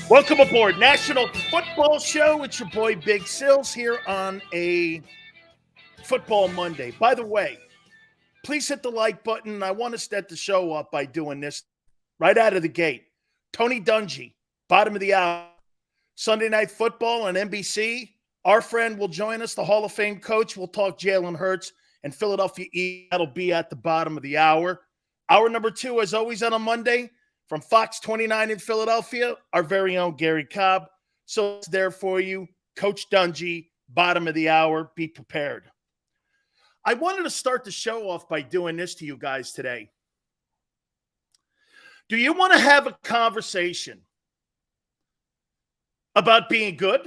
Welcome aboard National Football Show. It's your boy Big Sills here on a Football Monday. By the way, please hit the like button. I want to set the show up by doing this right out of the gate. Tony Dungy, bottom of the hour. Sunday Night Football on NBC. Our friend will join us, the Hall of Fame coach. We'll talk Jalen Hurts and Philadelphia Eagles. That'll be at the bottom of the hour. Hour number 2, as always, on a Monday. From Fox 29 in Philadelphia, our very own Gary Cobb. So it's there for you. Coach Dungy, bottom of the hour. Be prepared. I wanted to start the show off by doing this to you guys today. Do you want to have a conversation about being good?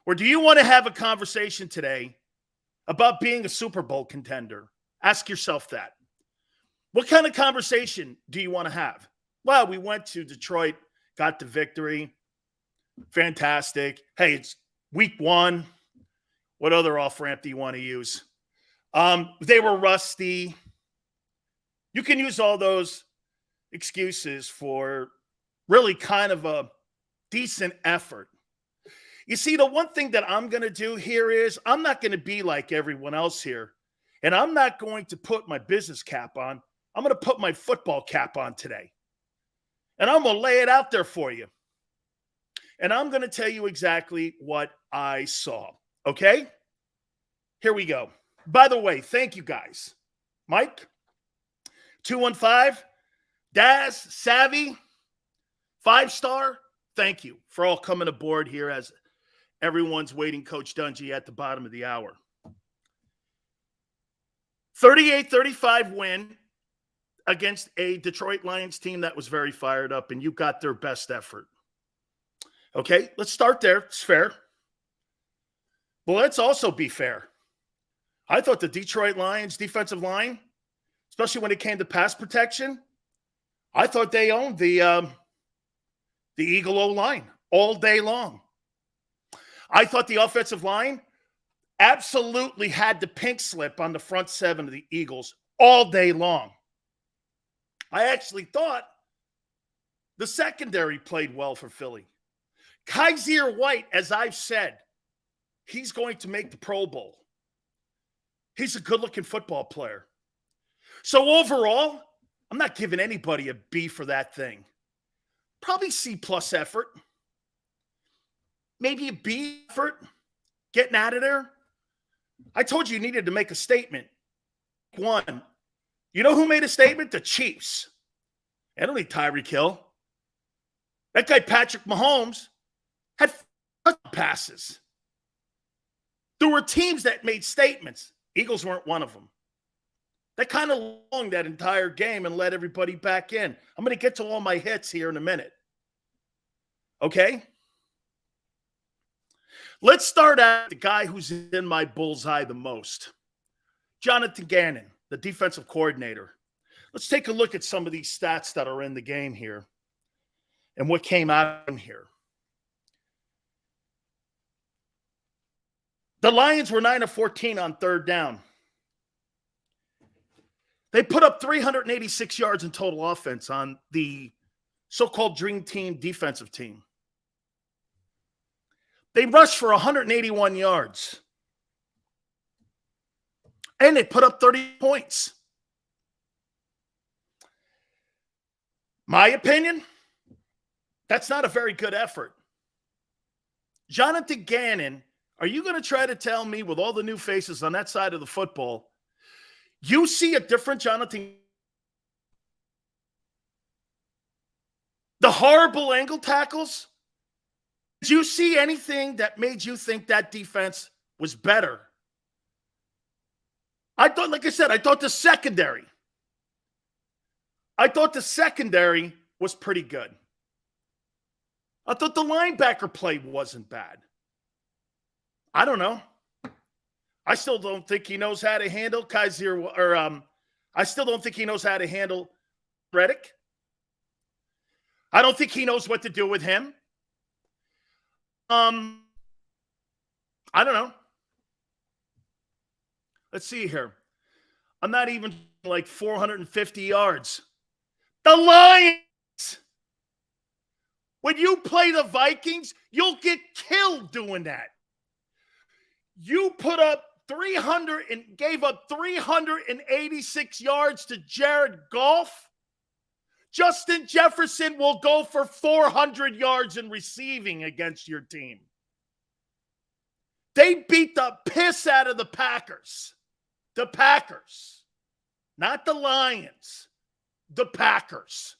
Or do you want to have a conversation today about being a Super Bowl contender? Ask yourself that. What kind of conversation do you want to have? Well, we went to Detroit, got the victory. Fantastic. Hey, it's week 1. What other off-ramp do you want to use? They were rusty. You can use all those excuses for really kind of a decent effort. You see, the one thing that I'm going to do here is I'm not going to be like everyone else here, and I'm not going to put my business cap on. I'm going to put my football cap on today. And I'm going to lay it out there for you. And I'm going to tell you exactly what I saw. Okay? Here we go. By the way, thank you guys. Mike, 215, Daz, Savvy, 5-star, thank you for all coming aboard here as everyone's waiting Coach Dungy at the bottom of the hour. 38-35 win against a Detroit Lions team that was very fired up, and you got their best effort. Okay, let's start there. It's fair. Well, let's also be fair. I thought the Detroit Lions defensive line, especially when it came to pass protection, I thought they owned the Eagle O-line all day long. I thought the offensive line absolutely had the pink slip on the front 7 of the Eagles all day long. I actually thought the secondary played well for Philly. Kaiser White, as I've said, he's going to make the Pro Bowl. He's a good-looking football player. So overall, I'm not giving anybody a B for that thing. Probably C-plus effort. Maybe a B effort. Getting out of there. I told you needed to make a statement. One. You know who made a statement? The Chiefs. I don't need Tyreek Hill. That guy, Patrick Mahomes, had passes. There were teams that made statements. Eagles weren't one of them. They kind of long that entire game and let everybody back in. I'm going to get to all my hits here in a minute. Okay? Let's start out with the guy who's in my bullseye the most. Jonathan Gannon, the defensive coordinator. Let's take a look at some of these stats that are in the game here and what came out in here. The Lions were 9 of 14 on third down. They put up 386 yards in total offense on the so-called Dream Team defensive team. They rushed for 181 yards. And they put up 30 points. My opinion, that's not a very good effort. Jonathan Gannon, are you going to try to tell me with all the new faces on that side of the football, you see a different Jonathan? The horrible angle tackles? Did you see anything that made you think that defense was better? I thought, like I said, I thought the secondary was pretty good. I thought the linebacker play wasn't bad. I don't know. I still don't think he knows how to handle Kaiser, I still don't think he knows how to handle Reddick. I don't think he knows what to do with him. I don't know. Let's see here. I'm not even like 450 yards. The Lions When you play the Vikings, you'll get killed doing that. You put up 300 and gave up 386 yards to Jared Goff. Justin Jefferson will go for 400 yards in receiving against your team. They beat the piss out of the Packers. The Packers. Not the Lions. The Packers.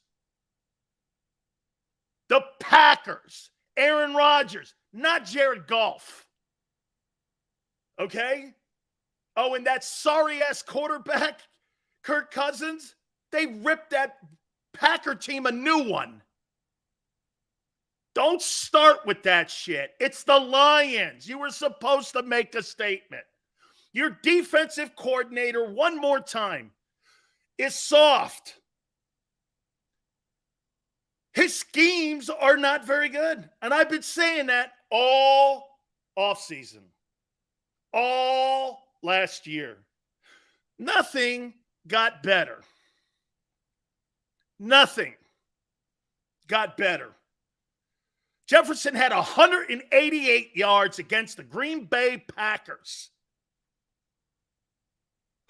The Packers. Aaron Rodgers. Not Jared Goff. Okay? Oh, and that sorry-ass quarterback, Kirk Cousins, they ripped that Packer team a new one. Don't start with that shit. It's the Lions. You were supposed to make a statement. Your defensive coordinator, one more time, is soft. His schemes are not very good. And I've been saying that all offseason. All last year. Nothing got better. Nothing got better. Jefferson had 188 yards against the Green Bay Packers,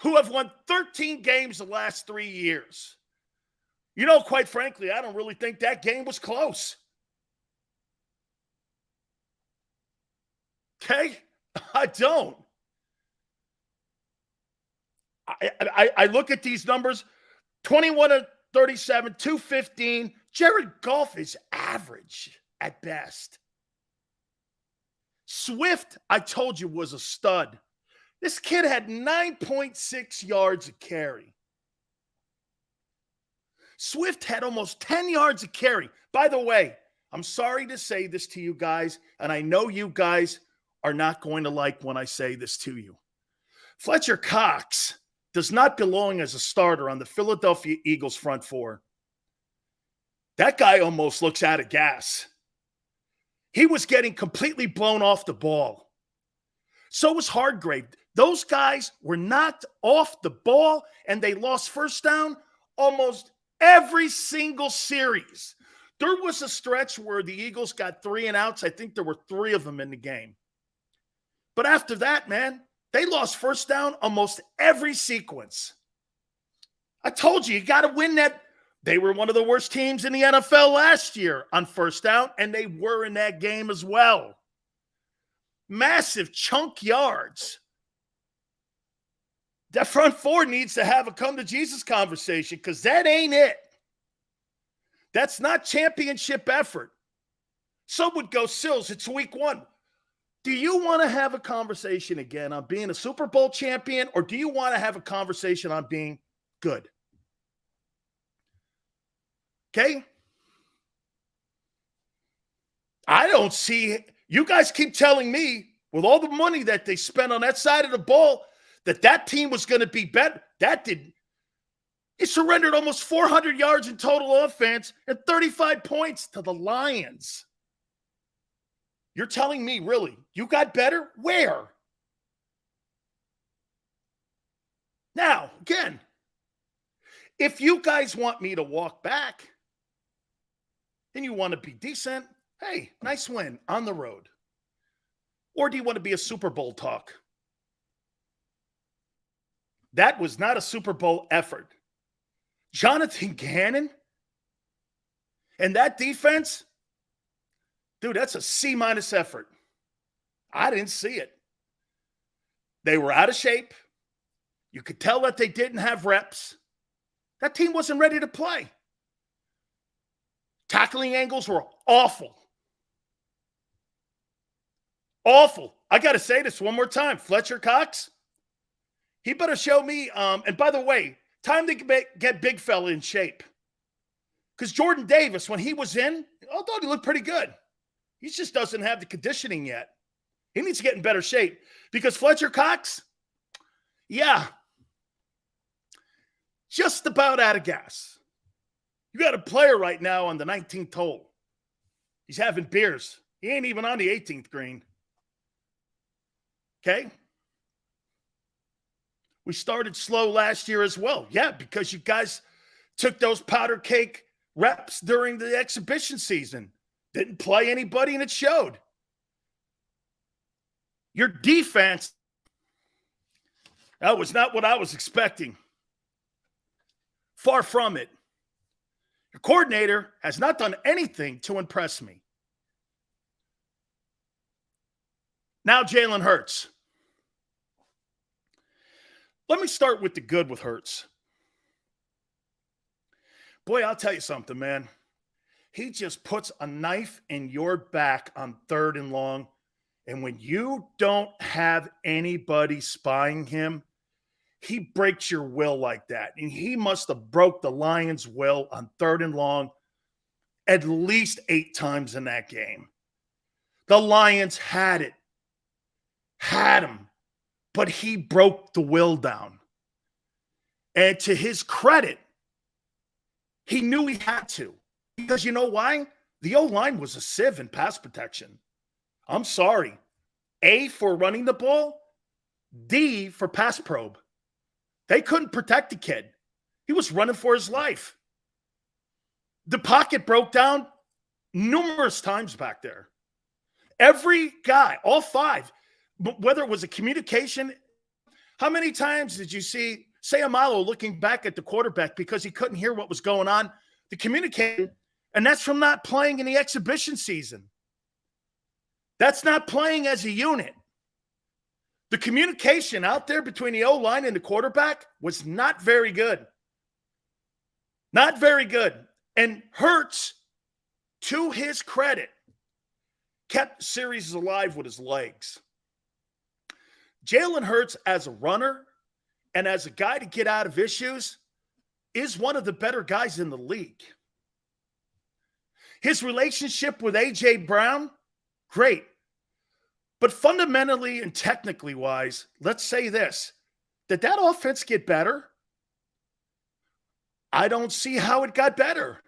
who have won 13 games the last 3 years. You know, quite frankly, I don't really think that game was close. Okay? I don't. I look at these numbers, 21 to 37, 215. Jared Goff is average at best. Swift, I told you, was a stud. This kid had 9.6 yards a carry. Swift had almost 10 yards a carry. By the way, I'm sorry to say this to you guys, and I know you guys are not going to like when I say this to you. Fletcher Cox does not belong as a starter on the Philadelphia Eagles front four. That guy almost looks out of gas. He was getting completely blown off the ball. So was Hargrave. Those guys were knocked off the ball, and they lost first down almost every single series. There was a stretch where the Eagles got 3 and outs. I think there were 3 of them in the game. But after that, man, they lost first down almost every sequence. I told you, you got to win that. They were one of the worst teams in the NFL last year on first down, and they were in that game as well. Massive chunk yards. That front four needs to have a come-to-Jesus conversation because that ain't it. That's not championship effort. Some would go, Sills, it's week 1. Do you want to have a conversation again on being a Super Bowl champion, or do you want to have a conversation on being good? Okay? I don't see – you guys keep telling me with all the money that they spent on that side of the ball that team was going to be better. That didn't. It surrendered almost 400 yards in total offense and 35 points to the Lions. You're telling me, really, you got better? Where? Now, again, if you guys want me to walk back and you want to be decent, hey, nice win on the road. Or do you want to be a Super Bowl talk? That was not a Super Bowl effort. Jonathan Gannon and that defense, dude, that's a C- effort. I didn't see it. They were out of shape. You could tell that they didn't have reps. That team wasn't ready to play. Tackling angles were awful. Awful. I got to say this one more time. Fletcher Cox, he better show me. And by the way, time to get big fella in shape. Because Jordan Davis, when he was in, I thought he looked pretty good. He just doesn't have the conditioning yet. He needs to get in better shape. Because Fletcher Cox, yeah, just about out of gas. You got a player right now on the 19th hole. He's having beers. He ain't even on the 18th green. Okay? We started slow last year as well. Yeah, because you guys took those powder cake reps during the exhibition season. Didn't play anybody, and it showed. Your defense, that was not what I was expecting. Far from it. Your coordinator has not done anything to impress me. Now Jalen Hurts. Let me start with the good with Hurts. Boy, I'll tell you something, man. He just puts a knife in your back on 3rd and long. And when you don't have anybody spying him, he breaks your will like that. And he must have broke the Lions' will on 3rd and long at least 8 times in that game. The Lions had it. Had him. But he broke the will down. And to his credit, he knew he had to. Because you know why? The O-line was a sieve in pass protection. I'm sorry. A, for running the ball. D, for pass probe. They couldn't protect the kid. He was running for his life. The pocket broke down numerous times back there. Every guy, all 5, whether it was a communication, how many times did you see Sayamalo looking back at the quarterback because he couldn't hear what was going on? The communication, and that's from not playing in the exhibition season. That's not playing as a unit. The communication out there between the O-line and the quarterback was not very good. Not very good. And Hurts, to his credit, kept series alive with his legs. Jalen Hurts, as a runner and as a guy to get out of issues, is one of the better guys in the league. His relationship with A.J. Brown, great. But fundamentally and technically wise, let's say this. Did that offense get better? I don't see how it got better.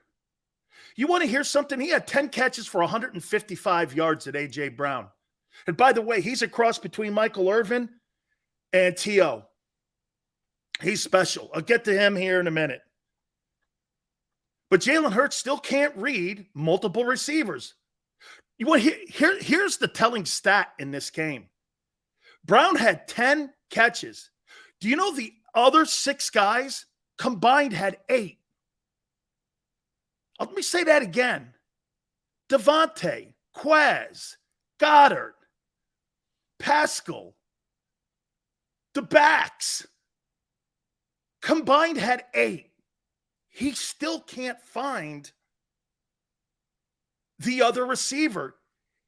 You want to hear something? He had 10 catches for 155 yards at A.J. Brown. And by the way, he's a cross between Michael Irvin and T.O. He's special. I'll get to him here in a minute. But Jalen Hurts still can't read multiple receivers. You want here's the telling stat in this game. Brown had 10 catches. Do you know the other 6 guys combined had 8? Let me say that again. Devontae, Quez, Goddard, Pascal, the backs combined had 8. He still can't find the other receiver.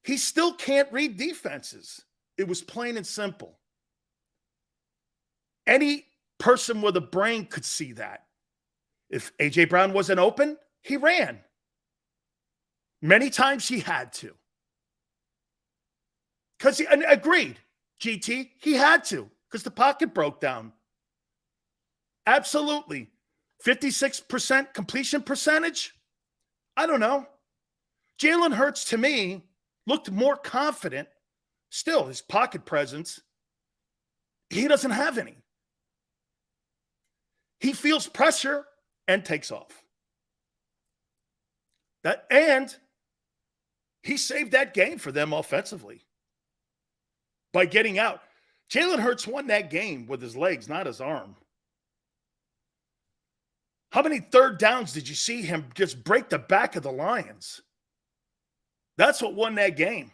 He still can't read defenses. It was plain and simple. Any person with a brain could see that. If A.J. Brown wasn't open, he ran. Many times he had to. Because he agreed, GT, he had to, because the pocket broke down. Absolutely. 56% completion percentage? I don't know. Jalen Hurts, to me, looked more confident. Still, his pocket presence, he doesn't have any. He feels pressure and takes off. And he saved that game for them offensively by getting out. Jalen Hurts won that game with his legs, not his arm. How many 3rd downs did you see him just break the back of the Lions? That's what won that game.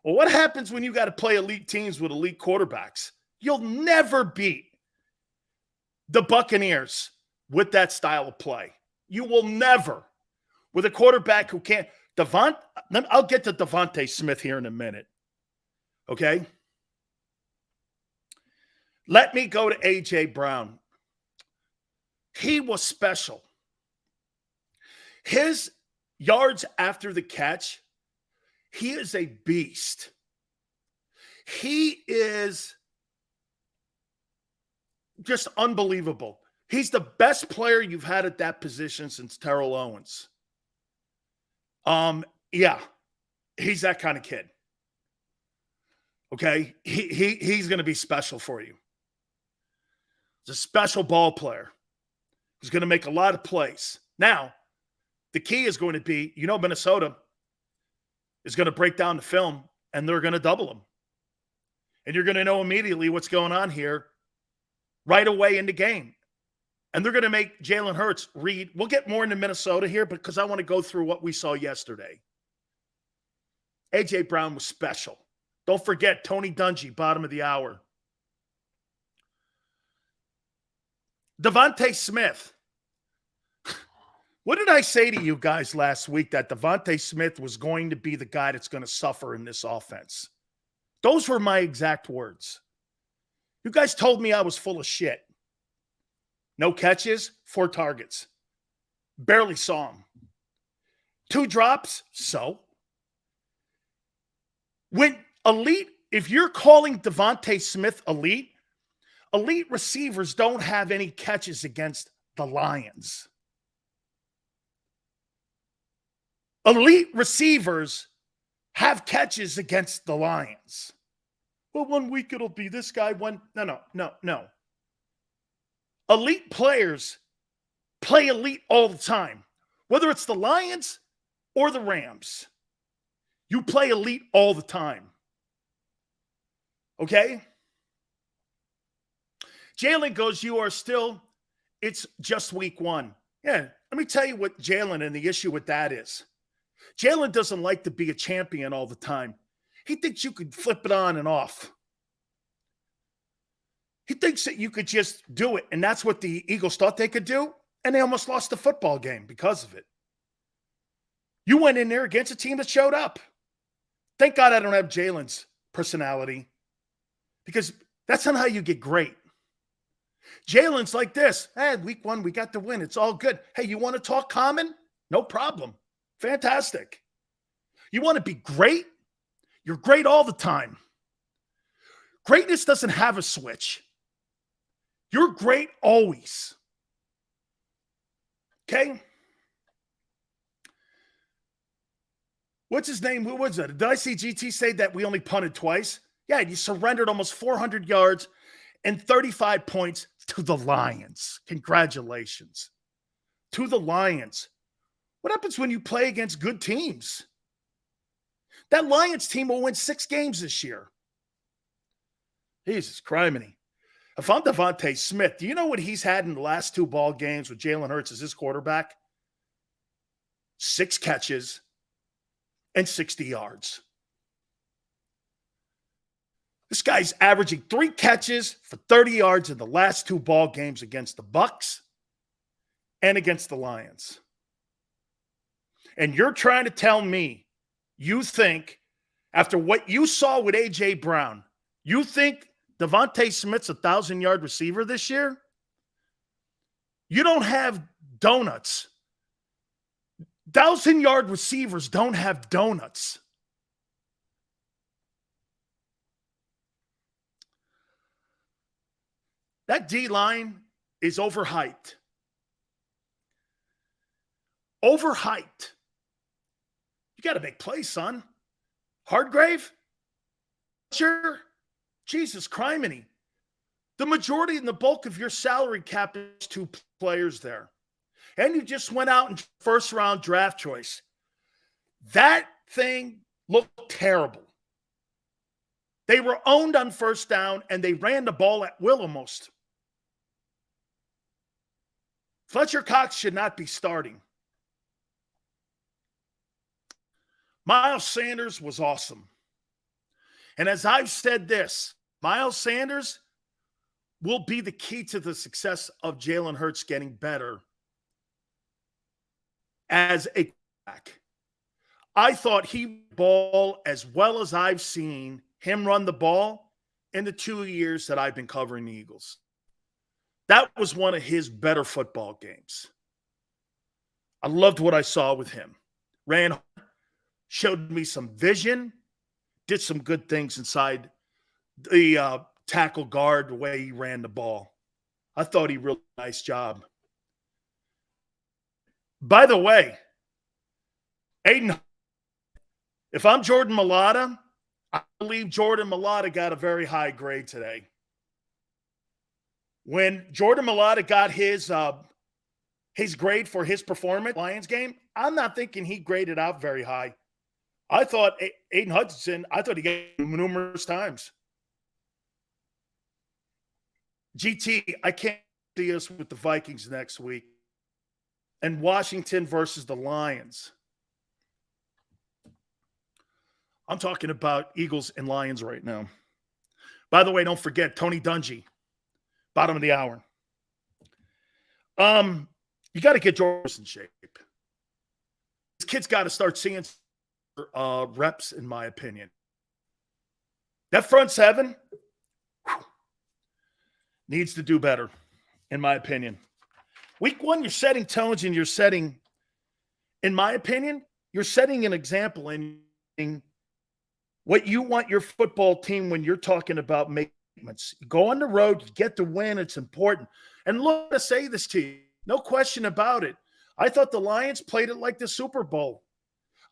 Well, what happens when you got to play elite teams with elite quarterbacks? You'll never beat the Buccaneers with that style of play. You will never. With a quarterback who can't. I'll get to Devontae Smith here in a minute. Okay? Let me go to A.J. Brown. He was special. His yards after the catch, he is a beast. He is just unbelievable. He's the best player you've had at that position since Terrell Owens. Yeah, he's that kind of kid. Okay? He's going to be special for you. He's a special ball player. He's going to make a lot of plays. Now, The key is going to be, Minnesota is going to break down the film and they're going to double them. And you're going to know immediately what's going on here right away in the game. And they're going to make Jalen Hurts read. We'll get more into Minnesota here because I want to go through what we saw yesterday. A.J. Brown was special. Don't forget Tony Dungy, bottom of the hour. Devontae Smith. What did I say to you guys last week? That Devontae Smith was going to be the guy that's going to suffer in this offense. Those were my exact words. You guys told me I was full of shit. No catches, 4 targets. Barely saw him. 2 drops, so. When elite, if you're calling Devontae Smith elite receivers don't have any catches against the Lions. Elite receivers have catches against the Lions. Well, one week it'll be this guy, no. Elite players play elite all the time. Whether it's the Lions or the Rams, you play elite all the time. Okay? Jalen goes, it's just week 1. Yeah, let me tell you what Jalen and the issue with that is. Jalen doesn't like to be a champion all the time. He thinks you could flip it on and off. He thinks that you could just do it, and that's what the Eagles thought they could do, and they almost lost the football game because of it. You went in there against a team that showed up. Thank God I don't have Jalen's personality, because that's not how you get great. Jalen's like this. Hey, week 1, we got the win. It's all good. Hey, you want to talk common? No problem. Fantastic. You want to be great? You're great all the time. Greatness doesn't have a switch. You're great always. Okay? What's his name? Who was it? Did I see GT say that we only punted twice? Yeah, you surrendered almost 400 yards and 35 points to the Lions. Congratulations. To the Lions. What happens when you play against good teams? That Lions team will win 6 games this year. Jesus criminy. If I'm Devontae Smith, do you know what he's had in the last 2 ball games with Jalen Hurts as his quarterback? 6 catches and 60 yards. This guy's averaging 3 catches for 30 yards in the last 2 ball games against the Bucs and against the Lions. And you're trying to tell me you think, after what you saw with A.J. Brown, you think Devontae Smith's a 1,000-yard receiver this year? You don't have donuts. 1,000-yard receivers don't have donuts. That D-line is overhyped. Overhyped. You got to make plays, son. Hardgrave? Sure. Jesus criminy. The majority and the bulk of your salary cap is 2 players there. And you just went out in first-round draft choice. That thing looked terrible. They were owned on first down, and they ran the ball at will almost. Fletcher Cox should not be starting. Miles Sanders was awesome. And as I've said this, Miles Sanders will be the key to the success of Jalen Hurts getting better as a quarterback. I thought he ball as well as I've seen him run the ball in the 2 years that I've been covering the Eagles. That was one of his better football games. I loved what I saw with him. Ran, showed me some vision, did some good things inside the tackle guard, the way he ran the ball. I thought he really did a nice job. By the way, Aiden, if I'm Jordan Mailata, I believe Jordan Mailata got a very high grade today. When Jordan Mailata got his his grade for his performance Lions game, I'm not thinking he graded out very high. I thought Aiden Hutchinson, I thought he got him numerous times. GT, I can't see us with the Vikings next week. And Washington versus the Lions. I'm talking about Eagles and Lions right now. By the way, don't forget Tony Dungy, bottom of the hour. You got to get George in shape. This kid's got to start seeing reps, in my opinion. That front seven needs to do better, in my opinion. Week one, you're setting tones and you're setting, in my opinion, you're setting an example in what you want your football team when you're talking about maintenance. You go on the road, you get the win, it's important. And look, to say this to you, no question about it. I thought the Lions played it like the Super Bowl.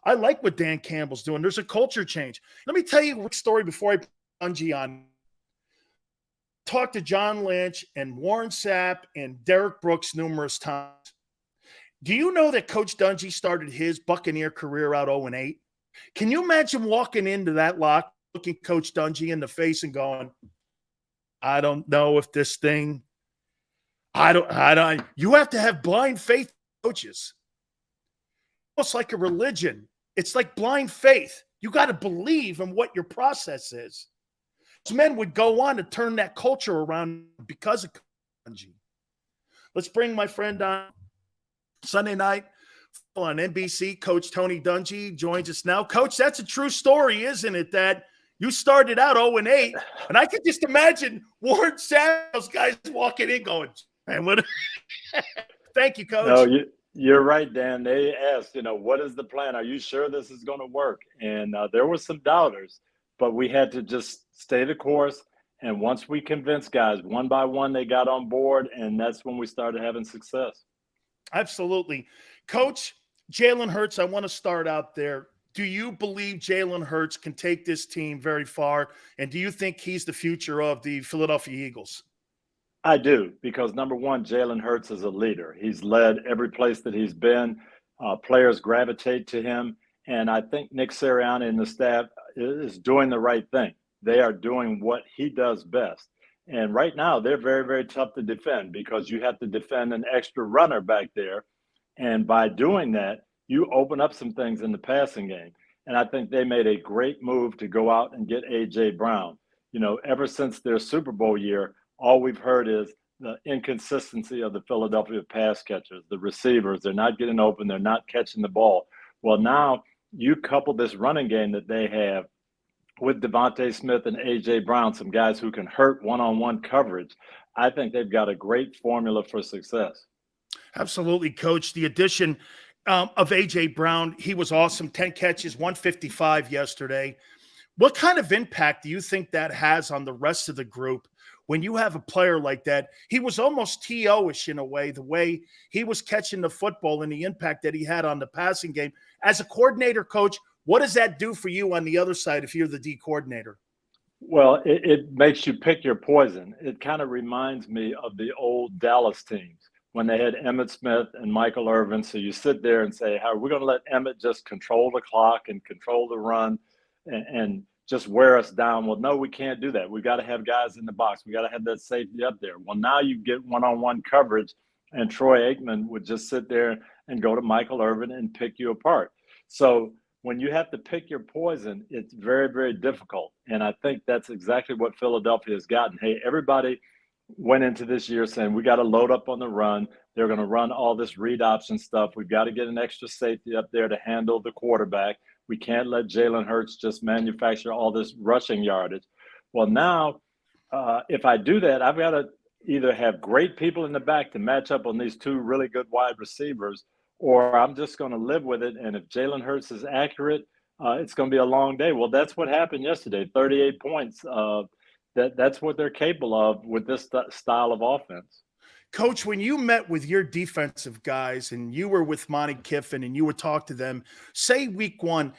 I like what Dan Campbell's doing. There's a culture change. Let me tell you a quick story before I put Dungy on. Talked to John Lynch and Warren Sapp and Derek Brooks numerous times. Do you know that Coach Dungy started his Buccaneer career out 0-8? Can you imagine walking into that lock, looking Coach Dungy in the face and going, I don't know if this thing, I don't, you have to have blind faith coaches. Almost like a religion. It's like blind faith. You got to believe in what your process is. Those men would go on to turn that culture around because of Dungy. Let's bring my friend on Sunday night on NBC. Coach Tony Dungy joins us now. Coach, that's a true story, isn't it? That you started out 0-8, and I could just imagine Warren Samuels guys walking in going, man, what? Thank you, Coach. No, you're right, Dan. They asked, what is the plan? Are you sure this is going to work? And there were some doubters, but we had to just stay the course. And once we convinced guys, one by one, they got on board, and that's when we started having success. Absolutely. Coach, Jalen Hurts, I want to start out there. Do you believe Jalen Hurts can take this team very far? And do you think he's the future of the Philadelphia Eagles? I do, because number one, Jalen Hurts is a leader. He's led every place that he's been. Players gravitate to him. And I think Nick Sirianni and the staff is doing the right thing. They are doing what he does best. And right now, they're very, very tough to defend because you have to defend an extra runner back there. And by doing that, you open up some things in the passing game. And I think they made a great move to go out and get A.J. Brown. Ever since their Super Bowl year, all we've heard is the inconsistency of the Philadelphia pass catchers, the receivers. They're not getting open. They're not catching the ball. Well, now you couple this running game that they have with Devontae Smith and A.J. Brown, some guys who can hurt one-on-one coverage. I think they've got a great formula for success. Absolutely, Coach. The addition of A.J. Brown, he was awesome. 10 catches, 155 yesterday. What kind of impact do you think that has on the rest of the group when you have a player like that? He was almost T.O.-ish in a way, the way he was catching the football and the impact that he had on the passing game. As a coordinator, Coach, what does that do for you on the other side if you're the D coordinator? Well, it makes you pick your poison. It kind of reminds me of the old Dallas teams when they had Emmitt Smith and Michael Irvin. So you sit there and say, how are we going to let Emmitt just control the clock and control the run and just wear us down? Well, no, we can't do that. We've got to have guys in the box. We got to have that safety up there. Well, now you get one-on-one coverage, and Troy Aikman would just sit there and go to Michael Irvin and pick you apart. So when you have to pick your poison, it's very, very difficult. And I think that's exactly what Philadelphia has gotten. Hey, everybody went into this year saying we got to load up on the run. They're going to run all this read option stuff. We've got to get an extra safety up there to handle the quarterback. We can't let Jalen Hurts just manufacture all this rushing yardage. Well, now, if I do that, I've got to either have great people in the back to match up on these two really good wide receivers, or I'm just going to live with it. And if Jalen Hurts is accurate, it's going to be a long day. Well, that's what happened yesterday, 38 points. That's what they're capable of with this style of offense. Coach, when you met with your defensive guys and you were with Monty Kiffin and you would talk to them, say week one,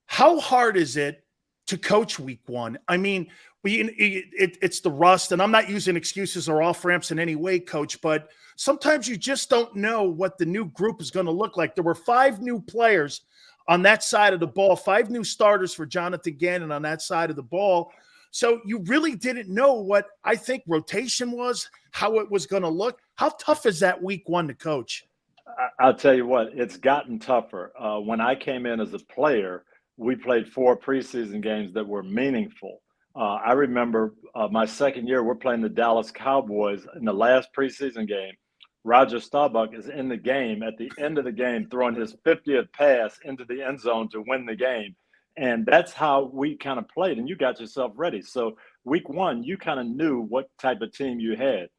how hard is it to coach week one? I mean, It's the rust, and I'm not using excuses or off ramps in any way, Coach, but sometimes you just don't know what the new group is going to look like. There were 5 new players on that side of the ball, 5 new starters for Jonathan Gannon on that side of the ball. So you really didn't know what I think rotation was, how it was going to look. How tough is that week 1 to coach? I'll tell you what, it's gotten tougher. When I came in as a player, we played 4 preseason games that were meaningful. I remember my second year, we're playing the Dallas Cowboys in the last preseason game. Roger Staubach is in the game at the end of the game, throwing his 50th pass into the end zone to win the game. And that's how we kind of played, and you got yourself ready. So week 1, you kind of knew what type of team you had.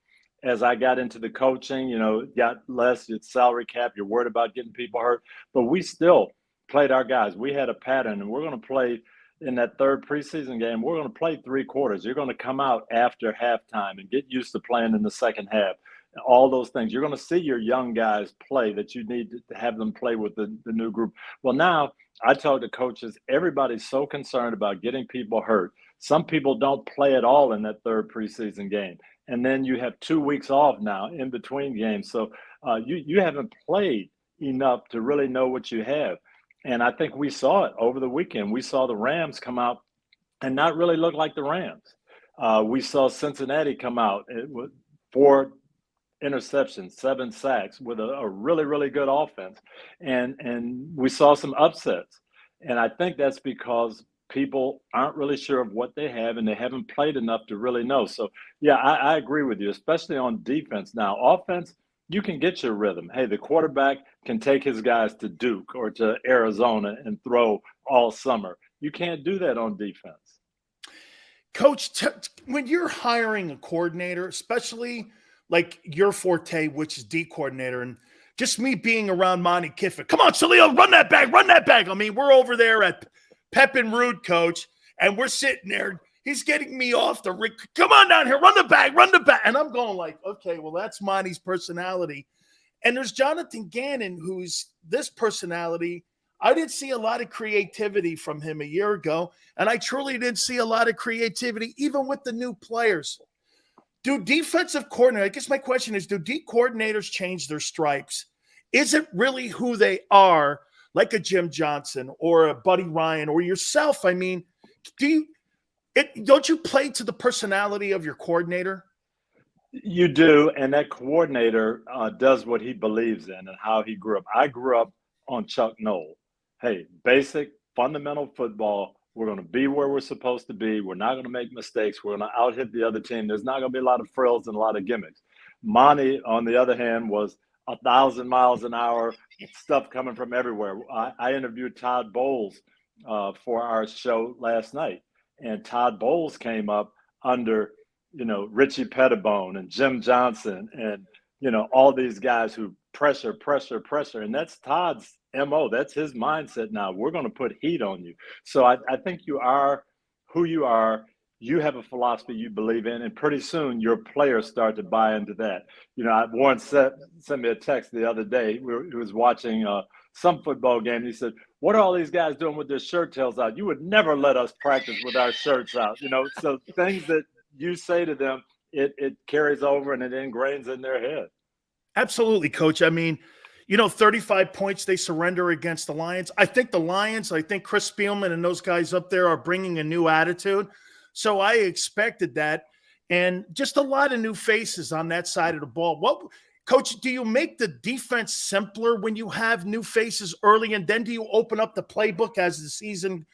As I got into the coaching, got less, it's salary cap, you're worried about getting people hurt, but we still played our guys. We had a pattern, and we're going to play in that 3rd preseason game. We're going to play 3 quarters. You're going to come out after halftime and get used to playing in the second half. All those things. You're going to see your young guys play that you need to have them play with the new group. Well, now I talk to coaches, everybody's so concerned about getting people hurt. Some people don't play at all in that 3rd preseason game. And then you have 2 weeks off now in between games. So you haven't played enough to really know what you have. And I think we saw it over the weekend. We saw the Rams come out and not really look like the Rams. We saw Cincinnati come out with 4 interceptions, 7 sacks with a really, really good offense. And we saw some upsets. And I think that's because people aren't really sure of what they have, and they haven't played enough to really know. So, yeah, I agree with you, especially on defense. Now, offense, you can get your rhythm. Hey, the quarterback can take his guys to Duke or to Arizona and throw all summer. You can't do that on defense. Coach, when you're hiring a coordinator, especially like your forte, which is D coordinator, and just me being around Monty Kiffin, come on, Sileo, run that back. I mean, we're over there at Pep and Rude, Coach, and we're sitting there. He's getting me off the rig. Come on down here, run the back. And I'm going like, okay, well, that's Monty's personality. And there's Jonathan Gannon, who's this personality. I didn't see a lot of creativity from him a year ago, and I truly didn't see a lot of creativity even with the new players. Do defensive coordinators, I guess my question is, do D coordinators change their stripes? Is it really who they are, like a Jim Johnson or a Buddy Ryan or yourself? I mean, don't you play to the personality of your coordinator? You do, and that coordinator does what he believes in and how he grew up. I grew up on Chuck Noll. Hey, basic, fundamental football. We're going to be where we're supposed to be. We're not going to make mistakes. We're going to out-hit the other team. There's not going to be a lot of frills and a lot of gimmicks. Monty, on the other hand, was 1,000 miles an hour, stuff coming from everywhere. I interviewed Todd Bowles for our show last night, and Todd Bowles came up under, Richie Pettibone and Jim Johnson and, all these guys who pressure. And that's Todd's MO. That's his mindset now. We're going to put heat on you. So I think you are who you are. You have a philosophy you believe in, and pretty soon your players start to buy into that. Warren sent me a text the other day. He was watching some football game. He said, "What are all these guys doing with their shirt tails out? You would never let us practice with our shirts out." So things that you say to them, it carries over and it ingrains in their head. Absolutely, Coach. I mean, 35 points they surrender against the Lions. I think Chris Spielman and those guys up there are bringing a new attitude. So I expected that. And just a lot of new faces on that side of the ball. Coach, do you make the defense simpler when you have new faces early, and then do you open up the playbook as the season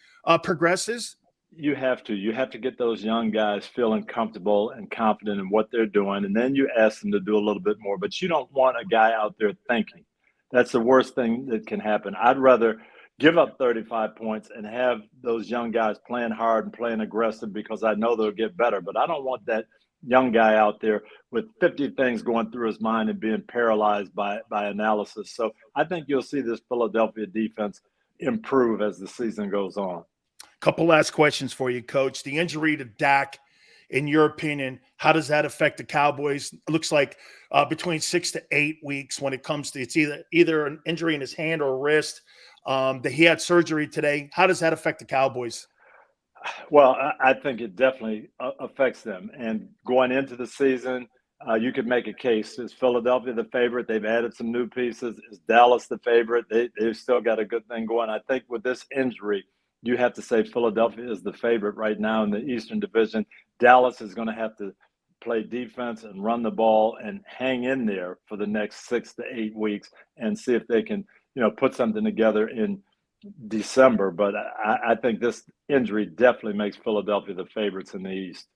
progresses? You have to. You have to get those young guys feeling comfortable and confident in what they're doing, and then you ask them to do a little bit more. But you don't want a guy out there thinking. That's the worst thing that can happen. I'd rather give up 35 points and have those young guys playing hard and playing aggressive because I know they'll get better. But I don't want that young guy out there with 50 things going through his mind and being paralyzed by analysis. So I think you'll see this Philadelphia defense improve as the season goes on. Couple last questions for you, Coach. The injury to Dak, in your opinion, how does that affect the Cowboys? It looks like between 6 to 8 weeks when it comes to it's either an injury in his hand or wrist. That he had surgery today. How does that affect the Cowboys? Well, I think it definitely affects them. And going into the season, you could make a case. Is Philadelphia the favorite? They've added some new pieces. Is Dallas the favorite? They've still got a good thing going. I think with this injury, you have to say Philadelphia is the favorite right now in the Eastern Division. Dallas is going to have to play defense and run the ball and hang in there for the next 6 to 8 weeks and see if they can, put something together in December. But I think this injury definitely makes Philadelphia the favorites in the East.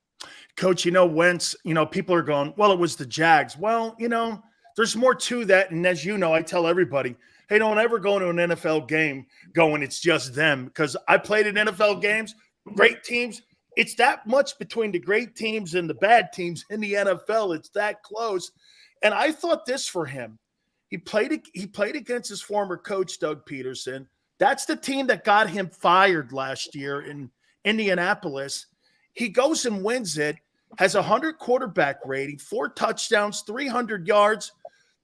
Coach, Wentz, people are going, well, it was the Jags. Well, there's more to that. And as you know, I tell everybody, hey, don't ever go to an NFL game going, it's just them. Because I played in NFL games, great teams. It's that much between the great teams and the bad teams in the NFL. It's that close. And I thought this for him. He played against his former coach, Doug Peterson. That's the team that got him fired last year in Indianapolis. He goes and wins it, has 100 quarterback rating, 4 touchdowns, 300 yards.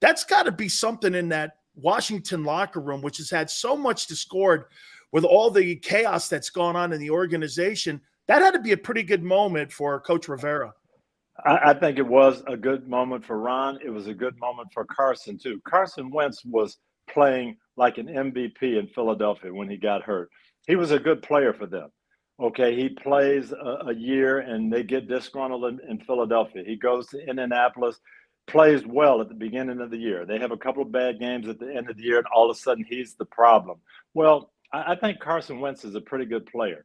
That's got to be something in that Washington locker room, which has had so much discord with all the chaos that's gone on in the organization. That had to be a pretty good moment for Coach Rivera. I think it was a good moment for Ron. It was a good moment for Carson, too. Carson Wentz was playing like an MVP in Philadelphia when he got hurt. He was a good player for them. Okay, he plays a year and they get disgruntled in Philadelphia. He goes to Indianapolis, plays well at the beginning of the year. They have a couple of bad games at the end of the year, and all of a sudden he's the problem. Well, I think Carson Wentz is a pretty good player.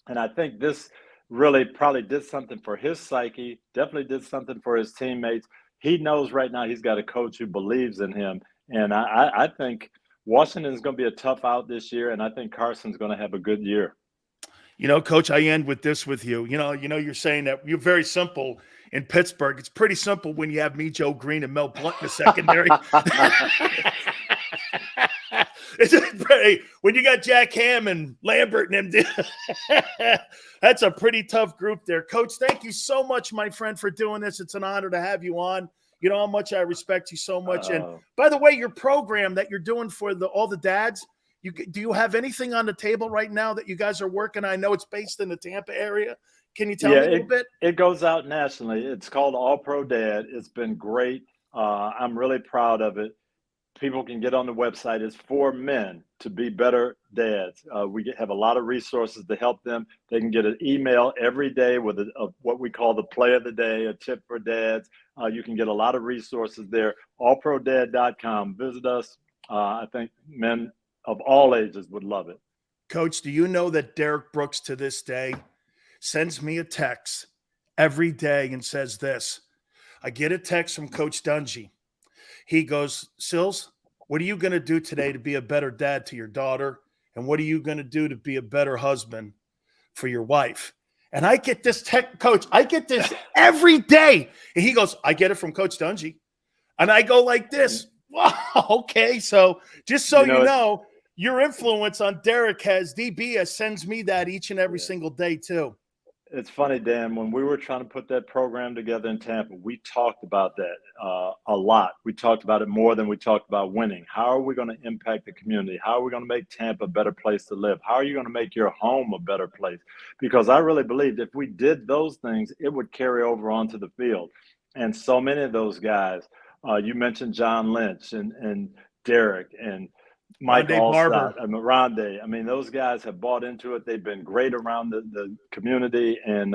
And I think this really probably did something for his psyche, definitely did something for his teammates. He knows right now he's got a coach who believes in him. And I think Washington is going to be a tough out this year, and I think Carson's going to have a good year. Coach, I end with this with you. You're saying that you're very simple in Pittsburgh. It's pretty simple when you have me, Joe Green, and Mel Blount in the secondary. When you got Jack Ham and Lambert and them, that's a pretty tough group there. Coach, thank you so much, my friend, for doing this. It's an honor to have you on. You know how much I respect you so much. And by the way, your program that you're doing for all the dads, do you have anything on the table right now that you guys are working? I know it's based in the Tampa area. Can you tell me a little bit? It goes out nationally. It's called All Pro Dad. It's been great. I'm really proud of it. People can get on the website. It's for men to be better dads. We have a lot of resources to help them. They can get an email every day with what we call the play of the day, a tip for dads. You can get a lot of resources there. allprodad.com. Visit us. I think men of all ages would love it. Coach, do you know that Derek Brooks to this day sends me a text every day and says this? I get a text from Coach Dungy. He goes, Sills, what are you going to do today to be a better dad to your daughter? And what are you going to do to be a better husband for your wife? And I get this Coach, I get this every day. And he goes, I get it from Coach Dungy. And I go like this. Wow, okay. So just so you know, your influence on Derek DB sends me that each and every single day too. It's funny, Dan, when we were trying to put that program together in Tampa, we talked about that a lot. We talked about it more than we talked about winning. How are we going to impact the community? How are we going to make Tampa a better place to live? How are you going to make your home a better place? Because I really believed if we did those things, it would carry over onto the field. And so many of those guys, you mentioned John Lynch and Derek and Mike Allstott, Rondé. I mean, those guys have bought into it. They've been great around the community, and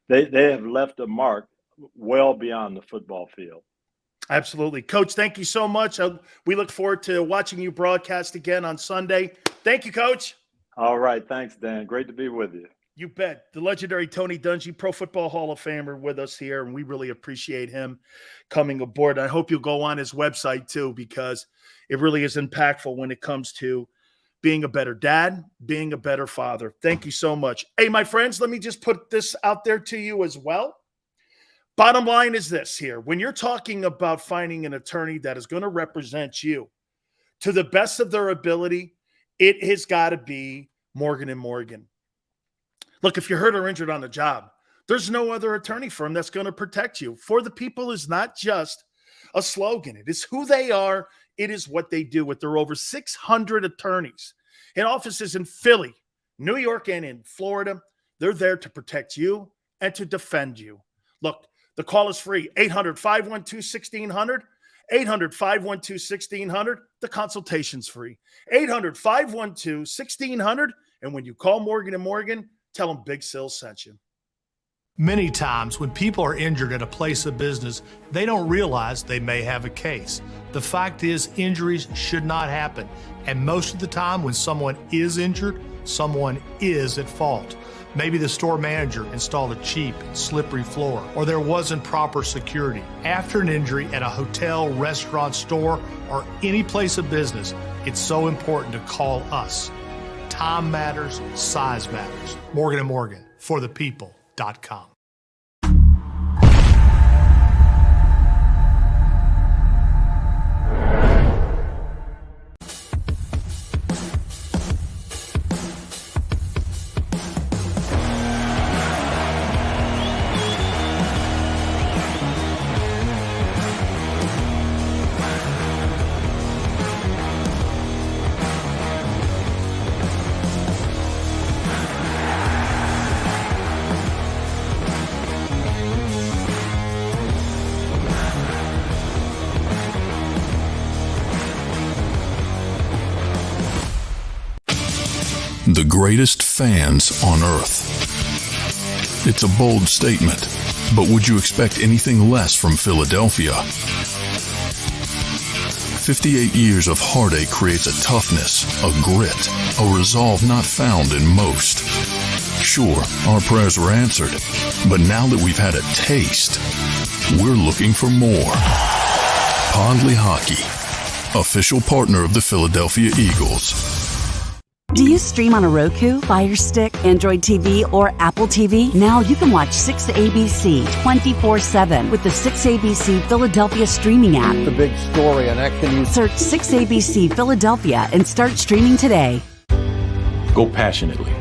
they have left a mark well beyond the football field. Absolutely. Coach, thank you so much. We look forward to watching you broadcast again on Sunday. Thank you, Coach. All right. Thanks, Dan. Great to be with you. You bet. The legendary Tony Dungy, Pro Football Hall of Famer, with us here, and we really appreciate him coming aboard. I hope you'll go on his website too, because it really is impactful when it comes to being a better dad, being a better father. Thank you so much. Hey, my friends, let me just put this out there to you as well. Bottom line is this here. When you're talking about finding an attorney that is going to represent you to the best of their ability, it has got to be Morgan & Morgan. Look, if you're hurt or injured on the job, there's no other attorney firm that's going to protect you. For the people is not just a slogan. It is who they are. It is what they do. With their over 600 attorneys in offices in Philly, New York, and in Florida, They're there to protect you and to defend you. Look, the call is free. 800-512-1600. 800-512-1600. The consultation's free. 800-512-1600. And when you call Morgan & Morgan, tell them Big Sil sent you. Many times when people are injured at a place of business, they don't realize they may have a case. The fact is, injuries should not happen. And most of the time when someone is injured, someone is at fault. Maybe the store manager installed a cheap, slippery floor, or there wasn't proper security. After an injury at a hotel, restaurant, store, or any place of business, it's so important to call us. Time matters, size matters. Morgan & Morgan, for the people.com. The greatest fans on earth. It's a bold statement, but would you expect anything less from Philadelphia? 58 years of heartache creates a toughness, a grit, a resolve not found in most. Sure, our prayers were answered, but now that we've had a taste, we're looking for more. Pondley Hockey, official partner of the Philadelphia Eagles. Do you stream on a Roku, Fire Stick, Android TV, or Apple TV? Now you can watch 6ABC 24/7 with the 6ABC Philadelphia streaming app. The big story on Action News. Search 6ABC Philadelphia and start streaming today. Go passionately.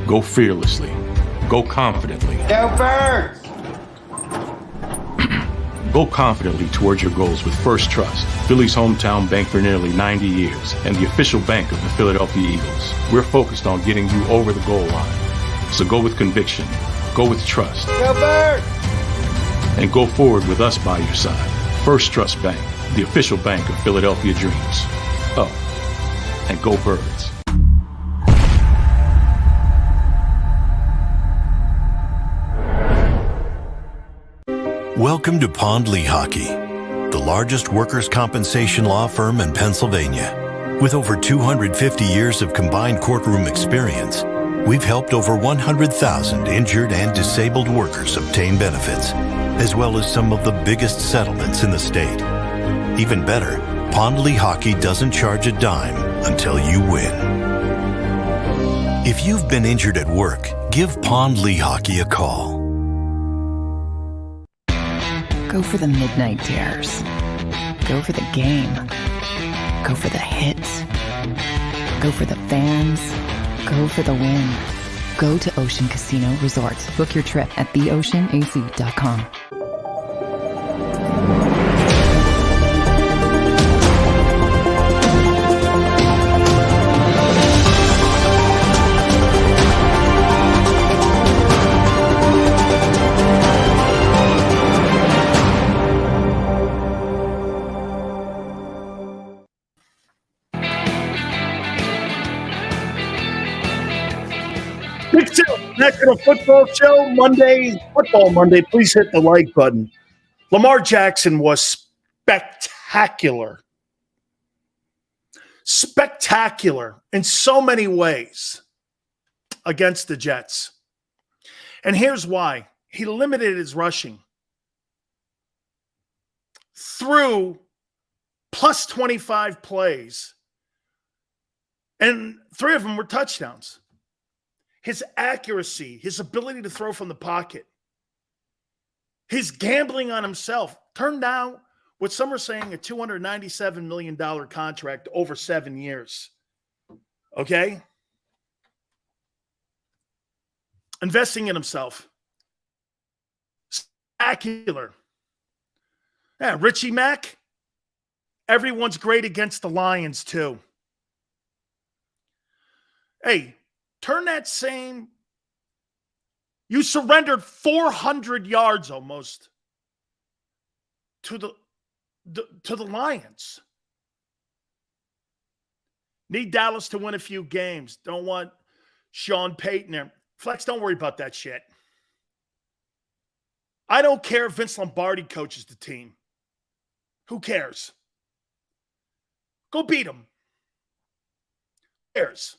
Go fearlessly. Go confidently. Go Birds! Go confidently towards your goals with First Trust, Philly's hometown bank for nearly 90 years, and the official bank of the Philadelphia Eagles. We're focused on getting you over the goal line. So go with conviction, go with trust, Go Birds! and go forward with us by your side. First Trust Bank, the official bank of Philadelphia dreams. Oh, and go Birds. Welcome to Pondley Hockey, the largest workers' compensation law firm in Pennsylvania. With over 250 years of combined courtroom experience, we've helped over 100,000 injured and disabled workers obtain benefits, as well as some of the biggest settlements in the state. Even better, Pondley Hockey doesn't charge a dime until you win. If you've been injured at work, give Pondley Hockey a call. Go for the midnight dares. Go for the game. Go for the hits. Go for the fans. Go for the win. Go to Ocean Casino Resort. Book your trip at theoceanac.com. Big Sil, National Football Show, Football Monday. Please hit the like button. Lamar Jackson was spectacular. Spectacular in so many ways against the Jets. And here's why. He limited his rushing through plus 25 plays, and 3 of them were touchdowns. His accuracy, his ability to throw from the pocket, his gambling on himself turned down what some are saying a $297 million contract over 7 years. Okay? Investing in himself. Spectacular. Yeah, Richie Mack, everyone's great against the Lions too. Hey, turn that same You surrendered 400 yards almost to the Lions. Need Dallas to win a few games. Don't want Sean Payton there. Flex, don't worry about that shit. I don't care if Vince Lombardi coaches the team. Who cares? Go beat him. Who cares?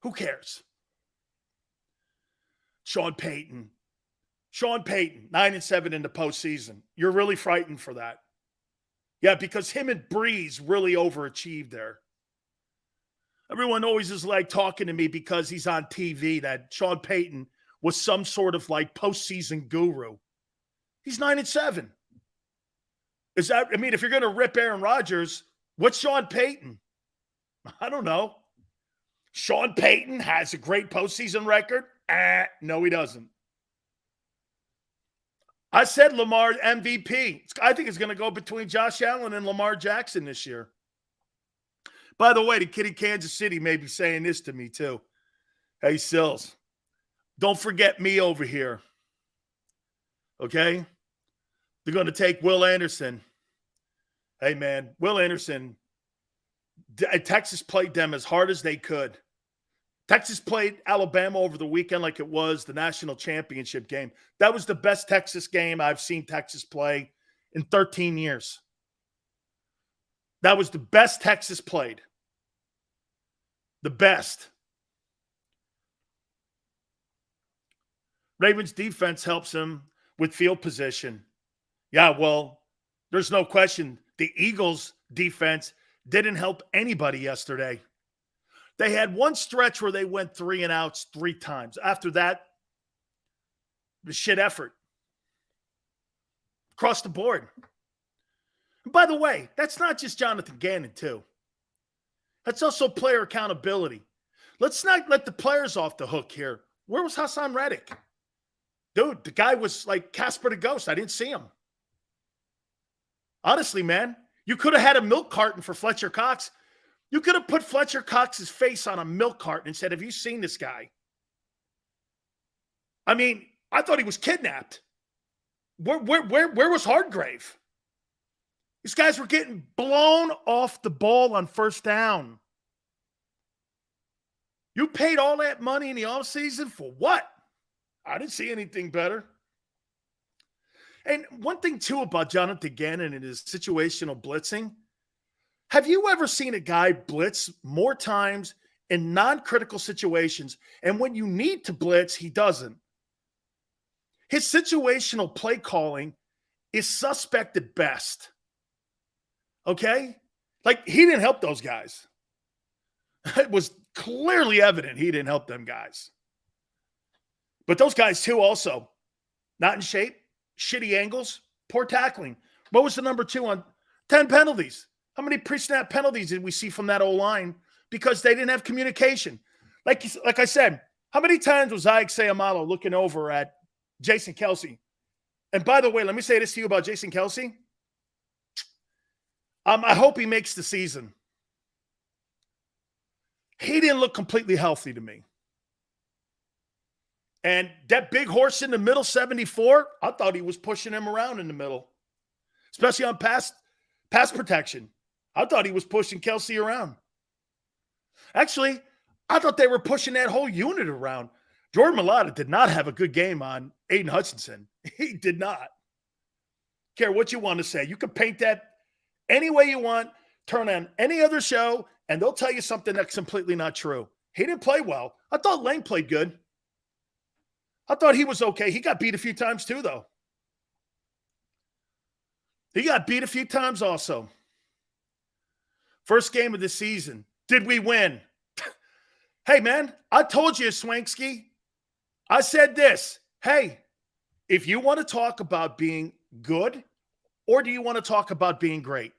Who cares? Sean Payton, 9-7 in the postseason. You're really frightened for that. Yeah, because him and Breeze really overachieved there. Everyone always is like talking to me because he's on TV that Sean Payton was some sort of like postseason guru. He's 9-7. Is that, I mean, if you're going to rip Aaron Rodgers, what's Sean Payton? I don't know. Sean Payton has a great postseason record? No, he doesn't. I said Lamar MVP. I think it's going to go between Josh Allen and Lamar Jackson this year. By the way, the kid in Kansas City may be saying this to me too. Hey, Sills, don't forget me over here. Okay? They're going to take Will Anderson. Hey, man, Will Anderson, Texas played them as hard as they could. Texas played Alabama over the weekend like it was the national championship game. That was the best Texas game I've seen Texas play in 13 years. That was the best Texas played. The best. Ravens defense helps him with field position. Yeah, well, there's no question the Eagles defense didn't help anybody yesterday. They had one stretch where they went 3 and outs 3 times. After that, the shit effort. Across the board. And by the way, that's not just Jonathan Gannon, too. That's also player accountability. Let's not let the players off the hook here. Where was Hassan Reddick? Dude, the guy was like Casper the Ghost. I didn't see him. Honestly, man, you could have had a milk carton for Fletcher Cox. You could have put Fletcher Cox's face on a milk carton and said, have you seen this guy? I mean, I thought he was kidnapped. Where was Hargrave? These guys were getting blown off the ball on first down. You paid all that money in the offseason for what? I didn't see anything better. And one thing, too, about Jonathan Gannon and his situational blitzing, have you ever seen a guy blitz more times in non-critical situations, and when you need to blitz, he doesn't? His situational play calling is suspect at best. Okay? Like, he didn't help those guys. It was clearly evident he didn't help them guys. But those guys, too, also, not in shape, shitty angles, poor tackling. What was the number 2 on 10 penalties? How many pre-snap penalties did we see from that O-line because they didn't have communication? Like I said, how many times was Ike Sayamalo looking over at Jason Kelce? And by the way, let me say this to you about Jason Kelce. I hope he makes the season. He didn't look completely healthy to me. And that big horse in the middle, 74, I thought he was pushing him around in the middle, especially on pass protection. I thought he was pushing Kelce around. Actually, I thought they were pushing that whole unit around. Jordan Mailata did not have a good game on Aiden Hutchinson. He did not. Care what you want to say. You can paint that any way you want, turn on any other show, and they'll tell you something that's completely not true. He didn't play well. I thought Lane played good. I thought he was okay. He got beat a few times too, though. He got beat a few times also. First game of the season. Did we win? Hey, man, I told you, Swanksky. I said this. Hey, if you want to talk about being good, or do you want to talk about being great?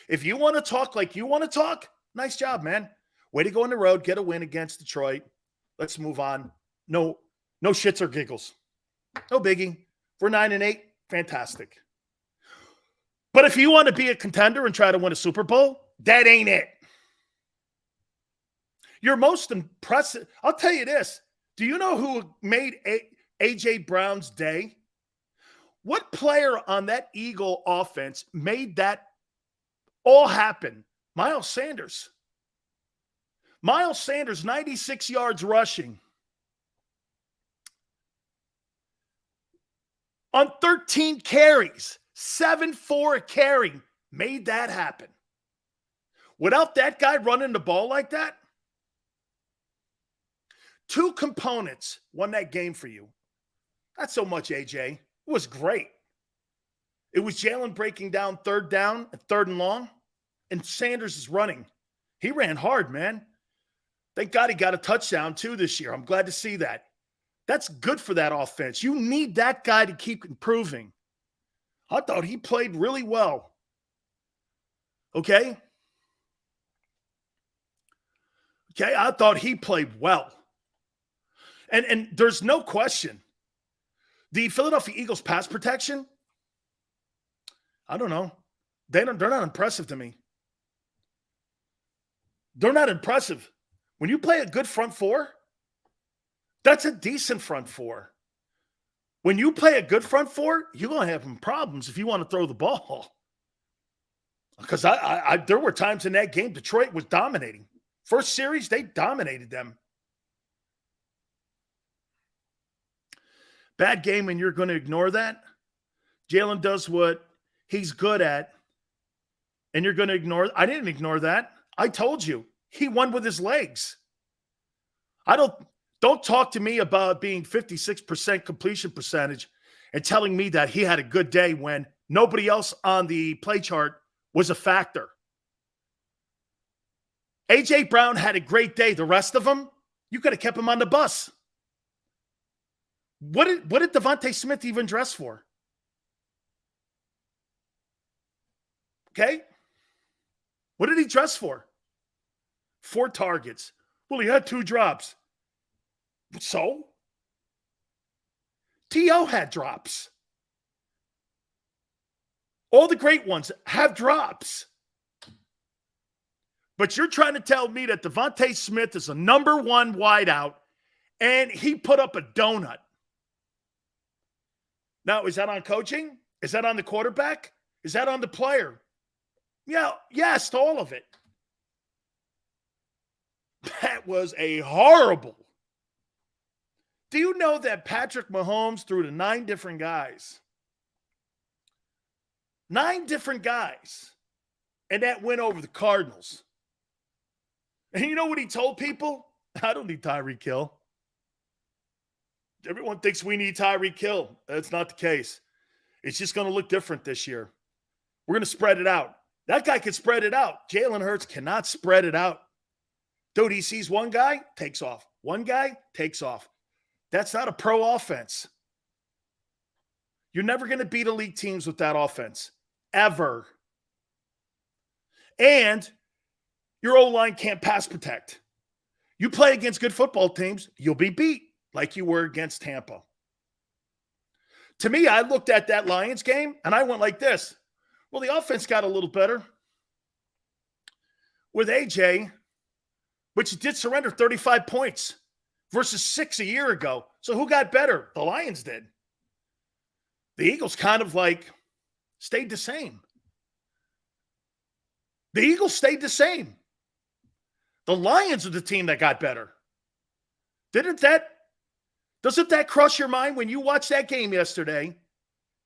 If you want to talk like you want to talk, nice job, man. Way to go on the road, get a win against Detroit. Let's move on. No shits or giggles. No biggie. We're 9-8. Fantastic. But if you want to be a contender and try to win a Super Bowl, that ain't it. Your most impressive, I'll tell you this, Do you know who made A.J. Brown's day? What player on that Eagle offense made that all happen? Miles Sanders. Miles Sanders, 96 yards rushing. On 13 carries, 7.4 a carry, made that happen. Without that guy running the ball like that, 2 components won that game for you. Not so much AJ. It was great. It was Jalen breaking down 3rd down, 3rd and long, and Sanders is running. He ran hard, man. Thank God he got a touchdown too this year. I'm glad to see that. That's good for that offense. You need that guy to keep improving. I thought he played really well. Okay? Okay, I thought he played well. And there's no question. The Philadelphia Eagles pass protection, I don't know. They're not impressive to me. They're not impressive. When you play a good front four, that's a decent front four. When you play a good front four, you're going to have some problems if you want to throw the ball. Because there were times in that game Detroit was dominating. First series, they dominated them. Bad game, and you're going to ignore that? Jalen does what he's good at, and you're going to ignore – I didn't ignore that. I told you. He won with his legs. Don't talk to me about being 56% completion percentage and telling me that he had a good day when nobody else on the play chart was a factor. A.J. Brown had a great day. The rest of them, you could have kept him on the bus. What did Devontae Smith even dress for? Okay? What did he dress for? 4 targets. Well, he had 2 drops. So? T.O. had drops. All the great ones have drops. But you're trying to tell me that Devontae Smith is a number 1 wideout and he put up a donut. Now, is that on coaching? Is that on the quarterback? Is that on the player? Yeah, yes, to all of it. That was a horrible. Do you know that Patrick Mahomes threw to 9 different guys? 9 different guys. And that went over the Cardinals. And you know what he told people? I don't need Tyreek Hill. Everyone thinks we need Tyreek Hill. That's not the case. It's just going to look different this year. We're going to spread it out. That guy can spread it out. Jalen Hurts cannot spread it out. Dude, he sees one guy, takes off. One guy, takes off. That's not a pro offense. You're never going to beat elite teams with that offense. Ever. And your O-line can't pass protect. You play against good football teams, you'll be beat like you were against Tampa. To me, I looked at that Lions game, and I went like this. Well, the offense got a little better with AJ, which did surrender 35 points versus 6 a year ago. So who got better? The Lions did. The Eagles kind of like stayed the same. The Eagles stayed the same. The Lions are the team that got better. Doesn't that crush your mind when you watched that game yesterday?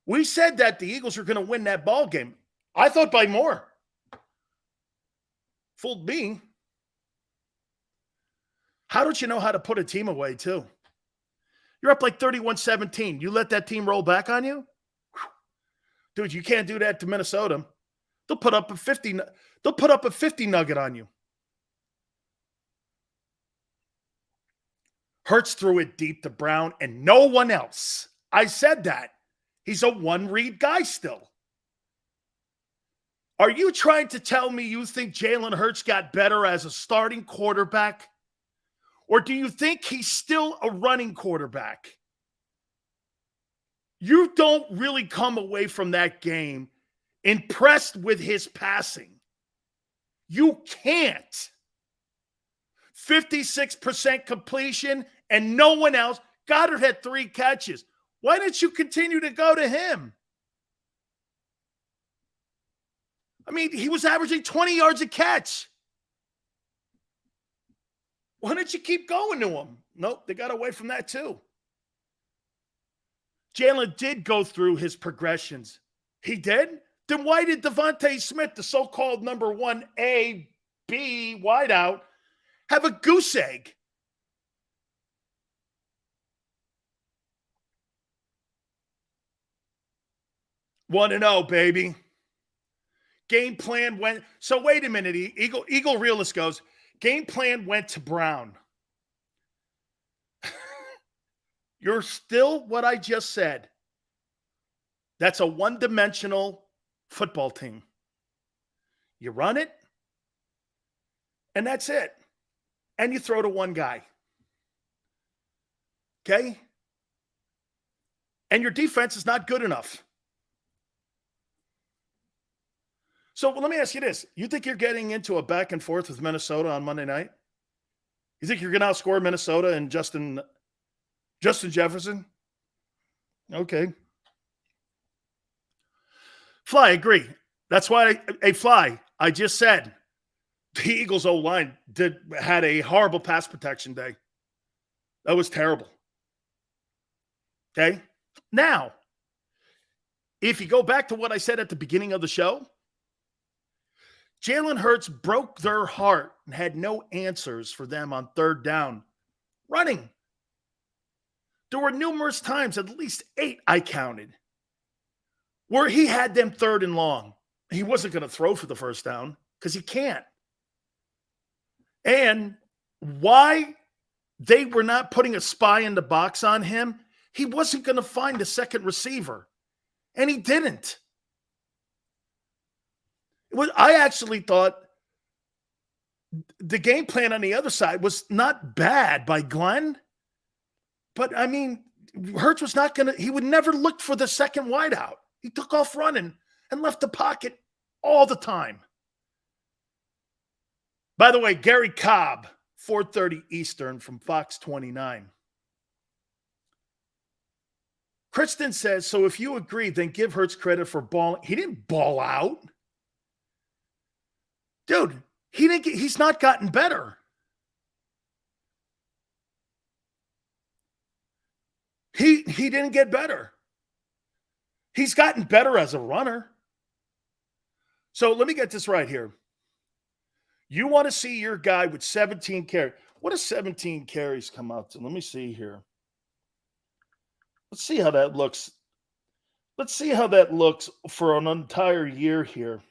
We said that the Eagles were going to win that ball game. I thought by more. Fooled me. How don't you know how to put a team away, too? You're up like 31-17. You let that team roll back on you? Dude, you can't do that to Minnesota. They'll put up a 50. They'll put up a 50 nugget on you. Hurts threw it deep to Brown and no one else. I said that. He's a one-read guy still. Are you trying to tell me you think Jalen Hurts got better as a starting quarterback? Or do you think he's still a running quarterback? You don't really come away from that game impressed with his passing. You can't. 56% completion, and no one else. Goddard had 3 catches. Why didn't you continue to go to him? I mean, he was averaging 20 yards a catch. Why didn't you keep going to him? Nope, they got away from that too. Jalen did go through his progressions. He did? Then why did Devontae Smith, the so-called number 1A, B wideout, have a goose egg? Want to know, baby. Game plan went. So wait a minute. Eagle Realist goes, game plan went to Brown. You're still what I just said. That's a one-dimensional football team. You run it, and that's it. And you throw to one guy. Okay? And your defense is not good enough. So let me ask you this. You think you're getting into a back and forth with Minnesota on Monday night? You think you're going to outscore Minnesota and Justin Jefferson? Okay. Fly, agree. That's why, Fly, I just said the Eagles' O-line had a horrible pass protection day. That was terrible. Okay? Now, if you go back to what I said at the beginning of the show, Jalen Hurts broke their heart and had no answers for them on 3rd down. Running. There were numerous times, at least 8 I counted, where he had them 3rd and long. He wasn't going to throw for the 1st down because he can't. And why they were not putting a spy in the box on him, he wasn't going to find a second receiver. And he didn't. I actually thought the game plan on the other side was not bad by Glenn. But, I mean, Hurts was not going to – he would never look for the second wideout. He took off running and left the pocket all the time. By the way, Gary Cobb, 4:30 Eastern from Fox 29. Kristen says, so if you agree, then give Hurts credit for balling. He didn't ball out. Dude, he's not gotten better. He didn't get better. He's gotten better as a runner. So let me get this right here. You want to see your guy with 17 carries. What does 17 carries come out to? Let me see here. Let's see how that looks. Let's see how that looks for an entire year here.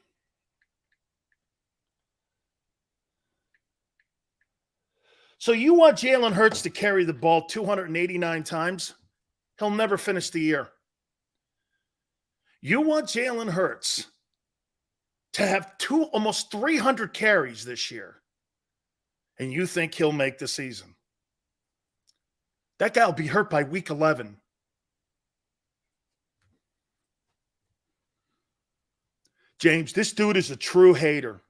So you want Jalen Hurts to carry the ball 289 times? He'll never finish the year. You want Jalen Hurts to have almost 300 carries this year, and you think he'll make the season? That guy will be hurt by week 11. James, this dude is a true hater.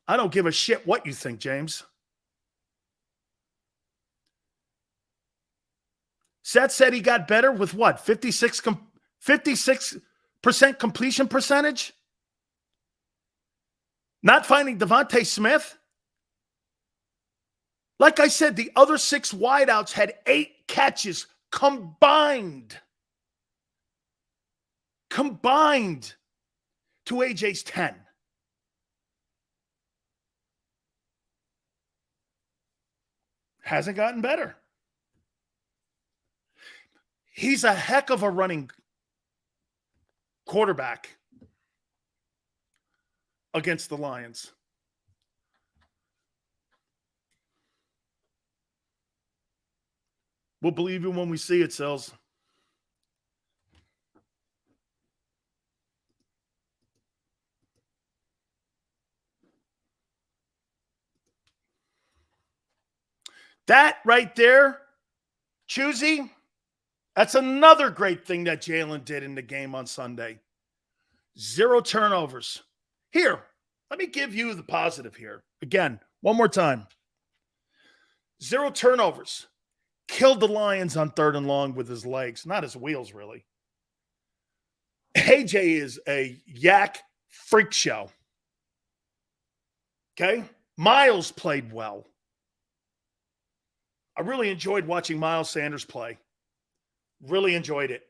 I don't give a shit what you think, James. Seth said he got better with what? 56% completion percentage? Not finding Devontae Smith? Like I said, the other 6 wideouts had 8 catches combined. Combined to AJ's 10. Hasn't gotten better. He's a heck of a running quarterback against the Lions. We'll believe you when we see it, Sells. That right there, Choosy, that's another great thing that Jalen did in the game on Sunday. 0 turnovers. Here, let me give you the positive here. Again, one more time. 0 turnovers. Killed the Lions on 3rd and long with his legs, not his wheels, really. AJ is a yak freak show. Okay? Miles played well. I really enjoyed watching Miles Sanders play. Really enjoyed it.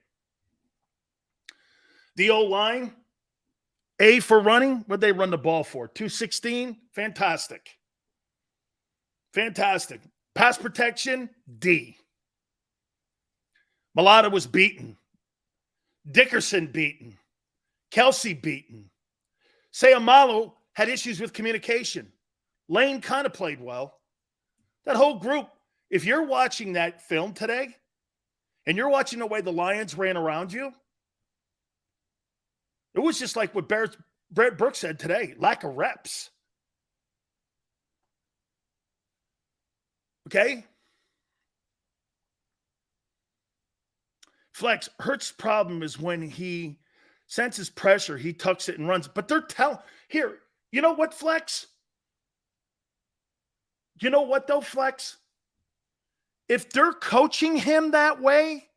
The O-line, A for running. What'd they run the ball for? 216? Fantastic. Fantastic. Pass protection, D. Mulata was beaten. Dickerson beaten. Kelsey beaten. Sayamalo had issues with communication. Lane kind of played well. That whole group, if you're watching that film today and you're watching the way the Lions ran around you, it was just like what Brett Brooks said today, lack of reps. Okay? Flex, Hurts' problem is when he senses pressure, he tucks it and runs. But they're here, you know what, Flex? You know what, though, Flex? If they're coaching him that way,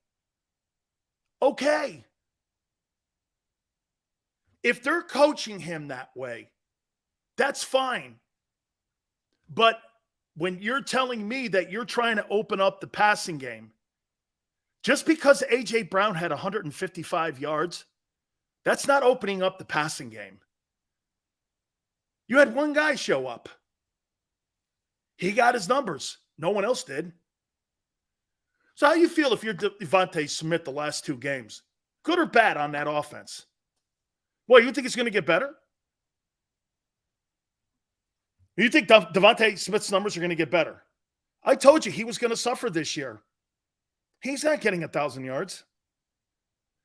okay. If they're coaching him that way, that's fine. But when you're telling me that you're trying to open up the passing game, just because A.J. Brown had 155 yards, that's not opening up the passing game. You had one guy show up. He got his numbers. No one else did. So how you feel if you're Devontae Smith the last 2 games? Good or bad on that offense? Well, you think it's going to get better? You think Devontae Smith's numbers are going to get better? I told you he was going to suffer this year. He's not getting 1,000 yards.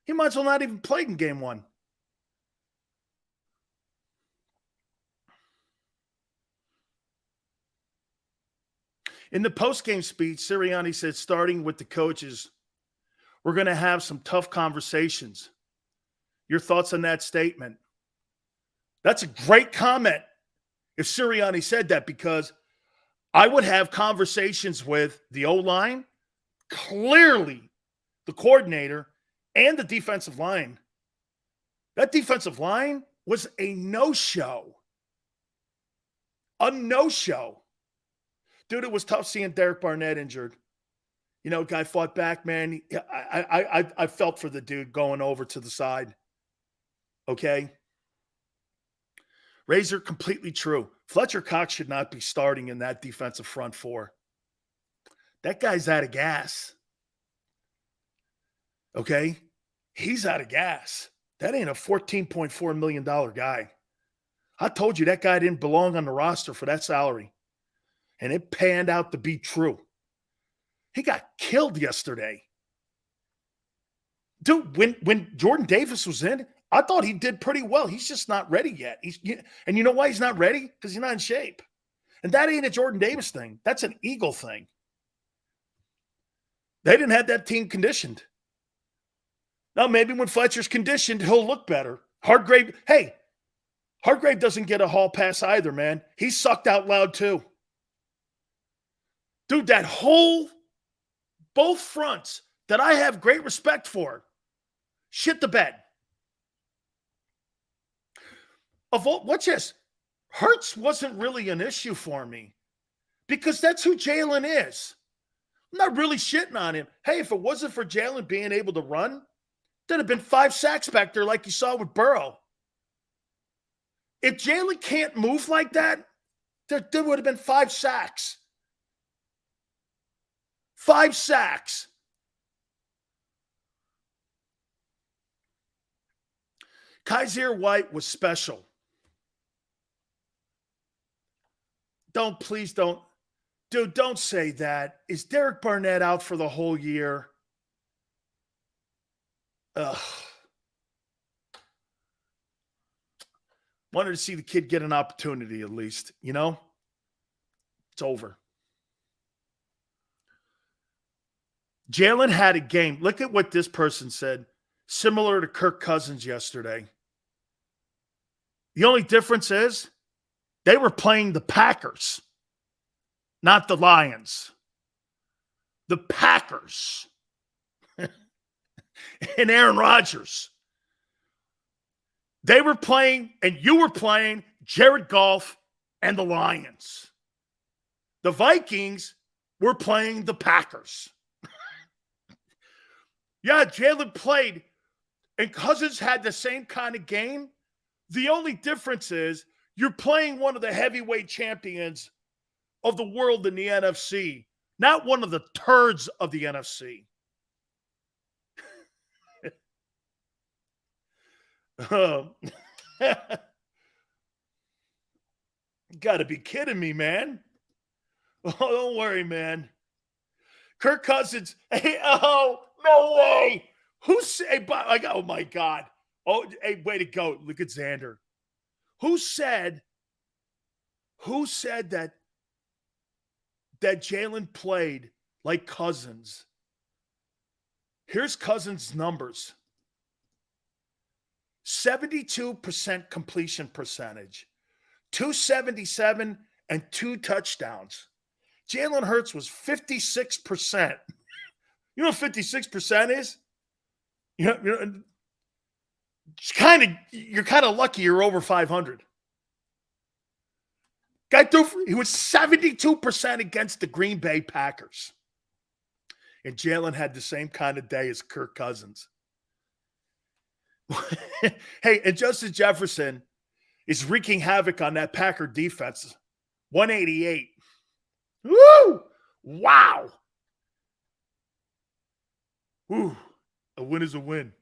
He might as well not even played in game 1. In the post-game speech, Sirianni said, starting with the coaches, we're going to have some tough conversations. Your thoughts on that statement? That's a great comment if Sirianni said that, because I would have conversations with the O-line, clearly the coordinator, and the defensive line. That defensive line was a no-show. A no-show. Dude, it was tough seeing Derek Barnett injured. You know, guy fought back, man. I felt for the dude going over to the side. Okay? Razor, completely true. Fletcher Cox should not be starting in that defensive front 4. That guy's out of gas. Okay? He's out of gas. That ain't a $14.4 million guy. I told you that guy didn't belong on the roster for that salary. And it panned out to be true. He got killed yesterday. Dude, when Jordan Davis was in, I thought he did pretty well. He's just not ready yet. And you know why he's not ready? Because he's not in shape. And that ain't a Jordan Davis thing. That's an Eagle thing. They didn't have that team conditioned. Now, maybe when Fletcher's conditioned, he'll look better. Hargrave doesn't get a hall pass either, man. He sucked out loud too. Dude, that whole, both fronts that I have great respect for, shit the bed. Watch this. Hurts wasn't really an issue for me because that's who Jalen is. I'm not really shitting on him. Hey, if it wasn't for Jalen being able to run, there'd have been 5 sacks back there like you saw with Burrow. If Jalen can't move like that, there would have been 5 sacks. 5 sacks. Kaiser White was special. Please don't. Dude, don't say that. Is Derek Barnett out for the whole year? Ugh. Wanted to see the kid get an opportunity at least, you know? It's over. Jalen had a game. Look at what this person said. Similar to Kirk Cousins yesterday. The only difference is they were playing the Packers, not the Lions. the Packers and Aaron Rodgers. They were playing, and you were playing, Jared Goff and the Lions. The Vikings were playing the Packers. Yeah, Jalen played, and Cousins had the same kind of game. The only difference is you're playing one of the heavyweight champions of the world in the NFC, not one of the turds of the NFC. You got to be kidding me, man. Oh, don't worry, man. Kirk Cousins. Hey, oh, no way. Who said, oh my God. Oh, hey, way to go. Look at Xander. Who said that Jalen played like Cousins? Here's Cousins' numbers. 72% completion percentage, 277 and 2 touchdowns. Jalen Hurts was 56%. You know what 56% is? You're kind of lucky you're over 500. He was 72% against the Green Bay Packers. And Jalen had the same kind of day as Kirk Cousins. Hey, and Justin Jefferson is wreaking havoc on that Packer defense. 188. Woo! Wow. Woo. A win is a win.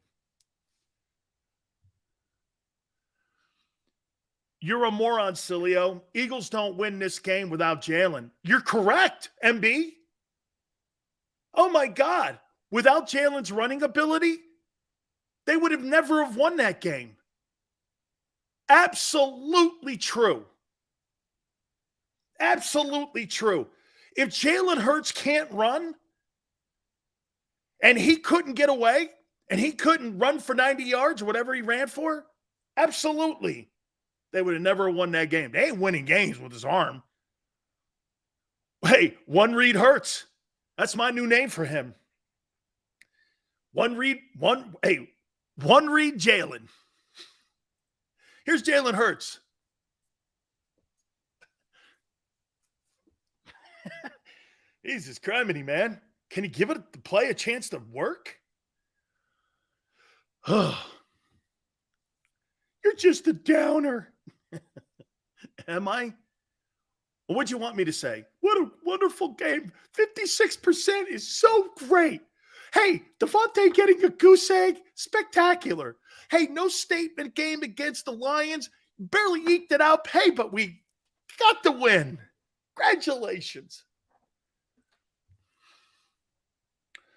You're a moron, Sileo. Eagles don't win this game without Jalen. You're correct, MB. Oh, my God. Without Jalen's running ability, they would have never have won that game. Absolutely true. Absolutely true. If Jalen Hurts can't run and he couldn't get away and he couldn't run for 90 yards or whatever he ran for, absolutely, they would have never won that game. They ain't winning games with his arm. Hey, one read Hurts. That's my new name for him. One read Jalen. Here's Jalen Hurts. Jesus criminy, man. Can you give it the play a chance to work? You're just a downer. Am I? What'd you want me to say? What a wonderful game. 56% is so great. Hey, Devontae getting a goose egg, spectacular. Hey, no statement game against the Lions. Barely eked it out. Hey, but we got the win. Congratulations.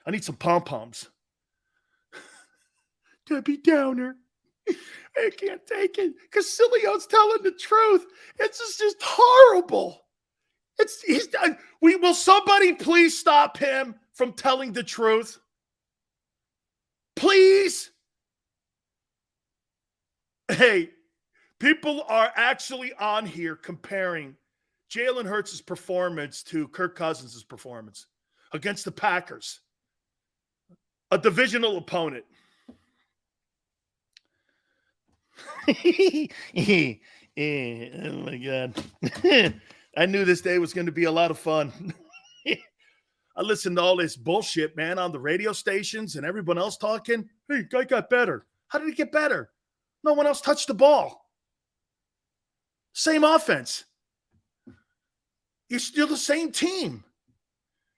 I need some pom-poms. Debbie Downer. I can't take it because Sileo's telling the truth. It's just horrible. Will somebody please stop him from telling the truth? Please. Hey, people are actually on here comparing Jalen Hurts' performance to Kirk Cousins' performance against the Packers, a divisional opponent. Oh my God. I knew this day was going to be a lot of fun. I listened to all this bullshit, man, on the radio stations and everyone else talking. Hey, guy got better. How did he get better? No one else touched the ball. Same offense. You're still the same team.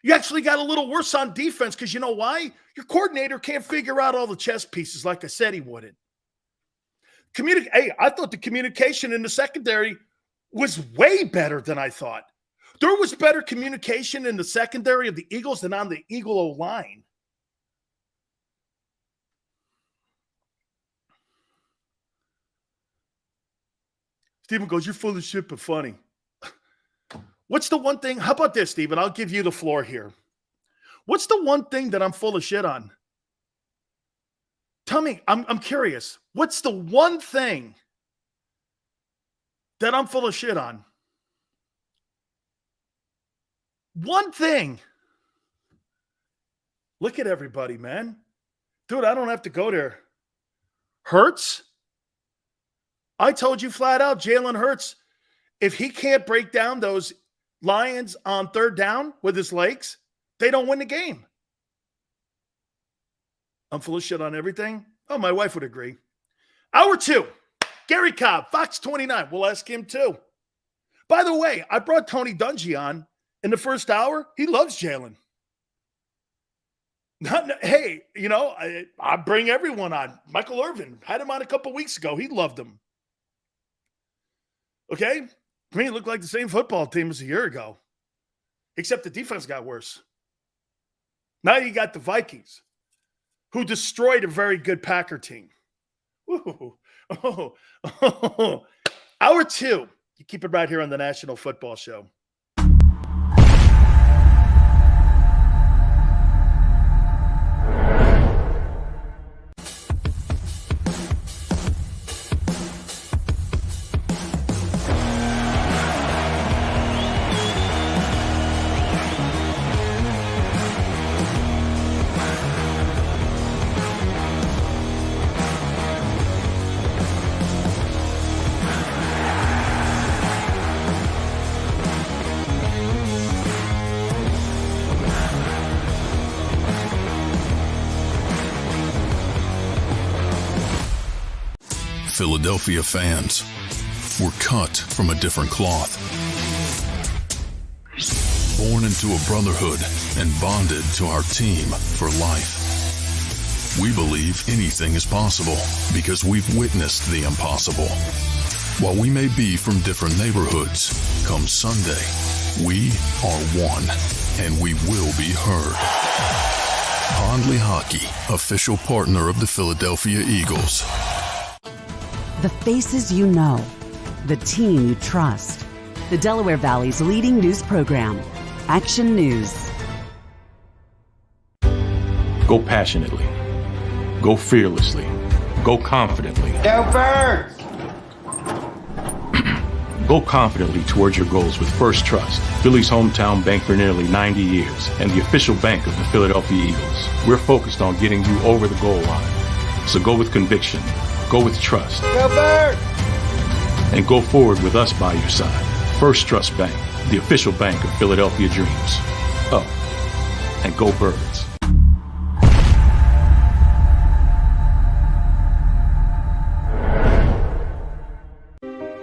You actually got a little worse on defense because you know why? Your coordinator can't figure out all the chess pieces like I said he wouldn't. Hey, I thought the communication in the secondary was way better than I thought. There was better communication in the secondary of the Eagles than on the Eagle O-line. Stephen goes, you're full of shit, but funny. What's the one thing? How about this, Stephen? I'll give you the floor here. What's the one thing that I'm full of shit on? Tell me, I'm curious. What's the one thing that I'm full of shit on? One thing. Look at everybody, man. Dude, I don't have to go there. Hurts? I told you flat out, Jalen Hurts, if he can't break down those Lions on third down with his legs, they don't win the game. I'm full of shit on everything. Oh, my wife would agree. Hour 2, Gary Cobb, Fox 29. We'll ask him too. By the way, I brought Tony Dungy on in the first hour. He loves Jalen. Hey, you know, I bring everyone on. Michael Irvin had him on a couple weeks ago. He loved him. Okay? To me, it looked like the same football team as a year ago, except the defense got worse. Now you got the Vikings, who destroyed a very good Packer team. Ooh. Hour 2. You keep it right here on the National Football Show. Philadelphia fans were cut from a different cloth. Born into a brotherhood and bonded to our team for life. We believe anything is possible because we've witnessed the impossible. While we may be from different neighborhoods, come Sunday, we are one and we will be heard. Pondley Hockey, official partner of the Philadelphia Eagles. The faces you know, the team you trust. The Delaware Valley's leading news program, Action News. Go passionately. Go fearlessly. Go confidently. Go Birds! Go confidently towards your goals with First Trust, Philly's hometown bank for nearly 90 years, and the official bank of the Philadelphia Eagles. We're focused on getting you over the goal line. So go with conviction. Go with trust. Go Birds! And go forward with us by your side. First Trust Bank, the official bank of Philadelphia dreams. Oh, and go Birds.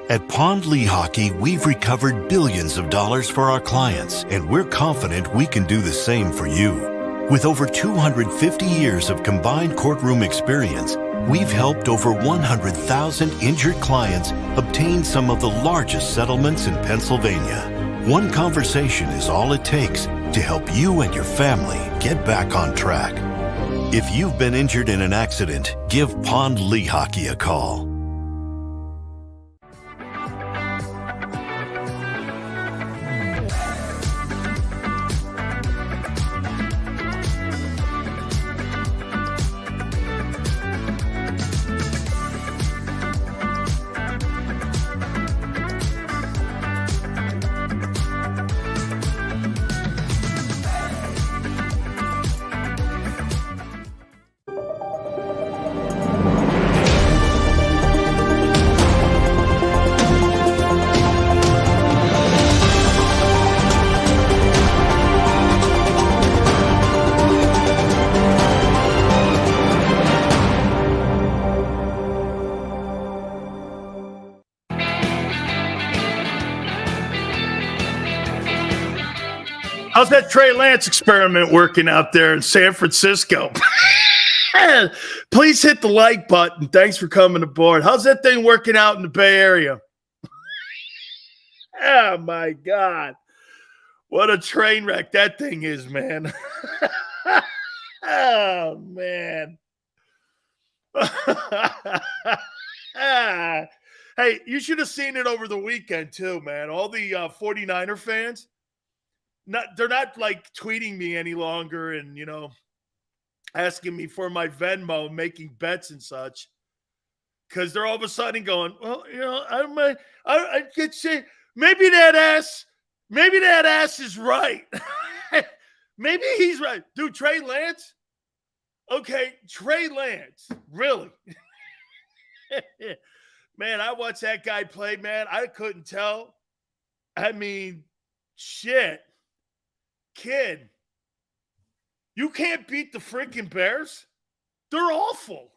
At Pondley Hockey, we've recovered billions of dollars for our clients, and we're confident we can do the same for you. With over 250 years of combined courtroom experience, we've helped over 100,000 injured clients obtain some of the largest settlements in Pennsylvania. One conversation is all it takes to help you and your family get back on track. If you've been injured in an accident, give Pondley Hockey a call. How's that Trey Lance experiment working out there in San Francisco? Please hit the like button. Thanks for coming aboard. How's that thing working out in the Bay Area? Oh, my God. What a train wreck that thing is, man. Oh, man. Hey, you should have seen it over the weekend, too, man. All the 49er fans. They're not like tweeting me any longer and, you know, asking me for my Venmo, making bets and such. Because they're all of a sudden going, well, you know, I could say maybe that ass is right. Maybe he's right. Dude, Trey Lance? Okay, Trey Lance. Really? Man, I watched that guy play, man. I couldn't tell. I mean, shit. Kid, you can't beat the freaking Bears? They're awful.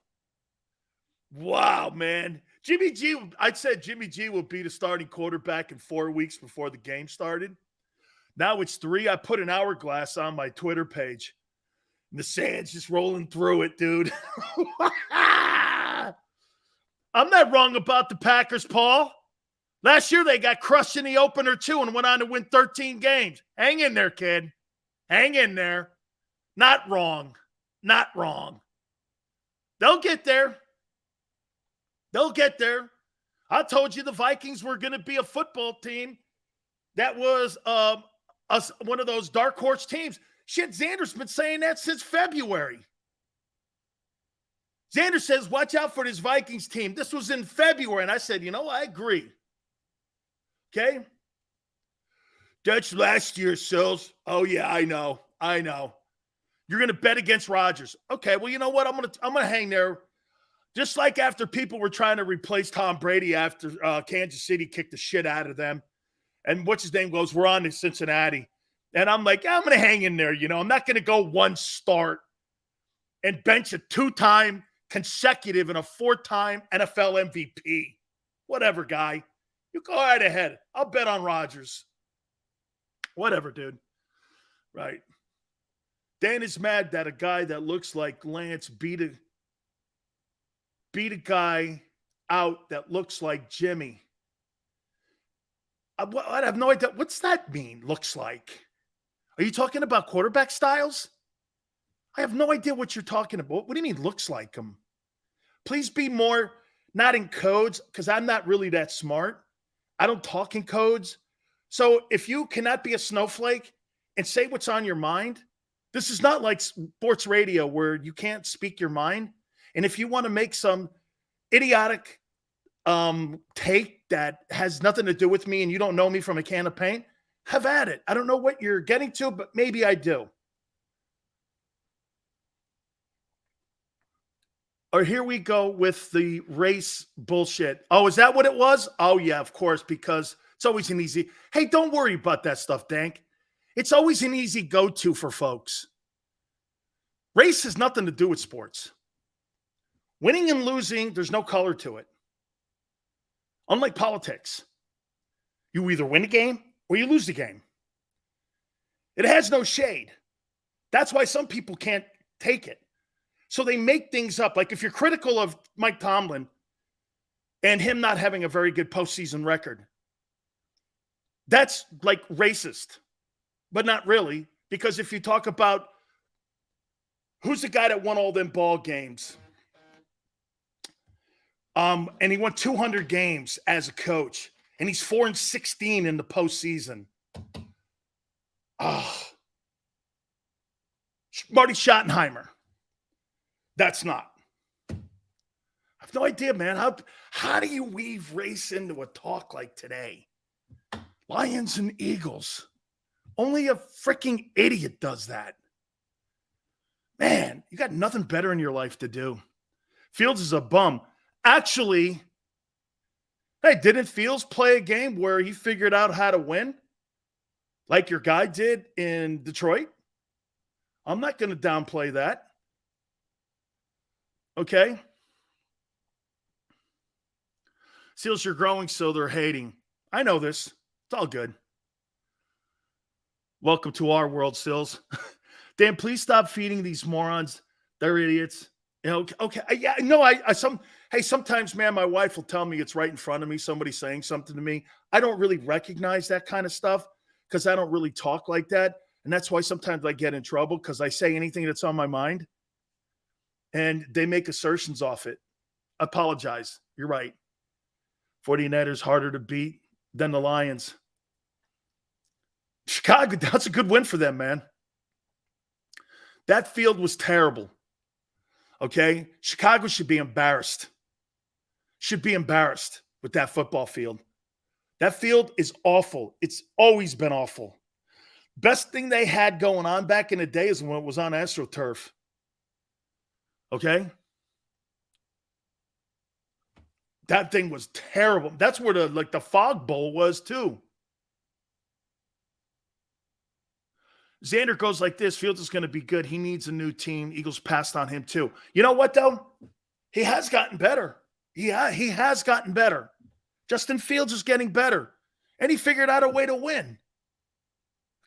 Wow, man. Jimmy G, I said Jimmy G will be the starting quarterback in 4 weeks before the game started. Now it's 3. I put an hourglass on my Twitter page. And the sand's just rolling through it, dude. I'm not wrong about the Packers, Paul. Last year they got crushed in the opener too and went on to win 13 games. Hang in there, kid. Hang in there. Not wrong. Not wrong. They'll get there. They'll get there. I told you the Vikings were going to be a football team that was one of those dark horse teams. Shit, Xander's been saying that since February. Xander says, watch out for this Vikings team. This was in February. And I said, I agree. Okay? That's last year, Sills. Oh, yeah, I know. You're going to bet against Rodgers. Okay, well, you know what? I'm gonna hang there. Just like after people were trying to replace Tom Brady after Kansas City kicked the shit out of them. And what's his name goes, we're on to Cincinnati. And I'm like, I'm going to hang in there. I'm not going to go one start and bench a 2-time consecutive and a 4-time NFL MVP. Whatever, guy. You go right ahead. I'll bet on Rodgers. Whatever, dude. Right. Dan is mad that a guy that looks like Lance beat a guy out that looks like Jimmy. I have no idea. What's that mean, looks like? Are you talking about quarterback styles? I have no idea what you're talking about. What do you mean looks like him? Please be more, not in codes, because I'm not really that smart. I don't talk in codes. So if you cannot be a snowflake and say what's on your mind, this is not like sports radio where you can't speak your mind. And if you want to make some idiotic take that has nothing to do with me and you don't know me from a can of paint, have at it. I don't know what you're getting to, but maybe I do. Or here we go with the race bullshit. Oh, is that what it was? Oh, yeah, of course, because it's always an easy. Hey, don't worry about that stuff, Dank. It's always an easy go-to for folks. Race has nothing to do with sports. Winning and losing, there's no color to it. Unlike politics, you either win a game or you lose the game. It has no shade. That's why some people can't take it. So they make things up. Like if you're critical of Mike Tomlin and him not having a very good postseason record, that's like racist, but not really. Because if you talk about who's the guy that won all them ball games, and he won 200 games as a coach, and he's 4-16 in the postseason. Marty Schottenheimer. That's not. I have no idea, man. How do you weave race into a talk like today? Lions and Eagles. Only a freaking idiot does that. Man, you got nothing better in your life to do. Fields is a bum. Actually, hey, didn't Fields play a game where he figured out how to win? Like your guy did in Detroit? I'm not going to downplay that. Okay? Seals, you're growing, so they're hating. I know this. It's all good. Welcome to our world, Seals. Dan, please stop feeding these morons. They're idiots. Okay. Yeah, no, sometimes, man, my wife will tell me it's right in front of me, somebody saying something to me. I don't really recognize that kind of stuff because I don't really talk like that. And that's why sometimes I get in trouble because I say anything that's on my mind. And they make assertions off it. Apologize. You're right. 49ers harder to beat than the Lions. Chicago, that's a good win for them, man. That field was terrible. Okay? Chicago should be embarrassed. Should be embarrassed with that football field. That field is awful. It's always been awful. Best thing they had going on back in the day is when it was on AstroTurf. Okay? That thing was terrible. That's where the Fog Bowl was too. Xander goes like this. Fields is going to be good. He needs a new team. Eagles passed on him too. You know what, though? He has gotten better. Yeah, he has gotten better. Justin Fields is getting better. And he figured out a way to win.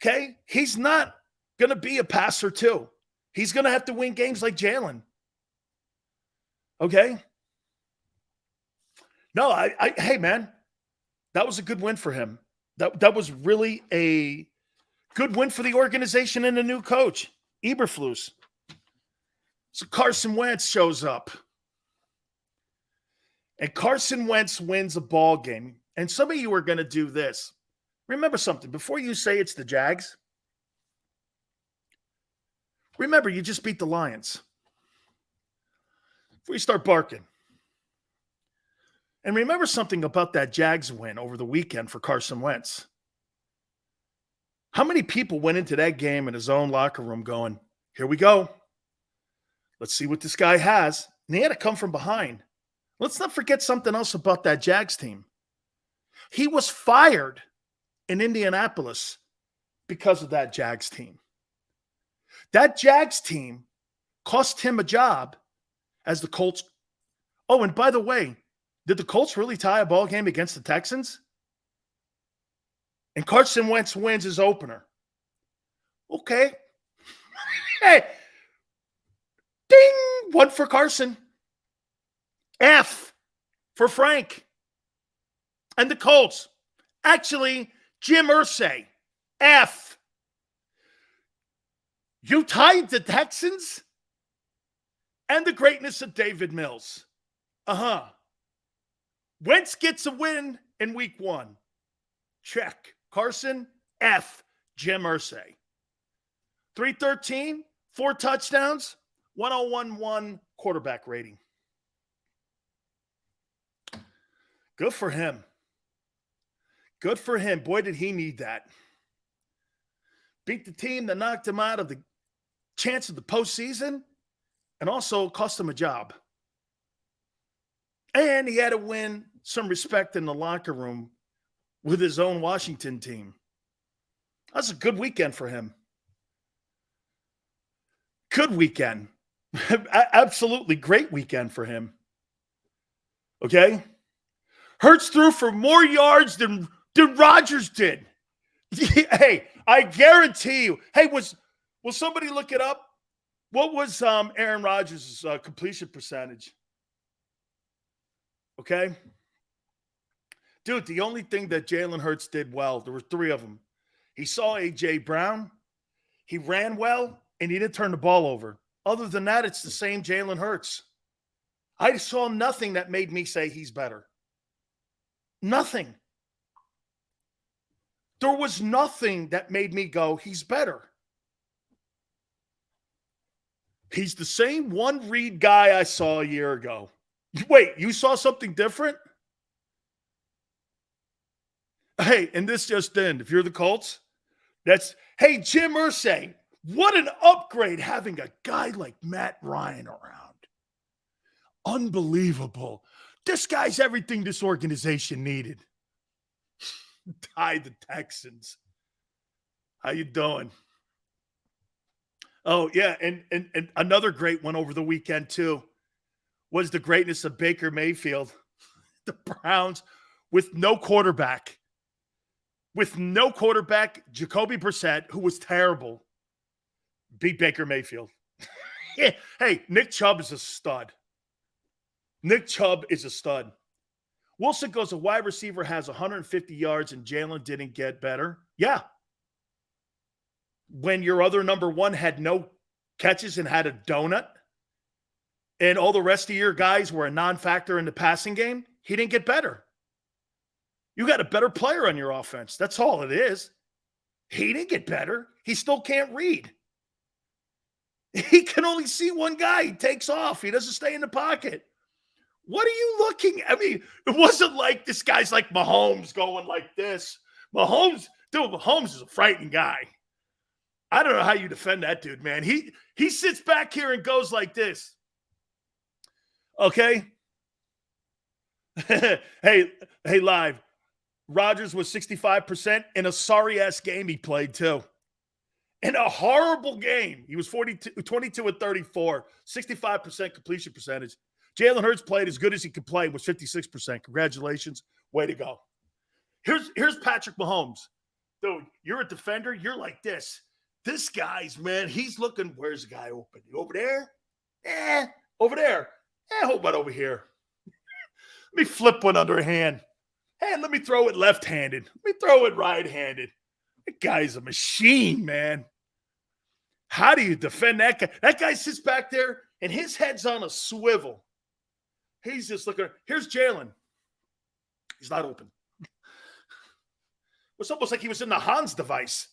Okay? He's not going to be a passer too. He's going to have to win games like Jalen. Okay? No, hey, man, that was a good win for him. That was really a good win for the organization and the new coach, Eberflus. So Carson Wentz shows up. And Carson Wentz wins a ball game. And some of you are going to do this. Remember something. Before you say it's the Jags, remember you just beat the Lions. Before you start barking. And remember something about that Jags win over the weekend for Carson Wentz. How many people went into that game in his own locker room going, here we go. Let's see what this guy has. And he had to come from behind. Let's not forget something else about that Jags team. He was fired in Indianapolis because of that Jags team. That Jags team cost him a job as the Colts. Oh, and by the way, did the Colts really tie a ball game against the Texans? And Carson Wentz wins his opener. Okay. Hey. Ding. One for Carson. F for Frank. And the Colts. Actually, Jim Irsay. F. You tied the Texans? And the greatness of David Mills. Uh-huh. Wentz gets a win in week 1. Check. Carson, F. Jim Irsay. 313, 4 touchdowns, 101.1 quarterback rating. Good for him. Good for him. Boy, did he need that. Beat the team that knocked him out of the chance of the postseason and also cost him a job. And he had to win some respect in the locker room with his own Washington team. That's a good weekend for him. Good weekend. Absolutely great weekend for him. Okay? Hurts threw for more yards than Rodgers did. Hey, I guarantee you. Hey, will somebody look it up? What was Aaron Rodgers' completion percentage? Okay? Dude, the only thing that Jalen Hurts did well, there were 3 of them. He saw A.J. Brown, he ran well, and he didn't turn the ball over. Other than that, it's the same Jalen Hurts. I saw nothing that made me say he's better. Nothing. There was nothing that made me go, he's better. He's the same one-read guy I saw a year ago. Wait, you saw something different? Hey, and this just in, if you're the Colts, hey, Jim Irsay, what an upgrade having a guy like Matt Ryan around. Unbelievable. This guy's everything this organization needed. Tie the Texans. How you doing? Oh, yeah, and another great one over the weekend, too, was the greatness of Baker Mayfield. The Browns with no quarterback. Jacoby Brissett, who was terrible, beat Baker Mayfield. Yeah. Hey, Nick Chubb is a stud. Wilson goes, a wide receiver has 150 yards and Jalen didn't get better. Yeah. When your other number 1 had no catches and had a donut and all the rest of your guys were a non-factor in the passing game, he didn't get better. You got a better player on your offense. That's all it is. He didn't get better. He still can't read. He can only see one guy. He takes off. He doesn't stay in the pocket. What are you looking at? I mean, it wasn't like this guy's like Mahomes going like this. Mahomes is a frightening guy. I don't know how you defend that dude, man. He sits back here and goes like this. Okay? hey, live. Rodgers was 65% in a sorry-ass game he played, too. In a horrible game. He was 22 and 34, 65% completion percentage. Jalen Hurts played as good as he could play, was 56%. Congratulations. Way to go. Here's Patrick Mahomes. Dude, you're a defender. You're like this. This guy's, man, he's looking. Where's the guy open? Over there? Over there. How about over here? Let me flip one underhand. Hey, let me throw it left-handed. Let me throw it right-handed. That guy's a machine, man. How do you defend that guy? That guy sits back there, and his head's on a swivel. He's just looking. Here's Jalen. He's not open. It's almost like he was in the Hans device.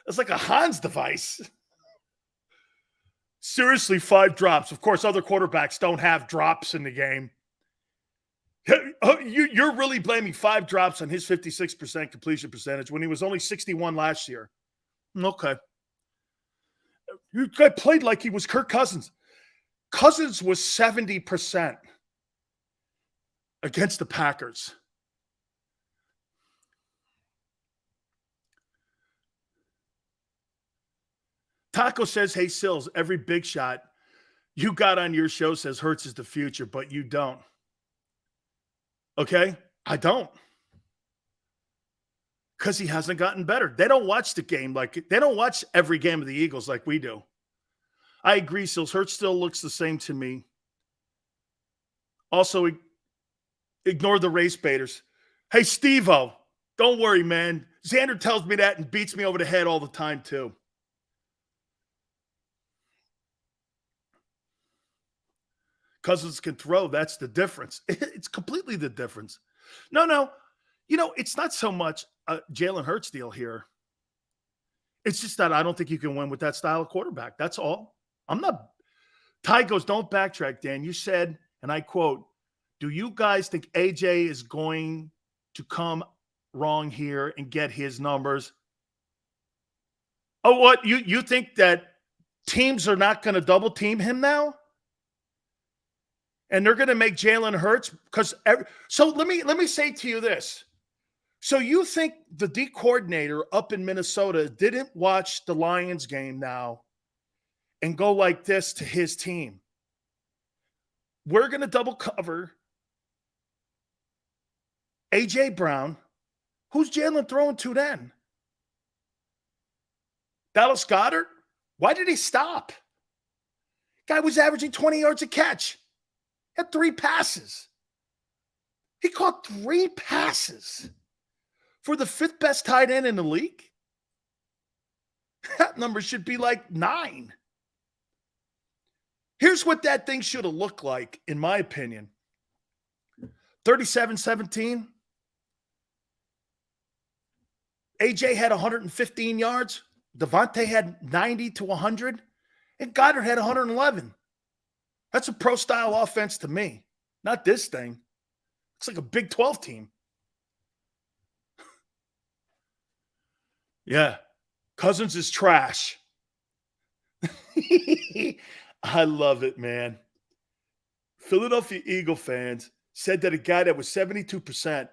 It's like a Hans device. Seriously, 5 drops. Of course, other quarterbacks don't have drops in the game. You're really blaming 5 drops on his 56% completion percentage when he was only 61 last year. Okay. You guy played like he was Kirk Cousins. Cousins was 70% against the Packers. Taco says, hey, Sills, every big shot you got on your show says Hurts is the future, but you don't. Okay? I don't. Because he hasn't gotten better. They don't watch the game they don't watch every game of the Eagles like we do. I agree, Sills. Hurts still looks the same to me. Also, ignore the race baiters. Hey, Steve-O, don't worry, man. Xander tells me that and beats me over the head all the time, too. Cousins can throw. That's the difference. It's completely the difference. No. It's not so much a Jalen Hurts deal here. It's just that I don't think you can win with that style of quarterback. That's all. I'm not. Ty goes, don't backtrack, Dan. You said, and I quote, do you guys think AJ is going to come wrong here and get his numbers? Oh, what? You think that teams are not going to double team him now? And they're going to make Jalen Hurts so let me say to you this. So you think the D coordinator up in Minnesota didn't watch the Lions game now and go like this to his team? We're going to double cover A.J. Brown. Who's Jalen throwing to then? Dallas Goedert? Why did he stop? Guy was averaging 20 yards a catch. Had 3 passes. He caught 3 passes for the 5th best tight end in the league. That number should be like 9. Here's what that thing should have looked like, in my opinion. 37-17. AJ had 115 yards. Devontae had 90 to 100. And Goddard had 111. That's a pro-style offense to me. Not this thing. It's like a Big 12 team. Yeah. Cousins is trash. I love it, man. Philadelphia Eagle fans said that a guy that was 72%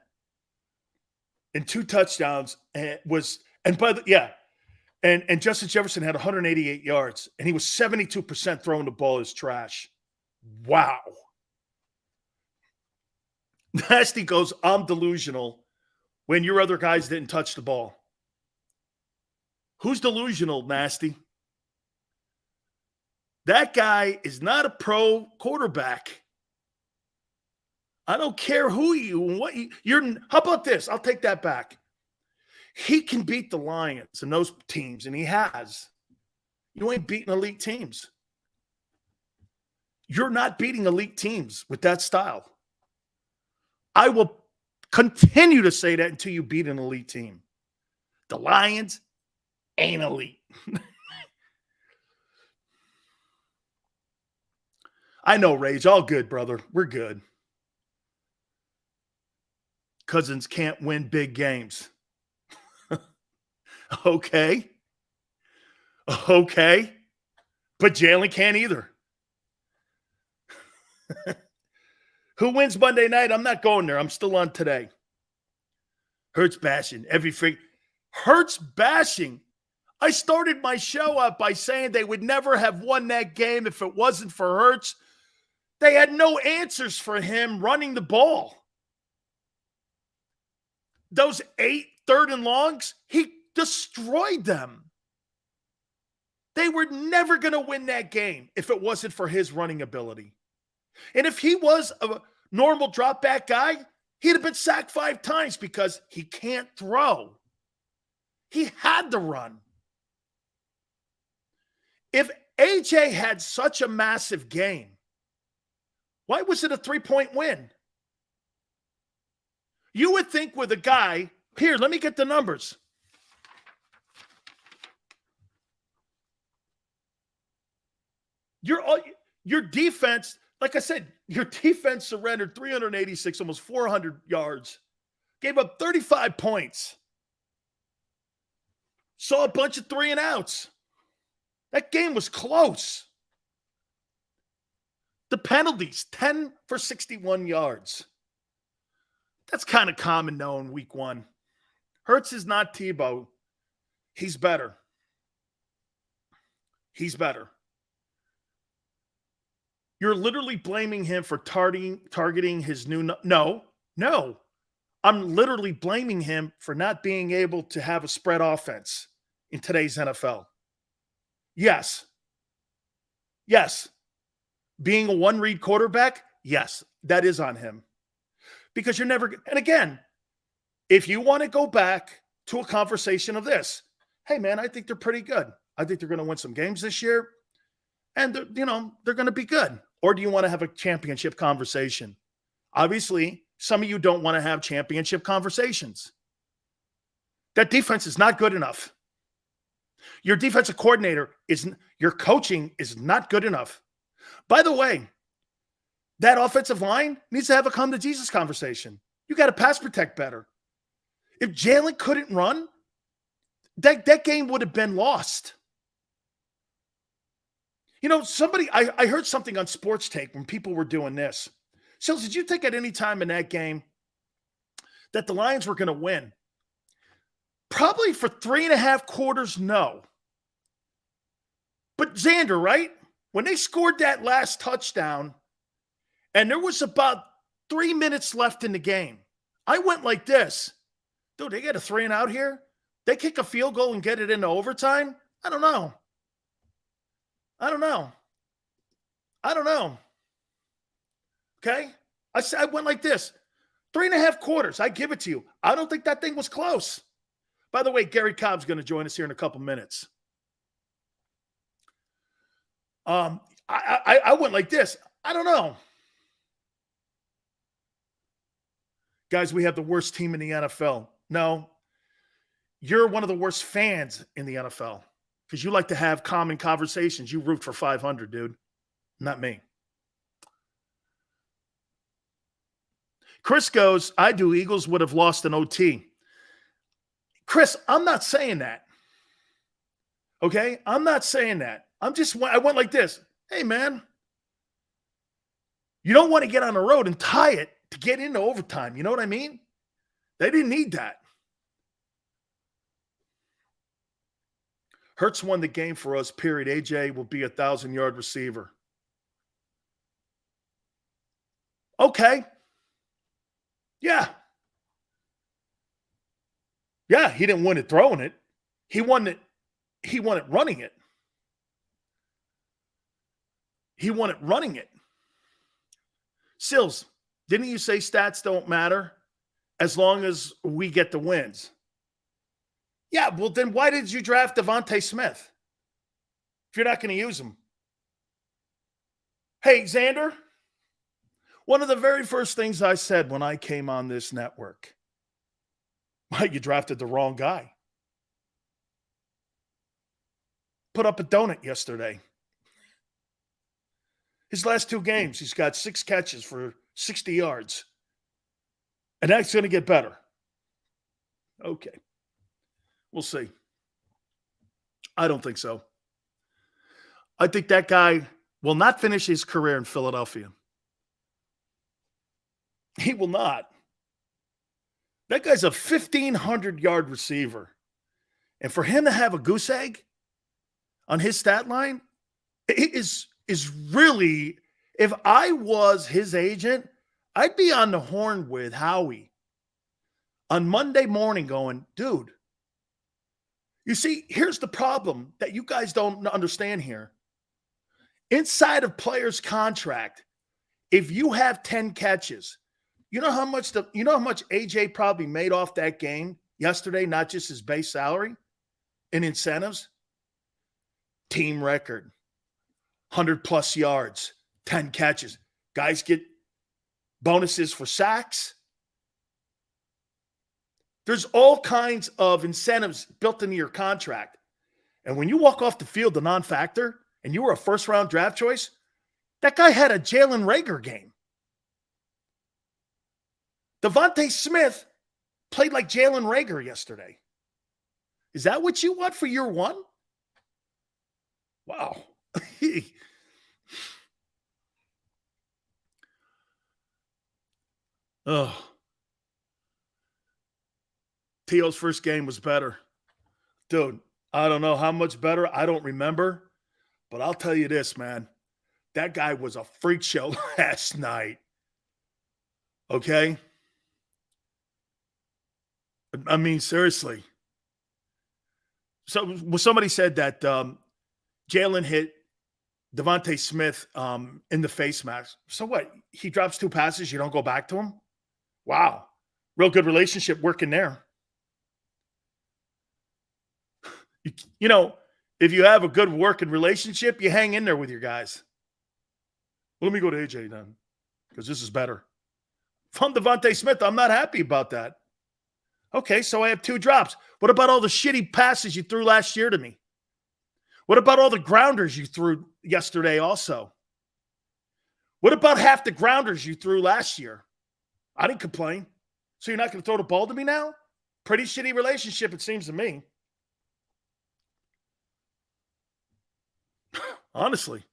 and 2 touchdowns and Justin Jefferson had 188 yards and he was 72% throwing the ball is trash. Wow. Nasty goes, I'm delusional when your other guys didn't touch the ball. Who's delusional, Nasty? That guy is not a pro quarterback. I don't care who you're. How about this? I'll take that back. He can beat the Lions and those teams, and he has. You ain't beating elite teams. You're not beating elite teams with that style. I will continue to say that until you beat an elite team. The Lions ain't elite. I know, Rage. All good, brother. We're good. Cousins can't win big games. Okay. Okay. But Jalen can't either. Who wins Monday night? I'm not going there. I'm still on today. Hurts bashing. Hurts bashing. I started my show up by saying they would never have won that game if it wasn't for Hurts. They had no answers for him running the ball. Those 8 third and longs, he destroyed them. They were never going to win that game if it wasn't for his running ability. And if he was a normal drop back guy, he'd have been sacked 5 times because he can't throw. He had to run. If AJ had such a massive game, why was it a 3-point win? You would think with a guy, here, let me get the numbers. Your defense, like I said, your defense surrendered 386, almost 400 yards, gave up 35 points, saw a bunch of 3 and outs. That game was close. The penalties, 10 for 61 yards. That's kind of common known week 1. Hurts is not Tebow. He's better. He's better. You're literally blaming him for targeting his new... No. I'm literally blaming him for not being able to have a spread offense in today's NFL. Yes. Being a one-read quarterback, yes, that is on him. Because you're never... And again, if you want to go back to a conversation of this, hey, man, I think they're pretty good. I think they're going to win some games this year. And, they're going to be good. Or do you want to have a championship conversation? Obviously, some of you don't want to have championship conversations. That defense is not good enough. Your defensive coordinator your coaching is not good enough. By the way, that offensive line needs to have a come to Jesus conversation. You got to pass protect better. If Jalen couldn't run, that game would have been lost. I heard something on Sports Take when people were doing this. So did you think at any time in that game that the Lions were going to win? Probably for 3.5 quarters, no. But Xander, right? When they scored that last touchdown, and there was about 3 minutes left in the game, I went like this. Dude, they get a 3 and out here? They kick a field goal and get it into overtime? I don't know. Okay? I went like this. 3.5 quarters. I give it to you. I don't think that thing was close. By the way, Gary Cobb's going to join us here in a couple minutes. I went like this. I don't know. Guys, we have the worst team in the NFL. No, you're one of the worst fans in the NFL because you like to have common conversations. You root for 500, dude. Not me. Chris goes, I do. Eagles would have lost an OT. Chris, I'm not saying that. Okay? I'm not saying that. I went like this. Hey, man, you don't want to get on the road and tie it to get into overtime. You know what I mean? They didn't need that. Hurts won the game for us, period. AJ will be a 1,000-yard receiver. Okay. Yeah. Yeah, he didn't win it throwing it. He won it running it. He won it running it. Sills, didn't you say stats don't matter as long as we get the wins? Yeah, well, then why did you draft Devontae Smith if you're not going to use him? Hey, Xander, one of the very first things I said when I came on this network, well, you drafted the wrong guy. Put up a donut yesterday. His last 2 games, he's got 6 catches for 60 yards. And that's going to get better. Okay. We'll see. I don't think so. I think that guy will not finish his career in Philadelphia. He will not. That guy's a 1,500-yard receiver. And for him to have a goose egg on his stat line, it is really, if I was his agent, I'd be on the horn with Howie on Monday morning going, dude, you see, here's the problem that you guys don't understand here. Inside of players' contract, if you have 10 catches, you know how much AJ probably made off that game yesterday, not just his base salary and incentives? Team record, 100+ yards, 10 catches. Guys get bonuses for sacks. There's all kinds of incentives built into your contract. And when you walk off the field, the non-factor, and you were a first-round draft choice, that guy had a Jalen Reagor game. Devontae Smith played like Jalen Reagor yesterday. Is that what you want for year one? Wow. Oh. T.O.'s first game was better. Dude, I don't know how much better. I don't remember. But I'll tell you this, man. That guy was a freak show last night. Okay? I mean, seriously. So somebody said that Jalen hit Devontae Smith in the face mask. So what? He drops 2 passes, you don't go back to him? Wow. Real good relationship working there. You know, if you have a good working relationship, you hang in there with your guys. Well, let me go to AJ then, because this is better. If I'm Devontae Smith, I'm not happy about that. Okay, so I have 2 drops. What about all the shitty passes you threw last year to me? What about all the grounders you threw yesterday also? What about half the grounders you threw last year? I didn't complain. So you're not going to throw the ball to me now? Pretty shitty relationship, it seems to me. Honestly.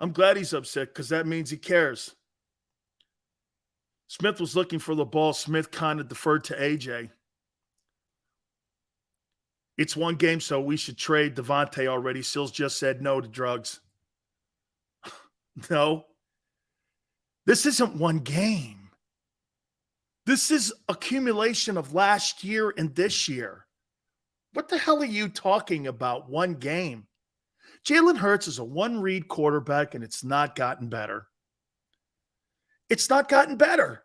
I'm glad he's upset because that means he cares. Smith was looking for the ball. Smith kind of deferred to AJ. It's one game, so we should trade Devontae already. Sills just said no to drugs. No. This isn't one game. This is accumulation of last year and this year. What the hell are you talking about? One game. Jalen Hurts is a one-read quarterback, and it's not gotten better. It's not gotten better.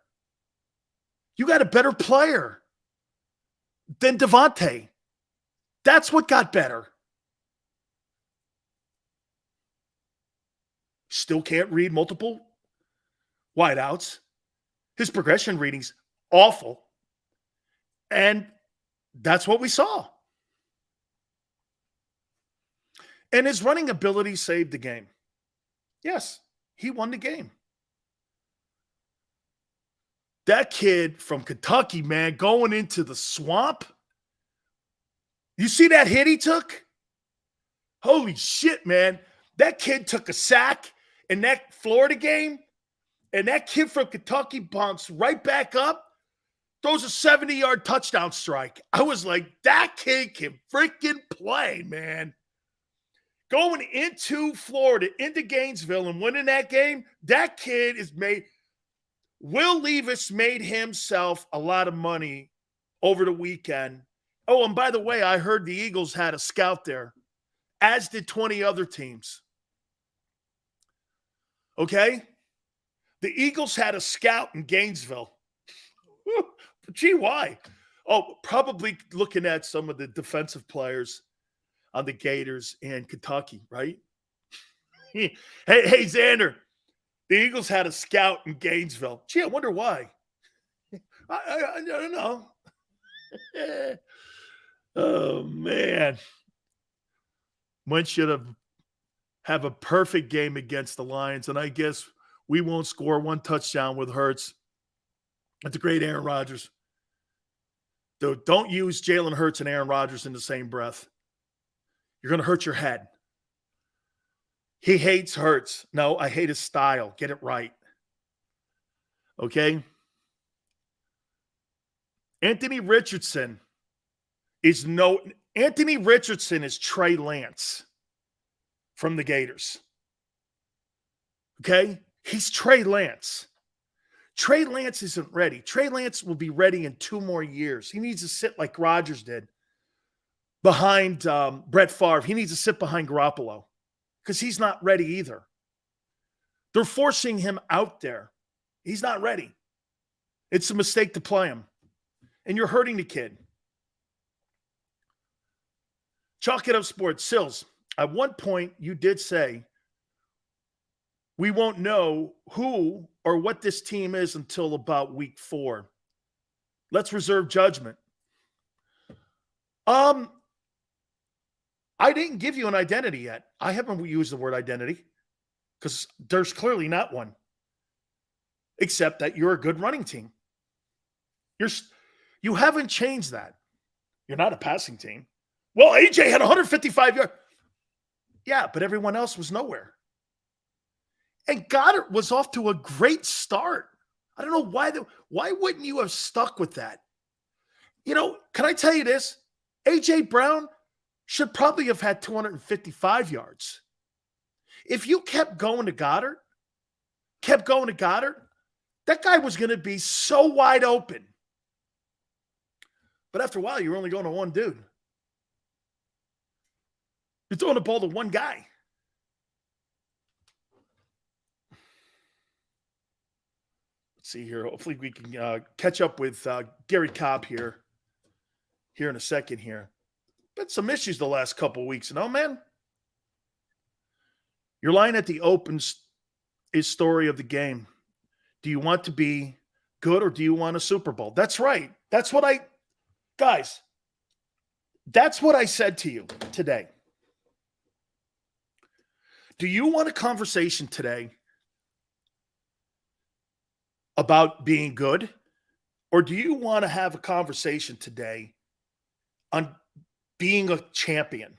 You got a better player than Devontae. That's what got better. Still can't read multiple wideouts. His progression reading's awful. And that's what we saw. And his running ability saved the game. Yes, he won the game. That kid from Kentucky, man, going into the swamp. You see that hit he took? Holy shit, man. That kid took a sack in that Florida game, and that kid from Kentucky bumps right back up, throws a 70-yard touchdown strike. I was like, that kid can freaking play, man. Going into Florida, into Gainesville, and winning that game, that kid is made – Will Levis made himself a lot of money over the weekend. Oh, and by the way, I heard the Eagles had a scout there, as did 20 other teams. Okay? The Eagles had a scout in Gainesville. Gee, why? Oh, probably looking at some of the defensive players on the Gators and Kentucky, right? Hey, Xander. The Eagles had a scout in Gainesville. Gee, I wonder why. I don't know. Oh, man. Wentz should have a perfect game against the Lions, and I guess we won't score one touchdown with Hurts. That's a great Aaron Rodgers. Dude, don't use Jalen Hurts and Aaron Rodgers in the same breath. You're going to hurt your head. He hates Hurts. No, I hate his style. Get it right. Okay? Anthony Richardson is Trey Lance from the Gators. Okay? He's Trey Lance. Trey Lance isn't ready. Trey Lance will be ready in 2 more years. He needs to sit like Rodgers did behind Brett Favre. He needs to sit behind Garoppolo because he's not ready either. They're forcing him out there. He's not ready. It's a mistake to play him. And you're hurting the kid. Chalk It Up Sports. Sills, at one point you did say we won't know who or what this team is until about week 4. Let's reserve judgment. I didn't give you an identity yet. I haven't used the word identity because there's clearly not one, except that you're a good running team. You haven't changed that. You're not a passing team. Well, AJ had 155 yards. Yeah, but everyone else was nowhere. And Goddard was off to a great start. I don't know why wouldn't you have stuck with that? You know, can I tell you this? AJ Brown should probably have had 255 yards. If you kept going to Goddard, that guy was going to be so wide open. But after a while, you're only going to one dude. You're throwing the ball to one guy. Let's see here. Hopefully we can catch up with Gary Cobb here in a second here. Been some issues the last couple of weeks. No, man. Your line at the open is story of the game. Do you want to be good or do you want a Super Bowl? That's right. That's what I said to you today. Do you want a conversation today about being good? Or do you want to have a conversation today on being a champion?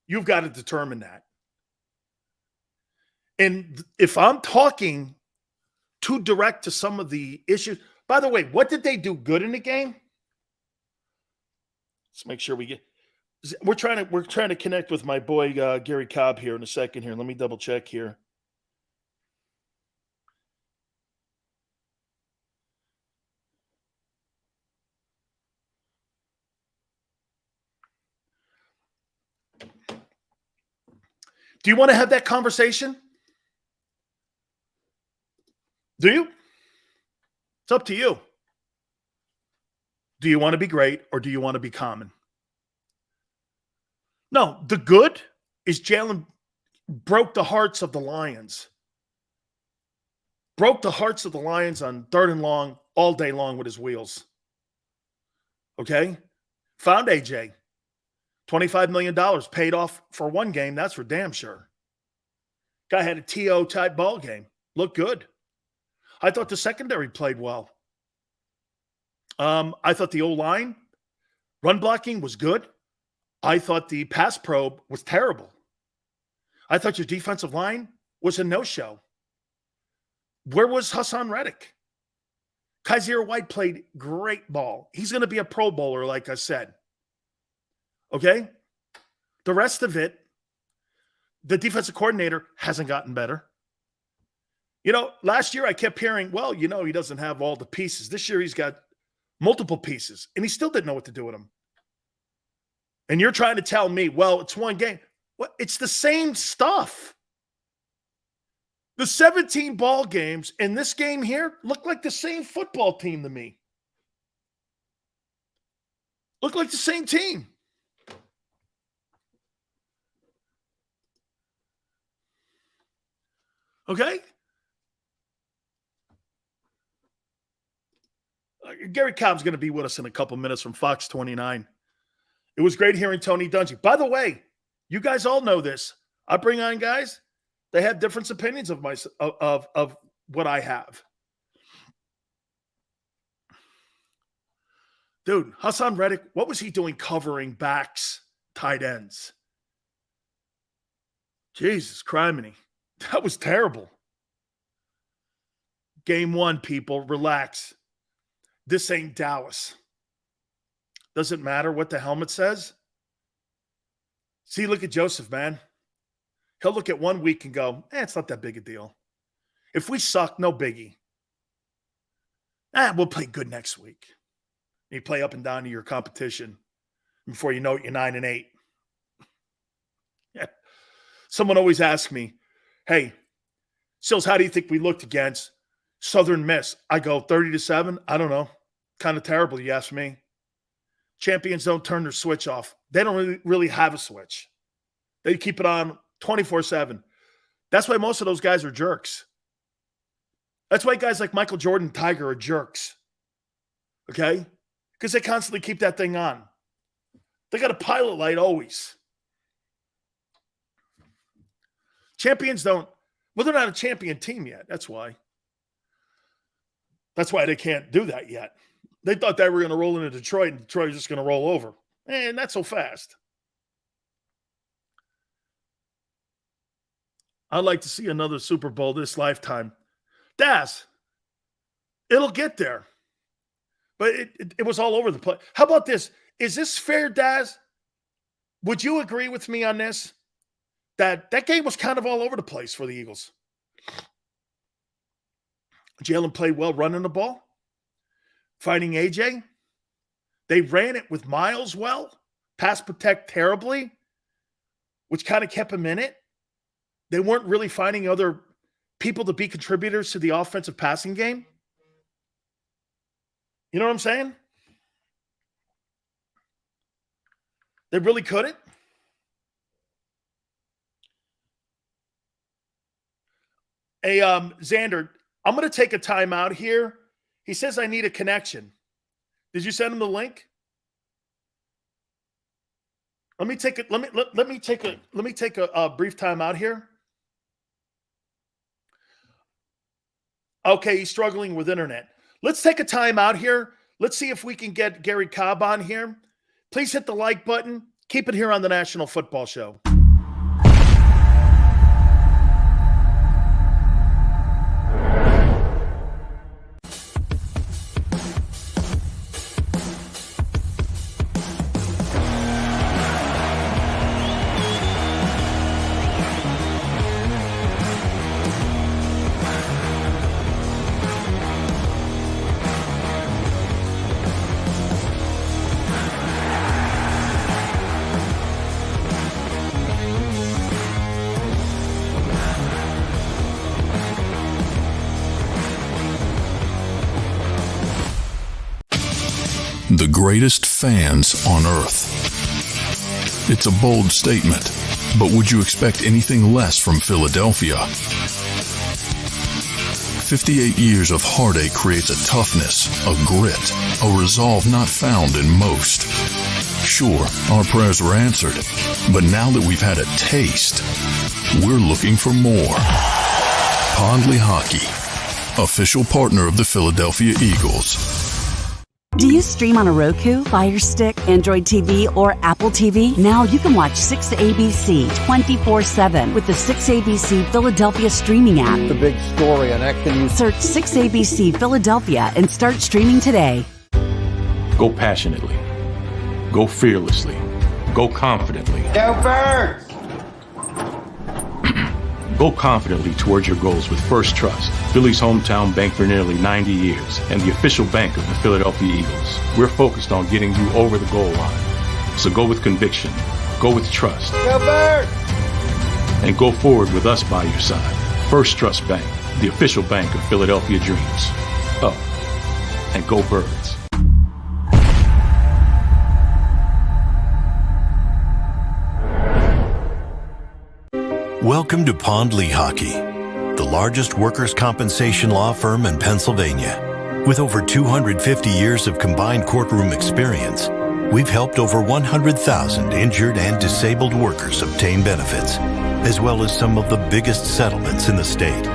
You've got to determine that. And if I'm talking too direct to some of the issues, by the way, what did they do good in the game? Let's make sure we get. We're trying to connect with my boy Gary Cobb here in a second here. Let me double check here. Do you want to have that conversation? Do you? It's up to you. Do you want to be great or do you want to be common? No, the good is Jalen broke the hearts of the Lions. Broke the hearts of the Lions on 3rd and long all day long with his wheels. Okay? Found AJ. $25 million paid off for one game. That's for damn sure. Guy had a TO type ball game. Looked good. I thought the secondary played well. I thought the O-line run blocking was good. I thought the pass probe was terrible. I thought your defensive line was a no-show. Where was Hassan Reddick? Kaiser White played great ball. He's going to be a Pro Bowler, like I said. Okay? The rest of it, the defensive coordinator hasn't gotten better. You know, last year I kept hearing, well, you know, he doesn't have all the pieces. This year he's got multiple pieces, and he still didn't know what to do with them. And you're trying to tell me, well, it's one game. Well, it's the same stuff. The 17 ball games in this game here look like the same football team to me. Look like the same team. Okay? Gary Cobb's going to be with us in a couple minutes from Fox 29. It was great hearing Tony Dungy. By the way, you guys all know this. I bring on guys, they have different opinions of what I have. Dude, Hassan Reddick, what was he doing covering backs, tight ends? Jesus criminy. That was terrible. Game 1, people, relax. This ain't Dallas. Doesn't matter what the helmet says. See, look at Joseph, man. He'll look at 1 week and go, it's not that big a deal. If we suck, no biggie. We'll play good next week. You play up and down to your competition. Before you know it, you're 9-8. Yeah. Someone always asks me, hey, Sills, how do you think we looked against Southern Miss? I go 30-7. I don't know. Kind of terrible, you ask me. Champions don't turn their switch off. They don't really have a switch. They keep it on 24/7. That's why most of those guys are jerks. That's why guys like Michael Jordan, Tiger are jerks. Okay? Because they constantly keep that thing on. They got a pilot light always. Champions don't. Well, they're not a champion team yet. That's why. That's why they can't do that yet. They thought they were going to roll into Detroit, and Detroit was just going to roll over. Not so fast. I'd like to see another Super Bowl this lifetime. Daz, it'll get there. But it was all over the place. How about this? Is this fair, Daz? Would you agree with me on this? That game was kind of all over the place for the Eagles. Jalen played well running the ball, fighting AJ. They ran it with Miles well, pass protect terribly, which kind of kept him in it. They weren't really finding other people to be contributors to the offensive passing game. You know what I'm saying? They really couldn't. Hey, Xander, I'm going to take a timeout here. He says I need a connection. Did you send him the link? Let me take a brief timeout here. Okay, he's struggling with internet. Let's take a timeout here. Let's see if we can get Gary Cobb on here. Please hit the like button. Keep it here on the National Football Show. The greatest fans on earth. It's a bold statement, but would you expect anything less from Philadelphia? 58 years of heartache creates a toughness, a grit, a resolve not found in most. Sure, our prayers were answered, but now that we've had a taste, we're looking for more. Pondley Hockey, official partner of the Philadelphia Eagles. Do you stream on a Roku, Fire Stick, Android TV, or Apple TV? Now you can watch 6ABC 24/7 with the 6ABC Philadelphia streaming app. The big story on Action News. Search 6ABC Philadelphia and start streaming today. Go passionately. Go fearlessly. Go confidently. Go Birds! Go confidently towards your goals with First Trust, Philly's hometown bank for nearly 90 years, and the official bank of the Philadelphia Eagles. We're focused on getting you over the goal line. So go with conviction, go with trust, Go Birds! and go forward with us by your side. First Trust Bank, the official bank of Philadelphia dreams. Oh, and go Birds. Welcome to Pondley Hockey, the largest workers' compensation law firm in Pennsylvania. With over 250 years of combined courtroom experience, we've helped over 100,000 injured and disabled workers obtain benefits, as well as some of the biggest settlements in the state.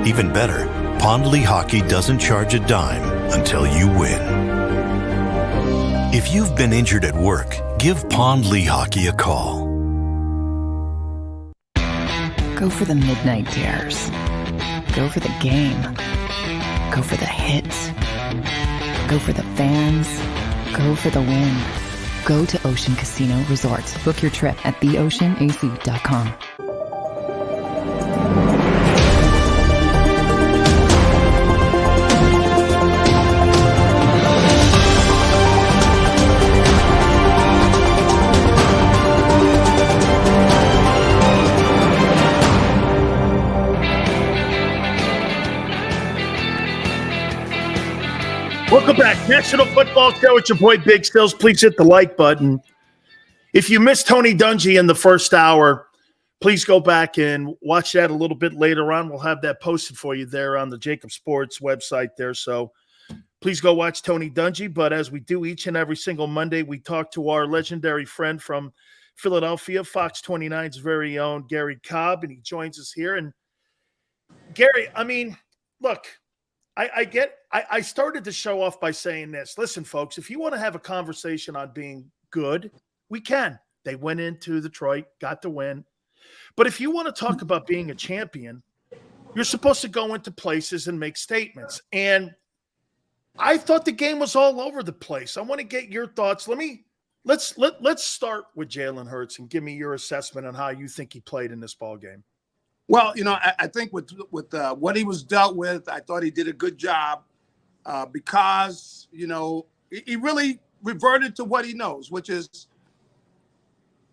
Even better, Pondley Hockey doesn't charge a dime until you win. If you've been injured at work, give Pond Lee Hockey a call. Go for the midnight dares. Go for the game. Go for the hits. Go for the fans. Go for the win. Go to Ocean Casino Resort. Book your trip at theoceanac.com. Welcome back. National Football Show. It's your boy Big Stills. Please hit the like button. If you missed Tony Dungy in the first hour, please go back and watch that a little bit later on. We'll have that posted for you there on the JAKIB Sports website there. So please go watch Tony Dungy. But as we do each and every single Monday, we talk to our legendary friend from Philadelphia, Fox 29's very own Gary Cobb, and he joins us here. And Gary, I mean, look, I started the show off by saying this. Listen, folks, if you want to have a conversation on being good, we can. They went into Detroit, got the win. But if you want to talk about being a champion, you're supposed to go into places and make statements. And I thought the game was all over the place. I want to get your thoughts. Let's start with Jalen Hurts and give me your assessment on how you think he played in this ball game. Well, you know, I think with what he was dealt with, I thought he did a good job because, you know, he really reverted to what he knows, which is,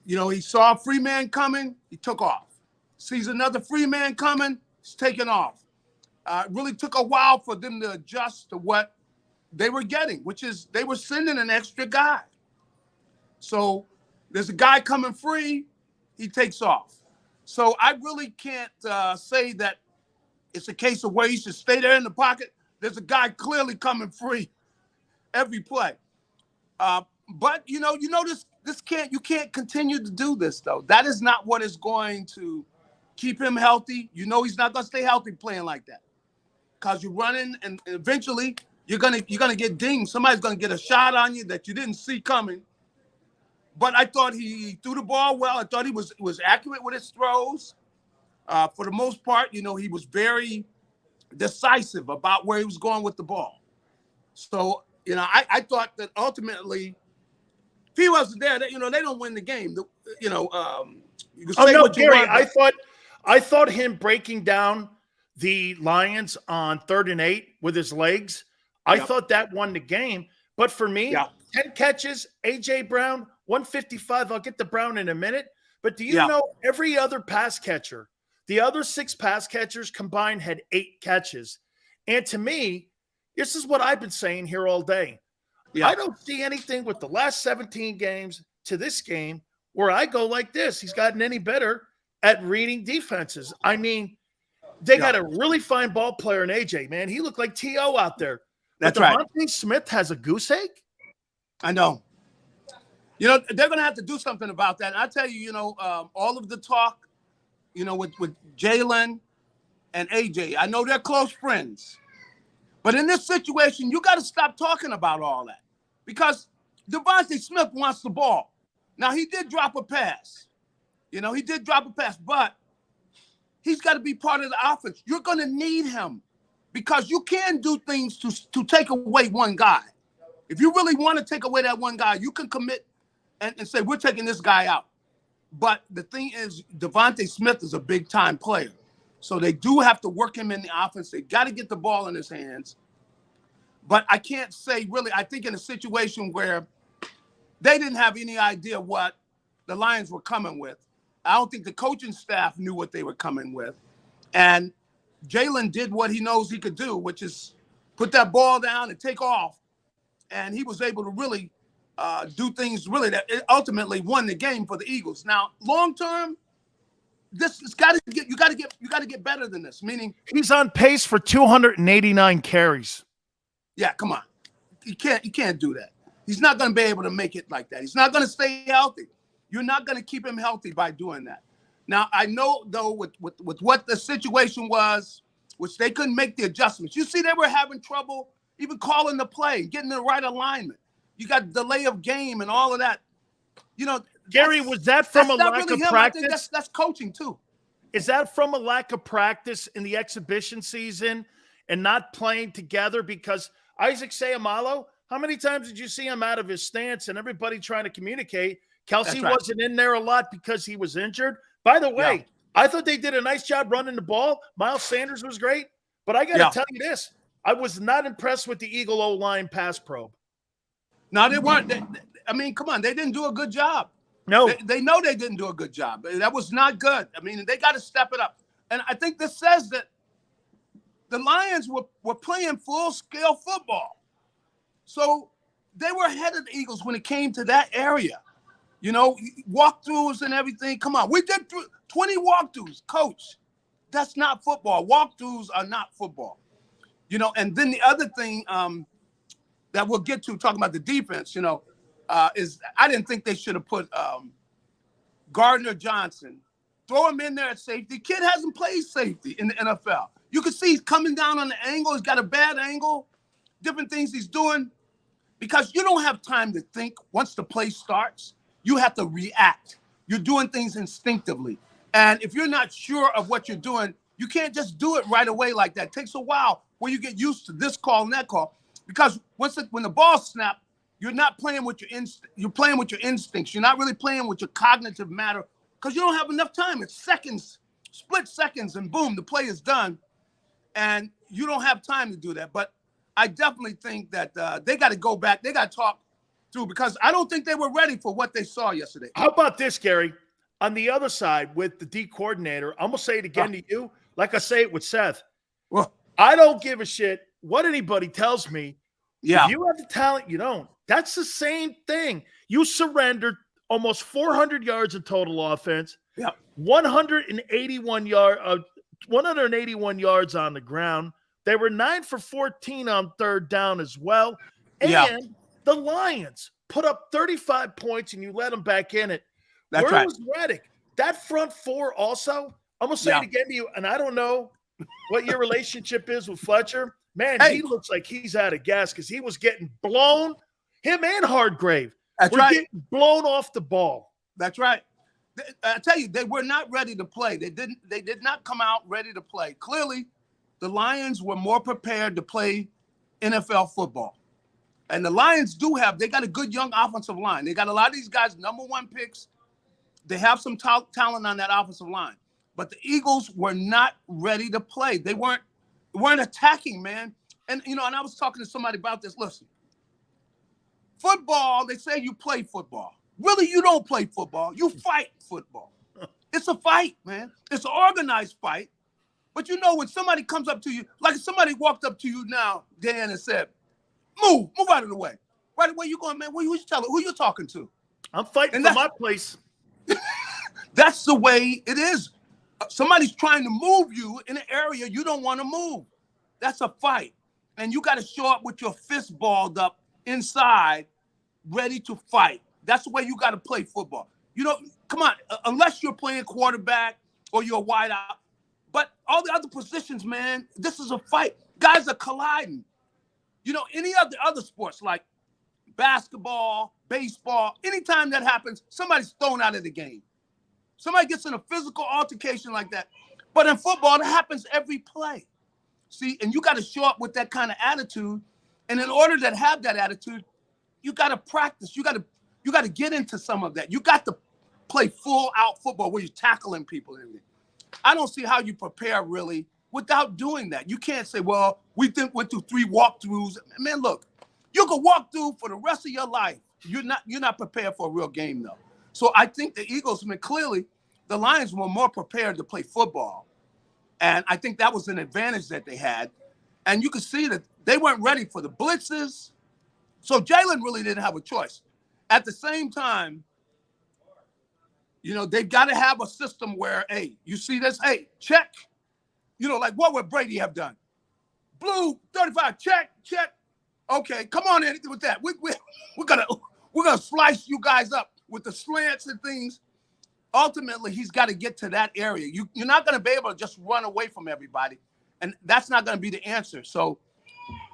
you know, he saw a free man coming, he took off. Sees another free man coming, he's taking off. It really took a while for them to adjust to what they were getting, which is they were sending an extra guy. So there's a guy coming free, he takes off. So I really can't say that it's a case of where he should stay there in the pocket. There's a guy clearly coming free every play. But you know you can't continue to do this though. That is not what is going to keep him healthy. You know he's not gonna stay healthy playing like that. Because you're running and eventually you're gonna get dinged. Somebody's gonna get a shot on you that you didn't see coming. But I thought he threw the ball well. I thought he was accurate with his throws. For the most part, you know, he was very decisive about where he was going with the ball. So, you know, I thought that ultimately, if he wasn't there, you know, they don't win the game. You know, you can say what you Gary, want. I thought him breaking down the Lions on 3rd and 8 with his legs, I thought that won the game. But for me, 10 catches, A.J. Brown, 155. I'll get to Brown in a minute. But do you know every other pass catcher, the other 6 pass catchers combined had 8 catches. And to me, this is what I've been saying here all day. I don't see anything with the last 17 games to this game where I go like this. He's gotten any better at reading defenses. I mean, they got a really fine ball player in A.J., man. He looked like T.O. out there. That's but right. Devontae Smith has a goose egg? I know. You know, they're going to have to do something about that. And I tell you, you know, all of the talk, you know, with Jalen and AJ, I know they're close friends. But in this situation, you got to stop talking about all that because Devontae Smith wants the ball. Now, he did drop a pass. You know, he did drop a pass, but he's got to be part of the offense. You're going to need him because you can do things to take away one guy. If you really want to take away that one guy, you can commit and say, we're taking this guy out. But the thing is, Devontae Smith is a big-time player. So they do have to work him in the offense. They got to get the ball in his hands. But I can't say really, I think in a situation where they didn't have any idea what the Lions were coming with. I don't think the coaching staff knew what they were coming with. And Jalen did what he knows he could do, which is put that ball down and take off. And he was able to really do things really that ultimately won the game for the Eagles. Now, long term, this has got to get you got to get better than this. Meaning he's on pace for 289 carries. Yeah, come on, you can't do that. He's not going to be able to make it like that. He's not going to stay healthy. You're not going to keep him healthy by doing that. Now, I know though with what the situation was, which they couldn't make the adjustments. You see, they were having trouble even calling the play, getting the right alignment. You got delay of game and all of that. You know, Gary, was that from a lack really of him. practice? I think that's coaching too. Is that from a lack of practice in the exhibition season and not playing together? Because Isaac Seumalo, how many times did you see him out of his stance and everybody trying to communicate? Kelsey wasn't in there a lot because he was injured. By the way, I thought they did a nice job running the ball. Miles Sanders was great. But I got to tell you this. I was not impressed with the Eagle O-line pass probe. No, they weren't. I mean, come on. They didn't do a good job. No. They know they didn't do a good job. That was not good. I mean, they got to step it up. And I think this says that the Lions were playing full-scale football. So they were ahead of the Eagles when it came to that area. You know, walkthroughs and everything. Come on. We did 20 walkthroughs, coach. That's not football. Walkthroughs are not football. You know, and then the other thing that we'll get to, talking about the defense, you know, is I didn't think they should have put Gardner Johnson, throw him in there at safety. Kid hasn't played safety in the NFL. You can see he's coming down on the angle. He's got a bad angle, different things he's doing, because you don't have time to think once the play starts. You have to react. You're doing things instinctively. And if you're not sure of what you're doing, you can't just do it right away like that. It takes a while where you get used to this call and that call. Because when the ball snaps, you're not playing with your you're playing with your instincts. You're not really playing with your cognitive matter because you don't have enough time. It's seconds, split seconds, and boom, the play is done. And you don't have time to do that. But I definitely think that they got to go back. They got to talk through, because I don't think they were ready for what they saw yesterday. How about this, Gary? On the other side with the D coordinator, I'm going to say it again to you, like I say it with Seth. Well, I don't give a shit what anybody tells me. Yeah. If you have the talent, you don't. That's the same thing. You surrendered almost 400 yards of total offense. Yeah. 181 yards on the ground. They were 9 for 14 on third down as well. And the Lions put up 35 points and you let them back in it. That's Where right. was Reddick? That front four also, I'm going to say it again to you, and I don't know what your relationship is with Fletcher. Man, he looks like he's out of gas because he was getting blown. Him and Hargrave were getting blown off the ball. That's right. I tell you, they were not ready to play. They did not come out ready to play. Clearly, the Lions were more prepared to play NFL football. And the Lions they got a good young offensive line. They got a lot of these guys, #1 picks. They have some talent on that offensive line. But the Eagles were not ready to play. They weren't attacking, man. And, you know, and I was talking to somebody about this. Listen, football, they say you play football. Really, you don't play football. You fight football. It's a fight, man. It's an organized fight. But, you know, when somebody comes up to you, like if somebody walked up to you now, Dan, and said, move out of the way. Right away, you going, man, who you talking to? I'm fighting for my place. That's the way it is. Somebody's trying to move you in an area you don't want to move. That's a fight. And you got to show up with your fist balled up inside, ready to fight. That's the way you got to play football. You know, come on, unless you're playing quarterback or you're a wide out. But all the other positions, man, this is a fight. Guys are colliding. You know, any other sports like basketball, baseball, anytime that happens, somebody's thrown out of the game. Somebody gets in a physical altercation like that. But in football, it happens every play. See, and you got to show up with that kind of attitude. And in order to have that attitude, you got to practice. You got to get into some of that. You got to play full out football where you're tackling people and everything. I don't see how you prepare really without doing that. You can't say, well, we went through 3 walkthroughs. Man, look, you can walk through for the rest of your life. You're not prepared for a real game, though. So I think the Eagles, I mean, clearly the Lions were more prepared to play football. And I think that was an advantage that they had. And you could see that they weren't ready for the blitzes. So Jalen really didn't have a choice. At the same time, you know, they've got to have a system where, hey, you see this? Hey, check. You know, like what would Brady have done? Blue, 35, check. Okay, come on in with that. We're gonna slice you guys up with the slants and things. Ultimately, he's got to get to that area. You're not going to be able to just run away from everybody, and that's not going to be the answer. So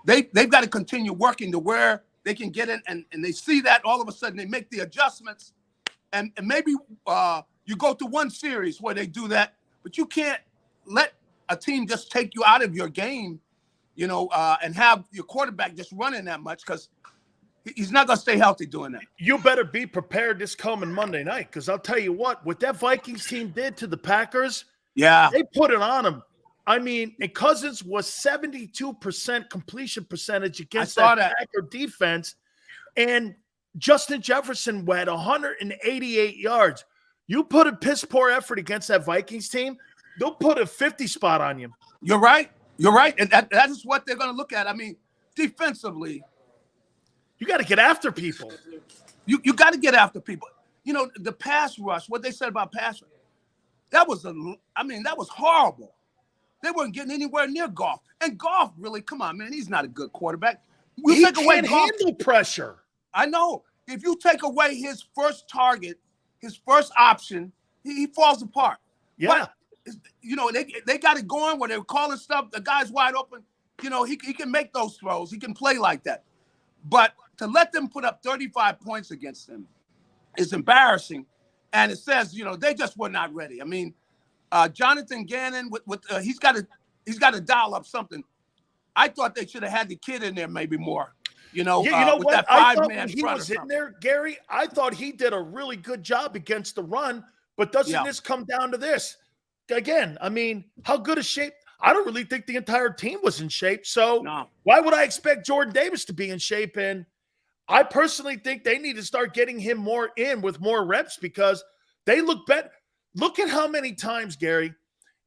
they've got to continue working to where they can get in and they see that all of a sudden they make the adjustments. And maybe you go to one series where they do that, but you can't let a team just take you out of your game, and have your quarterback just running that much, because he's not going to stay healthy doing that. You better be prepared this coming Monday night, because I'll tell you what that Vikings team did to the Packers, they put it on them. I mean, and Cousins was 72% completion percentage against that Packer defense, and Justin Jefferson had 188 yards. You put a piss-poor effort against that Vikings team, they'll put a 50 spot on you. You're right. You're right. And that is what they're going to look at. I mean, defensively, you got to get after people. You got to get after people. The pass rush, what they said about pass rush, that was horrible. They weren't getting anywhere near Goff. And Goff, really, come on, man, he's not a good quarterback. He can't handle pressure. I know. If you take away his first target, his first option, he falls apart. Yeah. But, they got it going where they're calling stuff. The guy's wide open. He can make those throws. He can play like that. But to let them put up 35 points against him is embarrassing. And it says, they just were not ready. I mean, Jonathan Gannon, he's got to dial up something. I thought they should have had the kid in there maybe more. With what? That I thought five-man when he front was or in something. there, Gary, I thought he did a really good job against the run. But doesn't this come down to this? Again, I mean, how good a shape? I don't really think the entire team was in shape. So why would I expect Jordan Davis to be in shape? And I personally think they need to start getting him more in with more reps, because they look better. Look at how many times, Gary,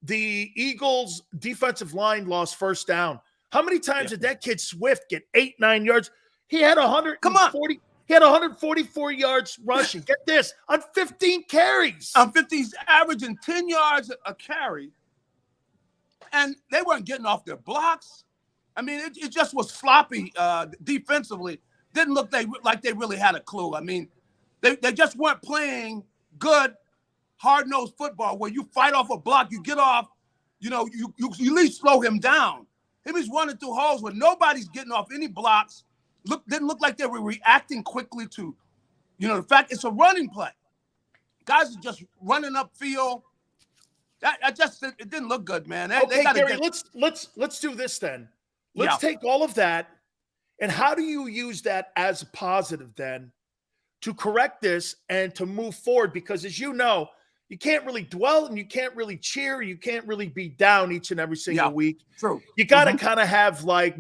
the Eagles' defensive line lost first down. How many times did that kid Swift get 8-9 yards? He had 140. He had 144 yards rushing. Get this, on 15 carries. On 15, he's averaging 10 yards a carry. And they weren't getting off their blocks. I mean, it just was sloppy defensively. Didn't look like they really had a clue. I mean, they just weren't playing good, hard-nosed football where you fight off a block, you get off, you at least slow him down. He was running through holes where nobody's getting off any blocks. Didn't look like they were reacting quickly to, the fact it's a running play. Guys are just running upfield. It didn't look good, man. Okay, Gary, let's do this then. Let's take all of that, and how do you use that as a positive then to correct this and to move forward? Because as you know, you can't really dwell and you can't really cheer. You can't really be down each and every single week. True. You got to kind of have like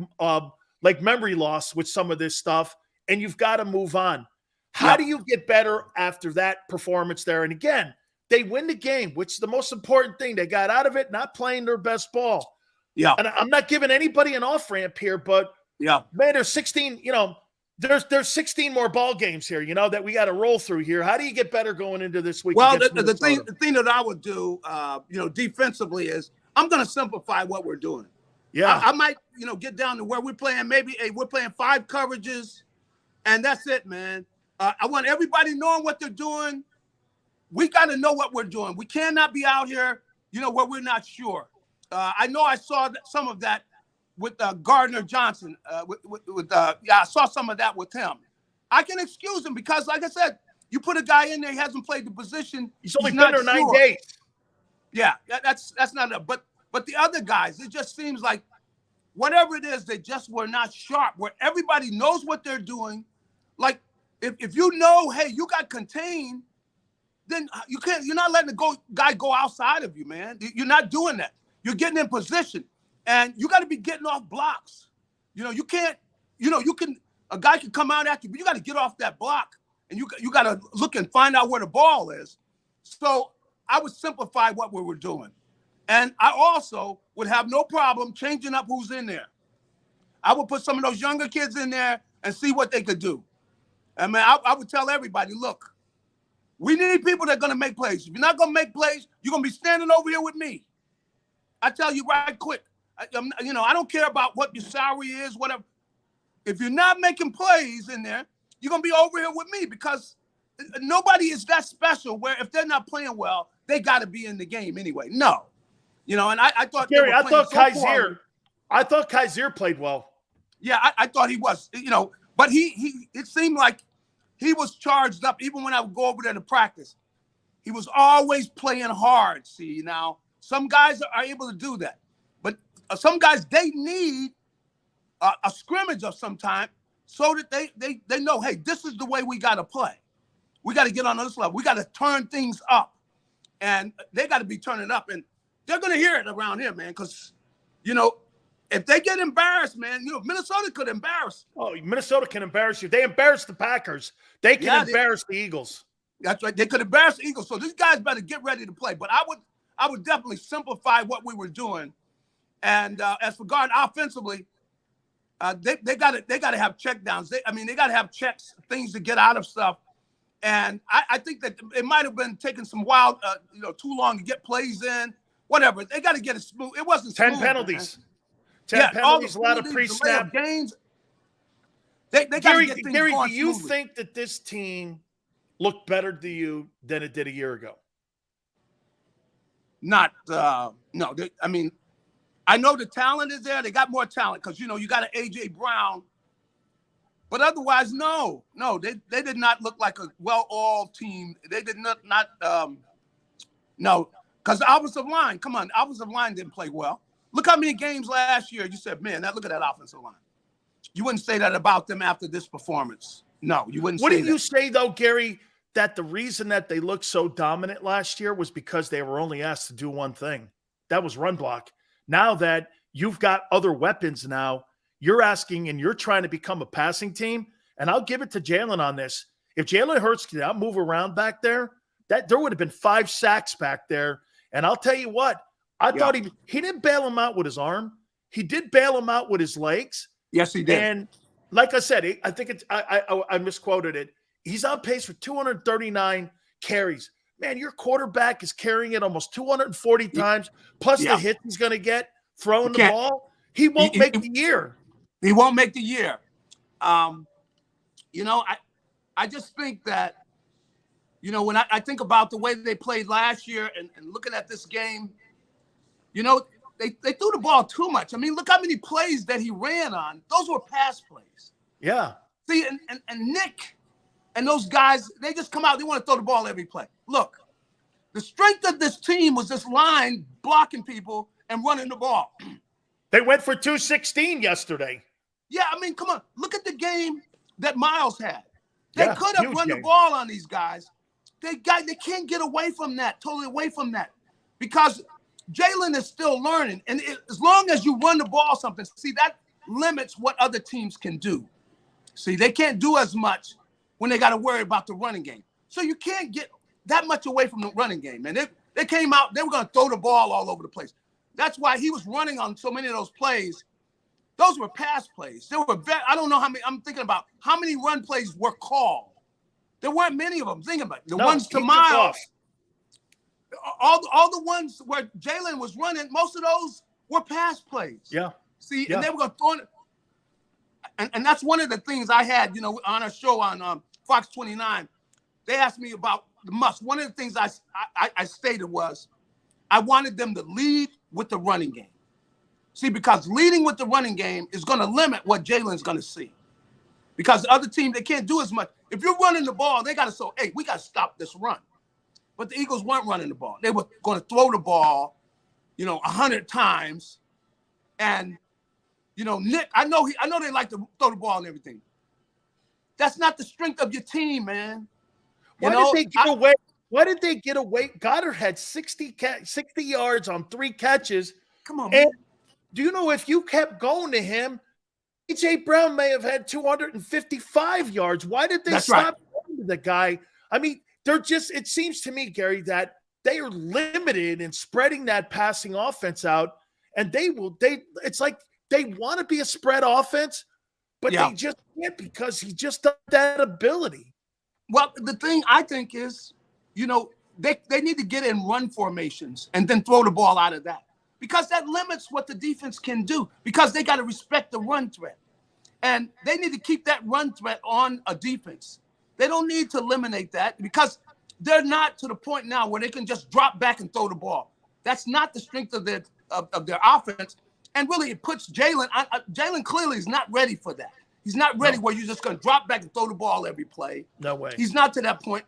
memory loss with some of this stuff, and you've got to move on. How do you get better after that performance there? And again, they win the game, which is the most important thing. They got out of it not playing their best ball. Yeah. And I'm not giving anybody an off-ramp here, but man, there's 16, there's 16 more ball games here, that we got to roll through here. How do you get better going into this week? Well, the thing that I would do, defensively is I'm going to simplify what we're doing. Yeah. I might, get down to where we're playing. Maybe we're playing 5 coverages, and that's it, man. I want everybody knowing what they're doing. We got to know what we're doing. We cannot be out here, where we're not sure. I know I saw some of that with Gardner Johnson. I saw some of that with him. I can excuse him because, like I said, you put a guy in there, he hasn't played the position. He's only been there 9 days. Yeah, that's not enough. But the other guys, it just seems like whatever it is, they just were not sharp, where everybody knows what they're doing. Like, if you know, hey, you got contained, then you're not letting the guy go outside of you, man. You're not doing that. You're getting in position, and you got to be getting off blocks. You can't, a guy can come out at you, but you got to get off that block, and you got to look and find out where the ball is. So I would simplify what we were doing. And I also would have no problem changing up who's in there. I would put some of those younger kids in there and see what they could do. I mean, I would tell everybody, look, we need people that are going to make plays. If you're not going to make plays, you're going to be standing over here with me. I tell you right quick. I don't care about what your salary is, whatever. If you're not making plays in there, you're going to be over here with me, because nobody is that special where if they're not playing well, they got to be in the game anyway. No. And I thought Gary, I thought Kaiser played well. Yeah, I thought he was. But it seemed like he was charged up. Even when I would go over there to practice, he was always playing hard. See, now some guys are able to do that, but some guys, they need a scrimmage of some time so that they know, hey, this is the way we got to play. We got to get on this level. We got to turn things up, and they got to be turning up, and they're going to hear it around here, man, because, you know, if they get embarrassed, man, you know, Minnesota could embarrass. Oh, Minnesota can embarrass you. They embarrassed the Packers. They can embarrass the Eagles. That's right. They could embarrass the Eagles. So these guys better get ready to play. But I would definitely simplify what we were doing. And as for guard offensively, they got to have check downs. They got to have checks, things to get out of stuff. And I think that it might have been taking some wild, too long to get plays in. Whatever. They got to get it smooth. It wasn't smooth. 10 penalties. Man. 10 penalties, a lot of pre-snap games. They got to get things Gary, going do you smoothly. think that this team looked better to you than it did a year ago? No. I know the talent is there. They got more talent because, you got an A.J. Brown. But otherwise, no. They did not look like a well-oiled team. They did not no. Because the offensive line, offensive line didn't play well. Look how many games last year you said, man, look at that offensive line. You wouldn't say that about them after this performance. No, you wouldn't say that. Wouldn't you say, though, Gary, that the reason that they looked so dominant last year was because they were only asked to do one thing? That was run block. Now that you've got other weapons now, you're asking and you're trying to become a passing team. And I'll give it to Jalen on this. If Jalen Hurts could not move around back there, there would have been 5 sacks back there. And I'll tell you what, I thought he didn't bail him out with his arm. He did bail him out with his legs. Yes, he did. And like I said, I think I misquoted it. He's on pace for 239 carries. Man, your quarterback is carrying it almost 240 times, plus the hits he's going to get throwing the ball. He won't make the year. He won't make the year. I just think that, when I think about the way they played last year and looking at this game, they threw the ball too much. I mean, look how many plays that he ran on. Those were pass plays. Yeah. See, and Nick and those guys, they just come out. They want to throw the ball every play. Look, the strength of this team was this line blocking people and running the ball. They went for 216 yesterday. Yeah, I mean, come on. Look at the game that Miles had. They could have run the ball on these guys. They can't get away from that, totally away from that, because Jalen is still learning. And as long as you run the ball something, see, that limits what other teams can do. See, they can't do as much when they got to worry about the running game. So you can't get that much away from the running game. And they came out, they were going to throw the ball all over the place. That's why he was running on so many of those plays. Those were pass plays. There were I don't know how many. I'm thinking about how many run plays were called. There weren't many of them. Think about it. The ones to Miles. All the ones where Jalen was running, most of those were pass plays. Yeah. See, and they were going to throw it. And that's one of the things I had, on a show on Fox 29. They asked me about the must. One of the things I stated was I wanted them to lead with the running game. See, because leading with the running game is going to limit what Jalen's going to see. Because the other team, they can't do as much. If you're running the ball, they got to say, hey, we got to stop this run. But the Eagles weren't running the ball. They were going to throw the ball, 100 times. And, Nick, I know they like to throw the ball and everything. That's not the strength of your team, man. Why did they get away? Goddard had 60 yards on 3 catches. Come on, man. Do you know if you kept going to him, A.J. Brown may have had 255 yards. Why did they stop going to the guy? I mean, it seems to me, Gary, that they are limited in spreading that passing offense out. And it's like they want to be a spread offense, but they just can't because he just doesn't have that ability. Well, the thing I think is, they need to get in run formations and then throw the ball out of that. Because that limits what the defense can do, because they got to respect the run threat. And they need to keep that run threat on a defense. They don't need to eliminate that because they're not to the point now where they can just drop back and throw the ball. That's not the strength of their offense. And really, it puts Jalen. Jalen clearly is not ready for that. He's not ready where you're just going to drop back and throw the ball every play. No way. He's not to that point.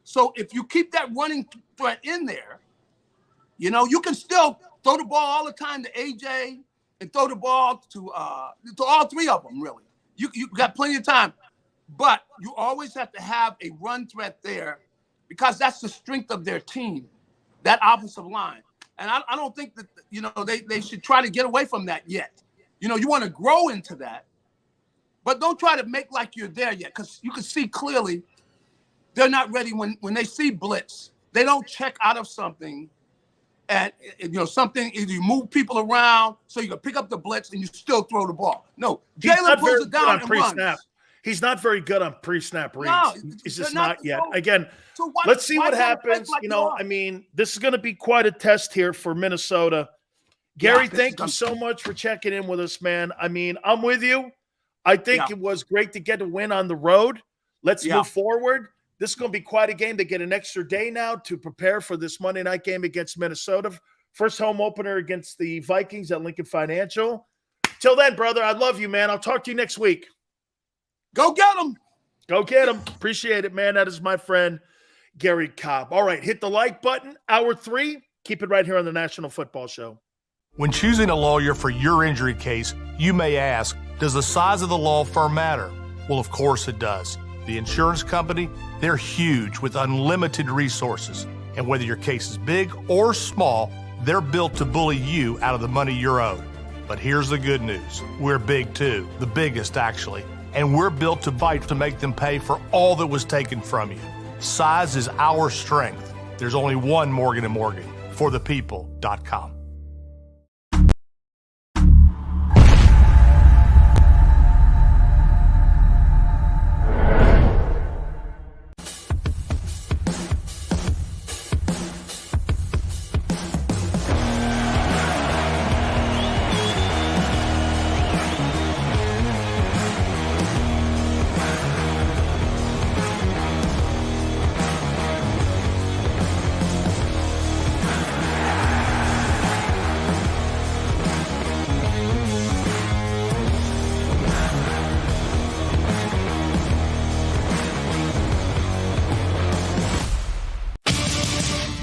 So if you keep that running threat in there, you know, you can still throw the ball all the time to AJ and throw the ball to all three of them, really. You got plenty of time. But you always have to have a run threat there because that's the strength of their team, that offensive line. And I don't think that, you know, they should try to get away from that yet. You know, you want to grow into that, but don't try to make like you're there yet because you can see clearly they're not ready when they see blitz. They don't check out of something and, you know, something, either you move people around so you can pick up the blitz and you still throw the ball. No, Jalen pulls it down and runs. He's not very good on pre-snap reads. No, he's just not yet. Again, let's see what happens. You know, I mean, this is going to be quite a test here for Minnesota. Gary, thank you so much for checking in with us, man. I mean, I'm with you. I think it was great to get a win on the road. Let's move forward. This is going to be quite a game. They get an extra day now to prepare for this Monday night game against Minnesota. First home opener against the Vikings at Lincoln Financial. Till then, brother, I love you, man. I'll talk to you next week. Go get him. Go get him. Appreciate it, man. That is my friend, Gary Cobb. All right, hit the like button. Hour 3. Keep it right here on the National Football Show. When choosing a lawyer for your injury case, you may ask, does the size of the law firm matter? Well, of course it does. The insurance company, they're huge with unlimited resources. And whether your case is big or small, they're built to bully you out of the money you're owed. But here's the good news. We're big too, the biggest actually. And we're built to fight to make them pay for all that was taken from you. Size is our strength. There's only one Morgan & Morgan, forthepeople.com.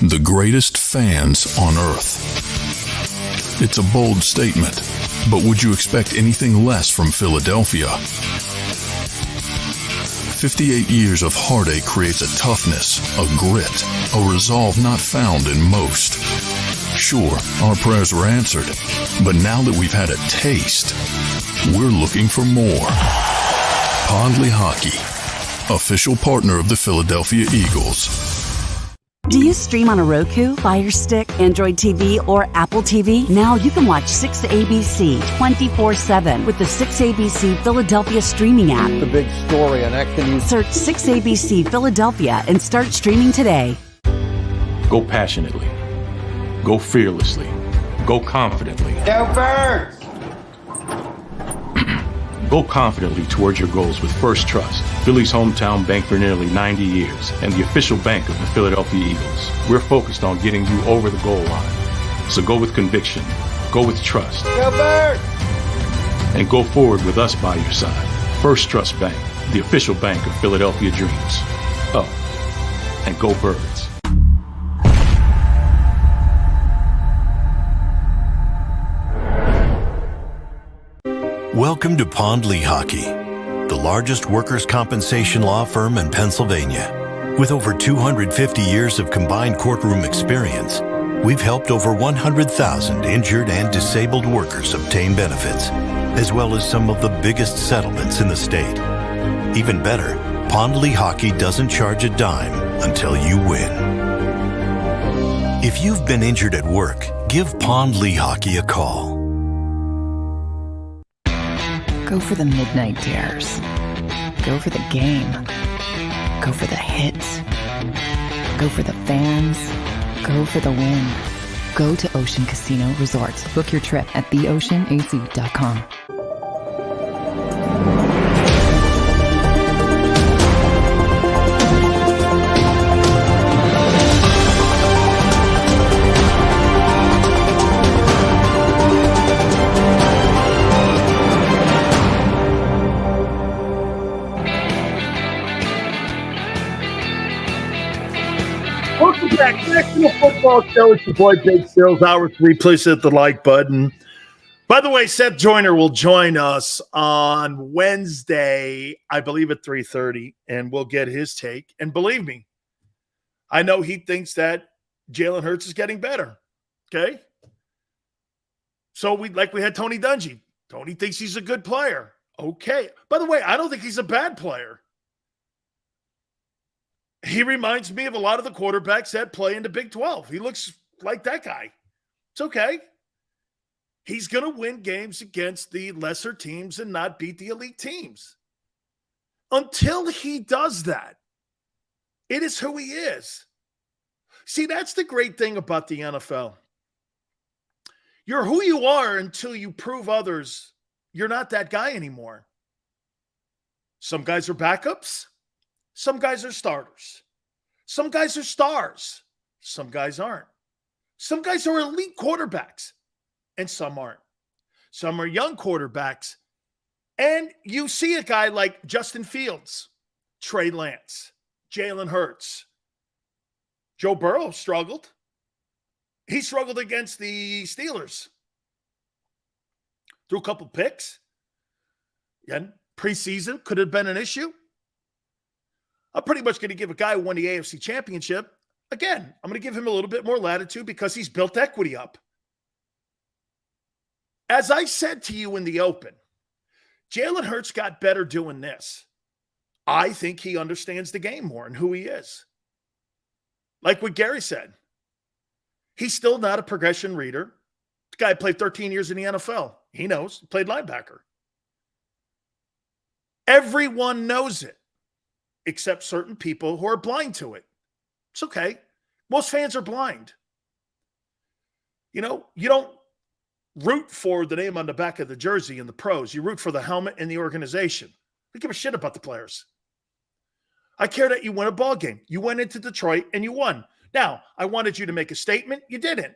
The greatest fans on earth. It's a bold statement, but would you expect anything less from Philadelphia? 58 years of heartache creates a toughness, a grit, a resolve not found in most. Sure, our prayers were answered, but now that we've had a taste, we're looking for more. Pondley Hockey, official partner of the Philadelphia Eagles. Do you stream on a Roku, Fire Stick, Android TV, or Apple TV? Now you can watch 6ABC 24/7 with the 6ABC Philadelphia streaming app. The big story on Action News. Search 6ABC Philadelphia and start streaming today. Go passionately. Go fearlessly. Go confidently. Go Birds! Go confidently towards your goals with First Trust, Philly's hometown bank for nearly 90 years and the official bank of the Philadelphia Eagles. We're focused on getting you over the goal line. So go with conviction, go with trust, Go Birds! and go forward with us by your side. First Trust Bank, the official bank of Philadelphia dreams. Oh, and go Birds. Welcome to Pondley Hockey, the largest workers' compensation law firm in Pennsylvania. With over 250 years of combined courtroom experience, we've helped over 100,000 injured and disabled workers obtain benefits, as well as some of the biggest settlements in the state. Even better, Pondley Hockey doesn't charge a dime until you win. If you've been injured at work, give Pondley Hockey a call. Go for the midnight dares. Go for the game. Go for the hits. Go for the fans. Go for the win. Go to Ocean Casino Resort. Book your trip at theoceanac.com. the Football Show. It's your boy, Big Sills. Hour 3. Please hit the like button. By the way, Seth Joyner will join us on Wednesday, I believe at 3:30, and we'll get his take. And believe me, I know he thinks that Jalen Hurts is getting better. Okay? So we had Tony Dungy. Tony thinks he's a good player. Okay. By the way, I don't think he's a bad player. He reminds me of a lot of the quarterbacks that play in the Big 12. He looks like that guy. It's okay. He's going to win games against the lesser teams and not beat the elite teams. Until he does that, it is who he is. See, that's the great thing about the NFL. You're who you are until you prove others you're not that guy anymore. Some guys are backups. Some guys are starters. Some guys are stars. Some guys aren't. Some guys are elite quarterbacks, and some aren't. Some are young quarterbacks. And you see a guy like Justin Fields, Trey Lance, Jalen Hurts. Joe Burrow struggled. He struggled against the Steelers. Threw a couple picks. And preseason could have been an issue. I'm pretty much going to give a guy who won the AFC Championship, again, I'm going to give him a little bit more latitude because he's built equity up. As I said to you in the open, Jalen Hurts got better doing this. I think he understands the game more and who he is. Like what Gary said, he's still not a progression reader. The guy played 13 years in the NFL. He knows. He played linebacker. Everyone knows it, except certain people who are blind to it. It's okay. Most fans are blind. You know, you don't root for the name on the back of the jersey in the pros. You root for the helmet and the organization. I give a shit about the players. I care that you win a ball game. You went into Detroit and you won. Now, I wanted you to make a statement. You didn't.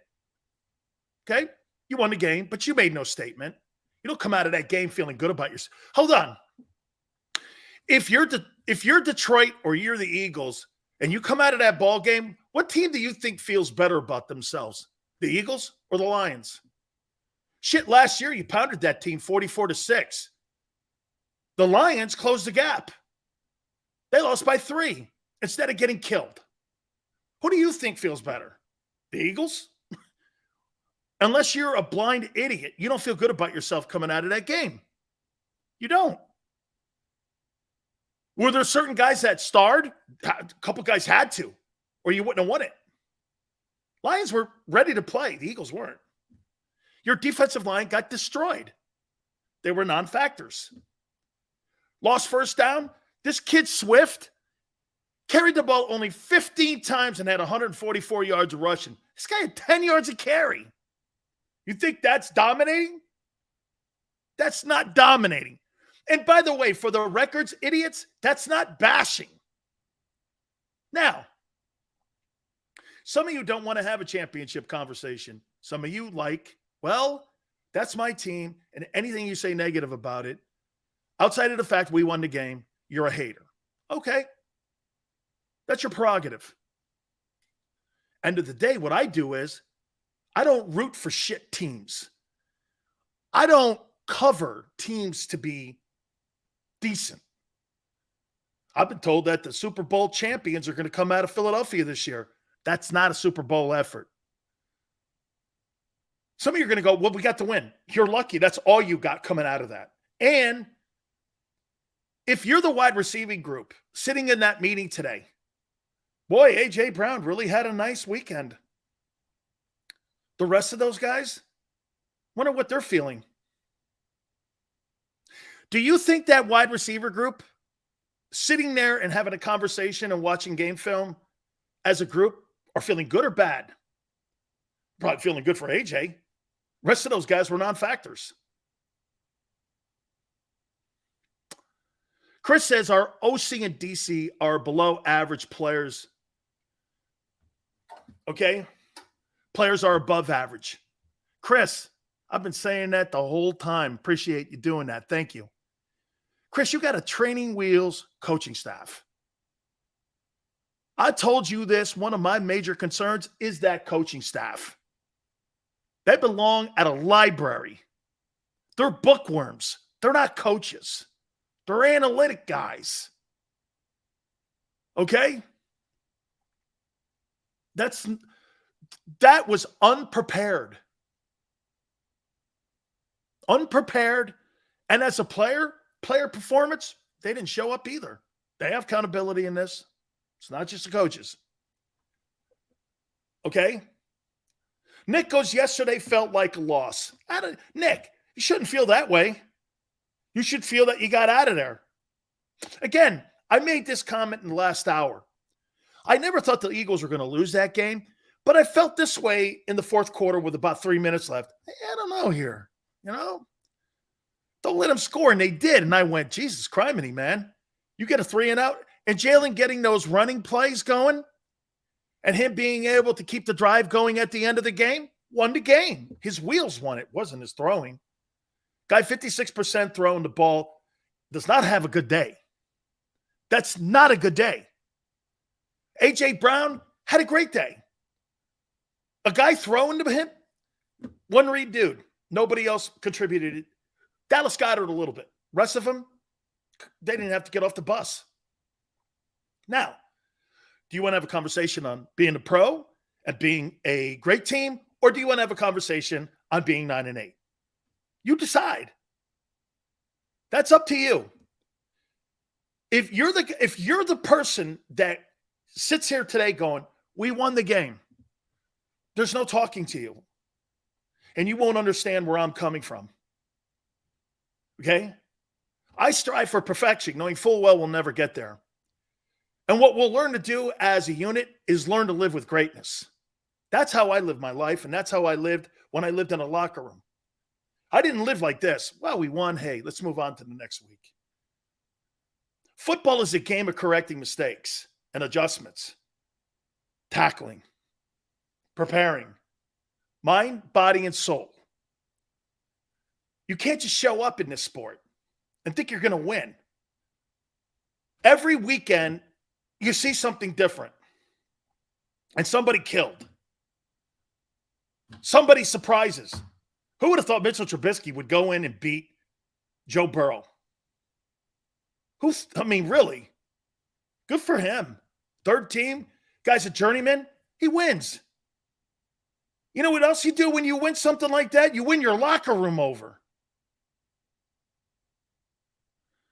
Okay? You won the game, but you made no statement. You don't come out of that game feeling good about yourself. Hold on. If you're Detroit or you're the Eagles and you come out of that ball game, what team do you think feels better about themselves? The Eagles or the Lions? Shit, last year you pounded that team 44-6. The Lions closed the gap. They lost by 3 instead of getting killed. Who do you think feels better? The Eagles? Unless you're a blind idiot, you don't feel good about yourself coming out of that game. You don't. Were there certain guys that starred? A couple guys had to, or you wouldn't have won it. Lions were ready to play. The Eagles weren't. Your defensive line got destroyed. They were non-factors. Lost first down. This kid Swift carried the ball only 15 times and had 144 yards of rushing. This guy had 10 yards of carry. You think that's dominating? That's not dominating. And by the way, for the records, idiots, that's not bashing. Now, some of you don't want to have a championship conversation. Some of you like, well, that's my team, and anything you say negative about it, outside of the fact we won the game, you're a hater. Okay. That's your prerogative. End of the day, what I do is I don't root for shit teams. I don't cover teams to be decent. I've been told that the Super Bowl champions are going to come out of Philadelphia this year. That's not a Super Bowl effort. Some of you are going to go, well, we got to win. You're lucky. That's all you got coming out of that. And if you're the wide receiving group sitting in that meeting today, boy, A.J. Brown really had a nice weekend. The rest of those guys, wonder what they're feeling. Do you think that wide receiver group sitting there and having a conversation and watching game film as a group are feeling good or bad? Probably feeling good for AJ. Rest of those guys were non-factors. Chris says our OC and DC are below average players. Okay? Players are above average. Chris, I've been saying that the whole time. Appreciate you doing that. Thank you. Chris, you got a training wheels coaching staff. I told you this, one of my major concerns is that coaching staff. They belong at a library. They're bookworms. They're not coaches. They're analytic guys. Okay? That was unprepared. Unprepared. And as a player performance, they didn't show up either. They have accountability in this. It's not just the coaches. Okay? Nick goes, yesterday felt like a loss. Nick, you shouldn't feel that way. You should feel that you got out of there. Again, I made this comment in the last hour. I never thought the Eagles were going to lose that game, but I felt this way in the fourth quarter with about 3 minutes left. I don't know here, Don't let them score, and they did. And I went, Jesus criminy, man. You get a 3 and out. And Jalen getting those running plays going and him being able to keep the drive going at the end of the game, won the game. His wheels won it. Wasn't his throwing. Guy 56% throwing the ball does not have a good day. That's not a good day. A.J. Brown had a great day. A guy throwing to him, one read dude. Nobody else contributed. Dallas Goedert a little bit. Rest of them, they didn't have to get off the bus. Now, do you want to have a conversation on being a pro and being a great team, or do you want to have a conversation on being 9-8? You decide. That's up to you. If you're the person that sits here today going, we won the game, there's no talking to you. And you won't understand where I'm coming from. Okay? I strive for perfection, knowing full well we'll never get there. And what we'll learn to do as a unit is learn to live with greatness. That's how I live my life, and that's how I lived when I lived in a locker room. I didn't live like this. Well, we won. Hey, let's move on to the next week. Football is a game of correcting mistakes and adjustments, tackling, preparing, mind, body, and soul. You can't just show up in this sport and think you're going to win. Every weekend, you see something different. And somebody killed. Somebody surprises. Who would have thought Mitchell Trubisky would go in and beat Joe Burrow? Really? Good for him. Third team, guy's a journeyman. He wins. You know what else you do when you win something like that? You win your locker room over.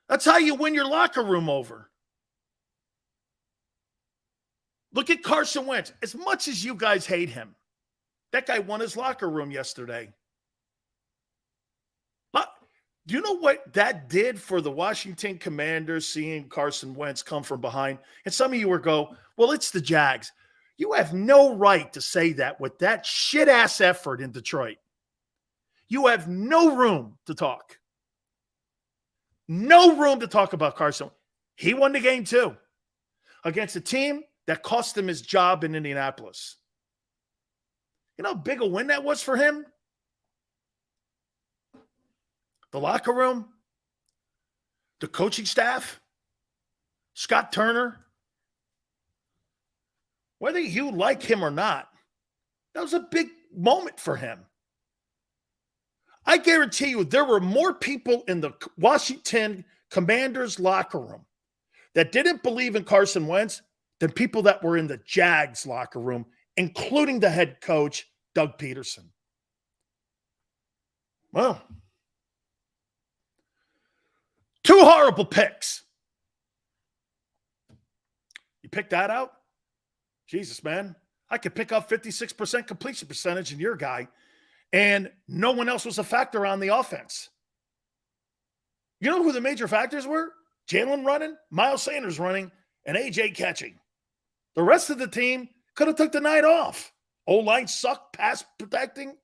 That's how you win your locker room over. Look at Carson Wentz. As much as you guys hate him, that guy won his locker room yesterday. Do you know what that did for the Washington Commanders, seeing Carson Wentz come from behind? And some of you will go, well, it's the Jags. You have no right to say that with that shit-ass effort in Detroit. You have no room to talk. No room to talk about Carson. He won the game too against a team that cost him his job in Indianapolis. You know how big a win that was for him? The locker room, the coaching staff, Scott Turner. Whether you like him or not, that was a big moment for him. I guarantee you there were more people in the Washington Commanders locker room that didn't believe in Carson Wentz than people that were in the Jags locker room, including the head coach, Doug Peterson. Well, 2 horrible picks. You pick that out? Jesus, man. I could pick up 56% completion percentage in your guy, and no one else was a factor on the offense. You know who the major factors were? Jalen running, Miles Sanders running, and A.J. catching. The rest of the team could have took the night off. O-line sucked, pass protecting.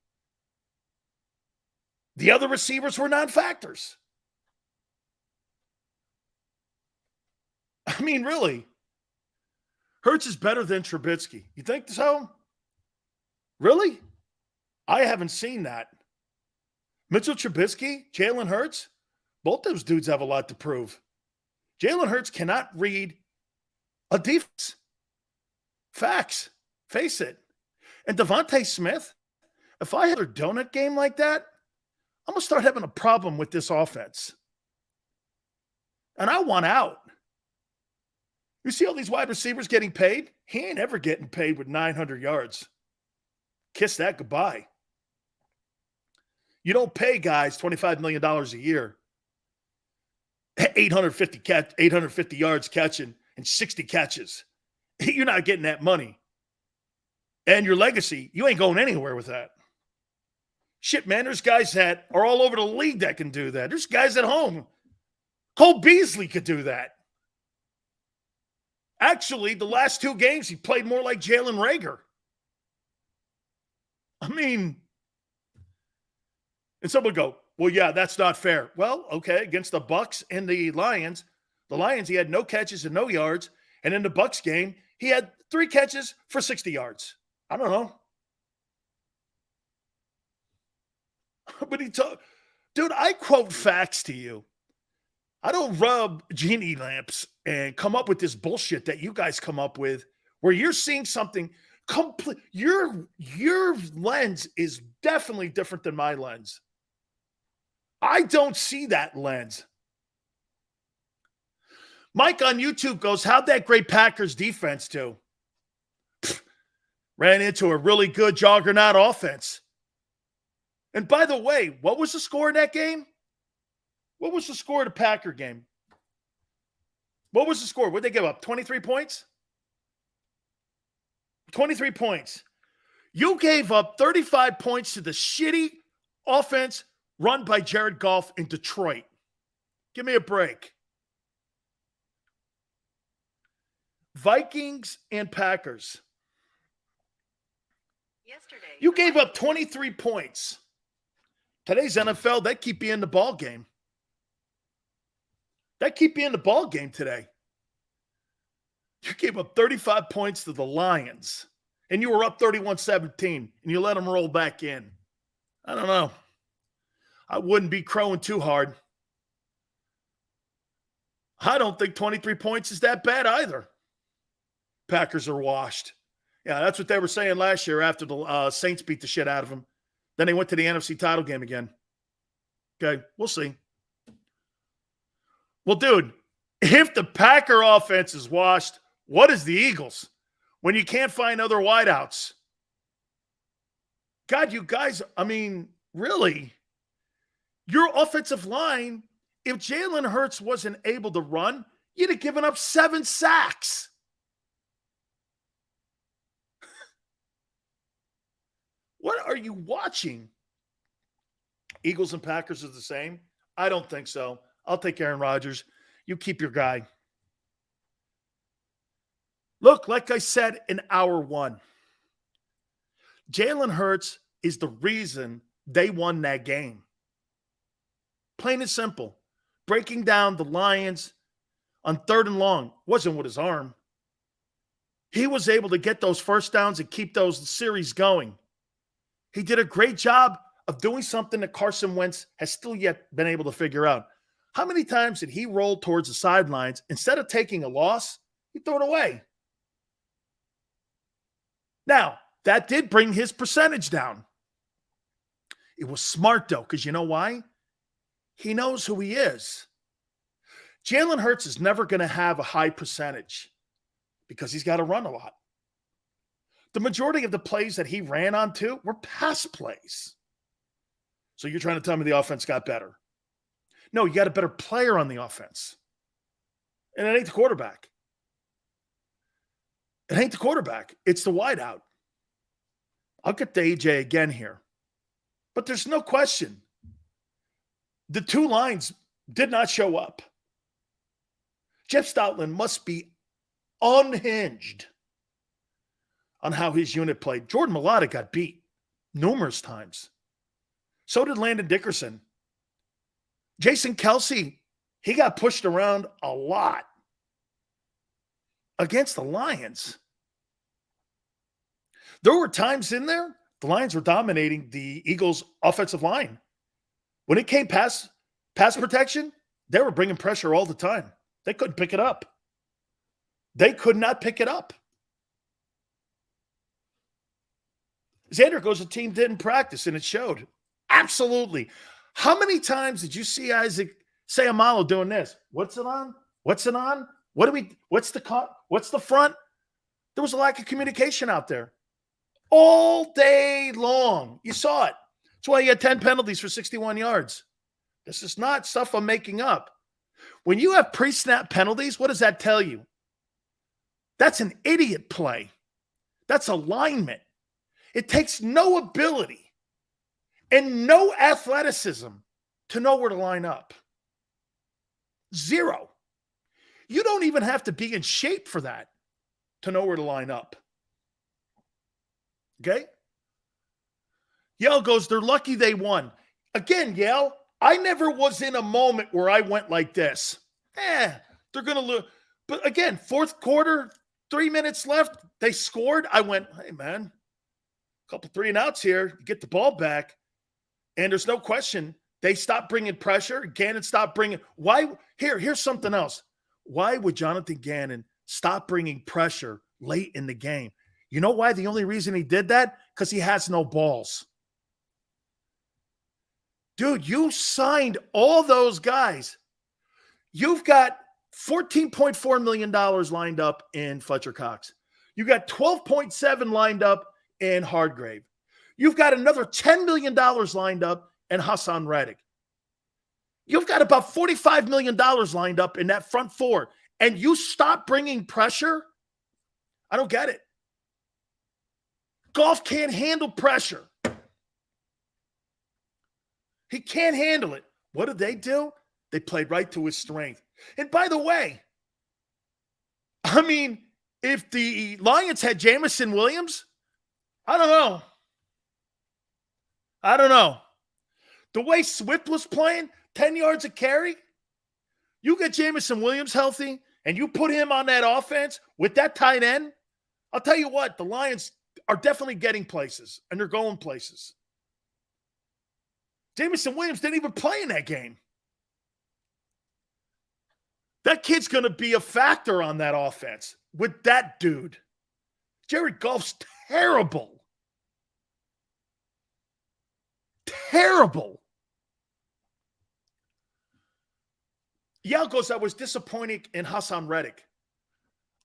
The other receivers were non-factors. Really. Hurts is better than Trubisky. You think so? Really? I haven't seen that. Mitchell Trubisky, Jalen Hurts, both those dudes have a lot to prove. Jalen Hurts cannot read a defense. Facts. Face it. And Devontae Smith, if I had a donut game like that, I'm going to start having a problem with this offense. And I want out. You see all these wide receivers getting paid? He ain't ever getting paid with 900 yards. Kiss that goodbye. You don't pay guys $25 million a year, 850 yards catching and 60 catches. You're not getting that money. And your legacy, you ain't going anywhere with that. Shit, man, there's guys that are all over the league that can do that. There's guys at home. Cole Beasley could do that. Actually, the last 2 games, he played more like Jalen Reagor. I mean, and someone would go, well, yeah, that's not fair. Well, okay, against the Bucs and the Lions, he had no catches and no yards. And in the Bucs game, he had 3 catches for 60 yards. I don't know. But dude, I quote facts to you. I don't rub genie lamps and come up with this bullshit that you guys come up with where you're seeing something complete. Your lens is definitely different than my lens. I don't see that lens. Mike on YouTube goes, how'd that great Packers defense do? Ran into a really good juggernaut offense. And by the way, what was the score in that game? What was the score of the Packer game? What was the score? What did they give up? 23 points? 23 points. You gave up 35 points to the shitty offense run by Jared Goff in Detroit. Give me a break. Vikings and Packers. Yesterday, you gave up 23 points. Today's NFL, that keep you in the ball game. That keep you in the ball game today. You gave up 35 points to the Lions, and you were up 31-17, and you let them roll back in. I don't know. I wouldn't be crowing too hard. I don't think 23 points is that bad either. Packers are washed. Yeah, that's what they were saying last year after the Saints beat the shit out of them. Then they went to the NFC title game again. Okay, we'll see. Well, dude, if the Packer offense is washed, what is the Eagles? When you can't find other wideouts. God, you guys, I mean, really, your offensive line, if Jalen Hurts wasn't able to run, you'd have given up 7 sacks. What are you watching? Eagles and Packers is the same? I don't think so. I'll take Aaron Rodgers. You keep your guy. Look, like I said in hour 1, Jalen Hurts is the reason they won that game. Plain and simple. Breaking down the Lions on 3rd and long wasn't with his arm. He was able to get those first downs and keep those series going. He did a great job of doing something that Carson Wentz has still yet been able to figure out. How many times did he roll towards the sidelines? Instead of taking a loss, he threw it away. Now, that did bring his percentage down. It was smart, though, because you know why? He knows who he is. Jalen Hurts is never going to have a high percentage because he's got to run a lot. The majority of the plays that he ran onto were pass plays. So you're trying to tell me the offense got better. No, you got a better player on the offense. And it ain't the quarterback. It ain't the quarterback. It's the wideout. I'll get to AJ again here. But there's no question. The 2 lines did not show up. Jeff Stoutland must be unhinged on how his unit played. Jordan Mailata got beat numerous times. So did Landon Dickerson. Jason Kelce, he got pushed around a lot against the Lions. There were times in there, the Lions were dominating the Eagles' offensive line. When it came pass protection, they were bringing pressure all the time. They couldn't pick it up. They could not pick it up. Xander goes, the team didn't practice, and it showed. Absolutely. How many times did you see Isaac Sayamalo doing this? What's it on? What's it on? What's the front? There was a lack of communication out there all day long. You saw it. That's why he had 10 penalties for 61 yards. This is not stuff I'm making up. When you have pre-snap penalties, what does that tell you? That's an idiot play. That's alignment. It takes no ability and no athleticism to know where to line up. Zero. You don't even have to be in shape for that to know where to line up. Okay? Yale goes, they're lucky they won. Again, Yale, I never was in a moment where I went like this. They're going to lose. But again, fourth quarter, 3 minutes left, they scored. I went, hey, man, a couple 3 and outs here. Get the ball back. And there's no question. They stopped bringing pressure. Gannon stopped bringing. Why? Here's something else. Why would Jonathan Gannon stop bringing pressure late in the game? You know why? The only reason he did that? Because he has no balls. Dude, you signed all those guys. You've got $14.4 million lined up in Fletcher Cox. You got $12.7 lined up in Hardgrave. You've got another $10 million lined up in Hassan Reddick. You've got about $45 million lined up in that front four, and you stop bringing pressure? I don't get it. Goff can't handle pressure. He can't handle it. What did they do? They played right to his strength. And by the way, I mean, if the Lions had Jamison Williams, I don't know. The way Swift was playing, 10 yards a carry, you get Jamison Williams healthy and you put him on that offense with that tight end, I'll tell you what, the Lions are definitely getting places and they're going places. Jamison Williams didn't even play in that game. That kid's going to be a factor on that offense with that dude. Jared Goff's terrible. Terrible. Yale goes, I was disappointed in Hassan Reddick.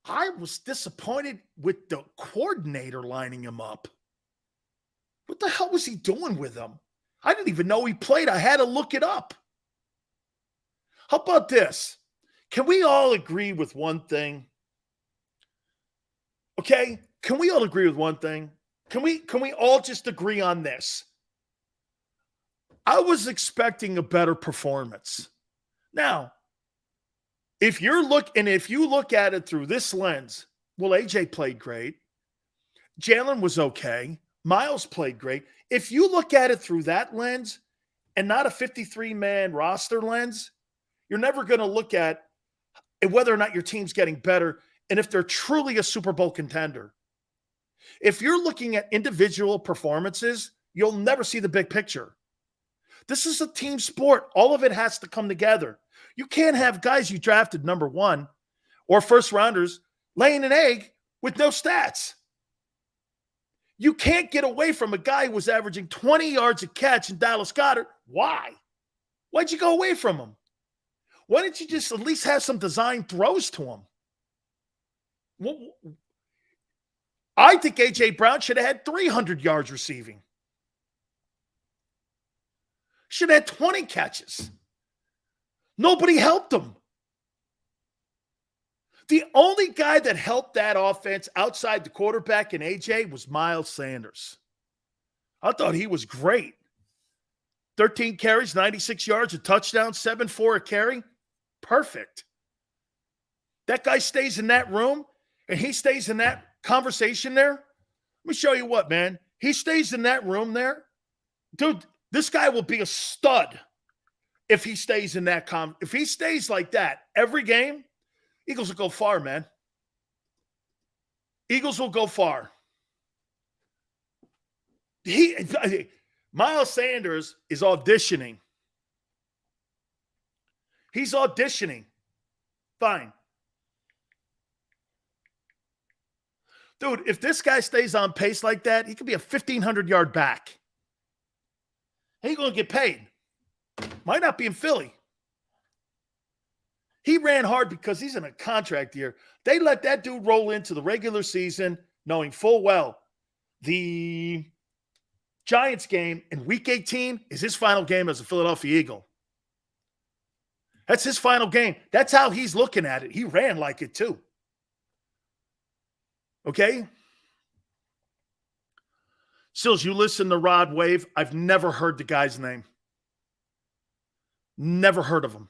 I was disappointed with the coordinator lining him up. What the hell was he doing with him? I didn't even know he played. I had to look it up. How about this? Can we all agree with one thing? Okay? Can we all agree with one thing? Can we all just agree on this? I was expecting a better performance. Now, if you look at it through this lens, well, AJ played great. Jalen was okay. Miles played great. If you look at it through that lens and not a 53-man roster lens, you're never going to look at whether or not your team's getting better and if they're truly a Super Bowl contender. If you're looking at individual performances, you'll never see the big picture. This is a team sport. All of it has to come together. You can't have guys you drafted number one or first rounders laying an egg with no stats. You can't get away from a guy who was averaging 20 yards a catch in Dallas Goedert. Why? Why'd you go away from him? Why didn't you just at least have some design throws to him? Well, I think A.J. Brown should have had 300 yards receiving. Should have had 20 catches. Nobody helped him. The only guy that helped that offense outside the quarterback and AJ was Miles Sanders. I thought he was great. 13 carries, 96 yards, a touchdown, 7-4 a carry. Perfect. That guy stays in that room and he stays in that conversation there. Let me show you what, man. He stays in that room there. Dude, this guy will be a stud if he stays in that if he stays like that every game. Eagles will go far, man. Eagles will go far. Miles Sanders is auditioning. He's auditioning. Fine. Dude, if this guy stays on pace like that, he could be a 1,500-yard back. He's going to get paid. Might not be in Philly. He ran hard because he's in a contract year. They let that dude roll into the regular season knowing full well the Giants game in Week 18 is his final game as a Philadelphia Eagle. That's his final game. That's how he's looking at it. He ran like it too. Okay? Sills, you listen to Rod Wave. I've never heard the guy's name. Never heard of him.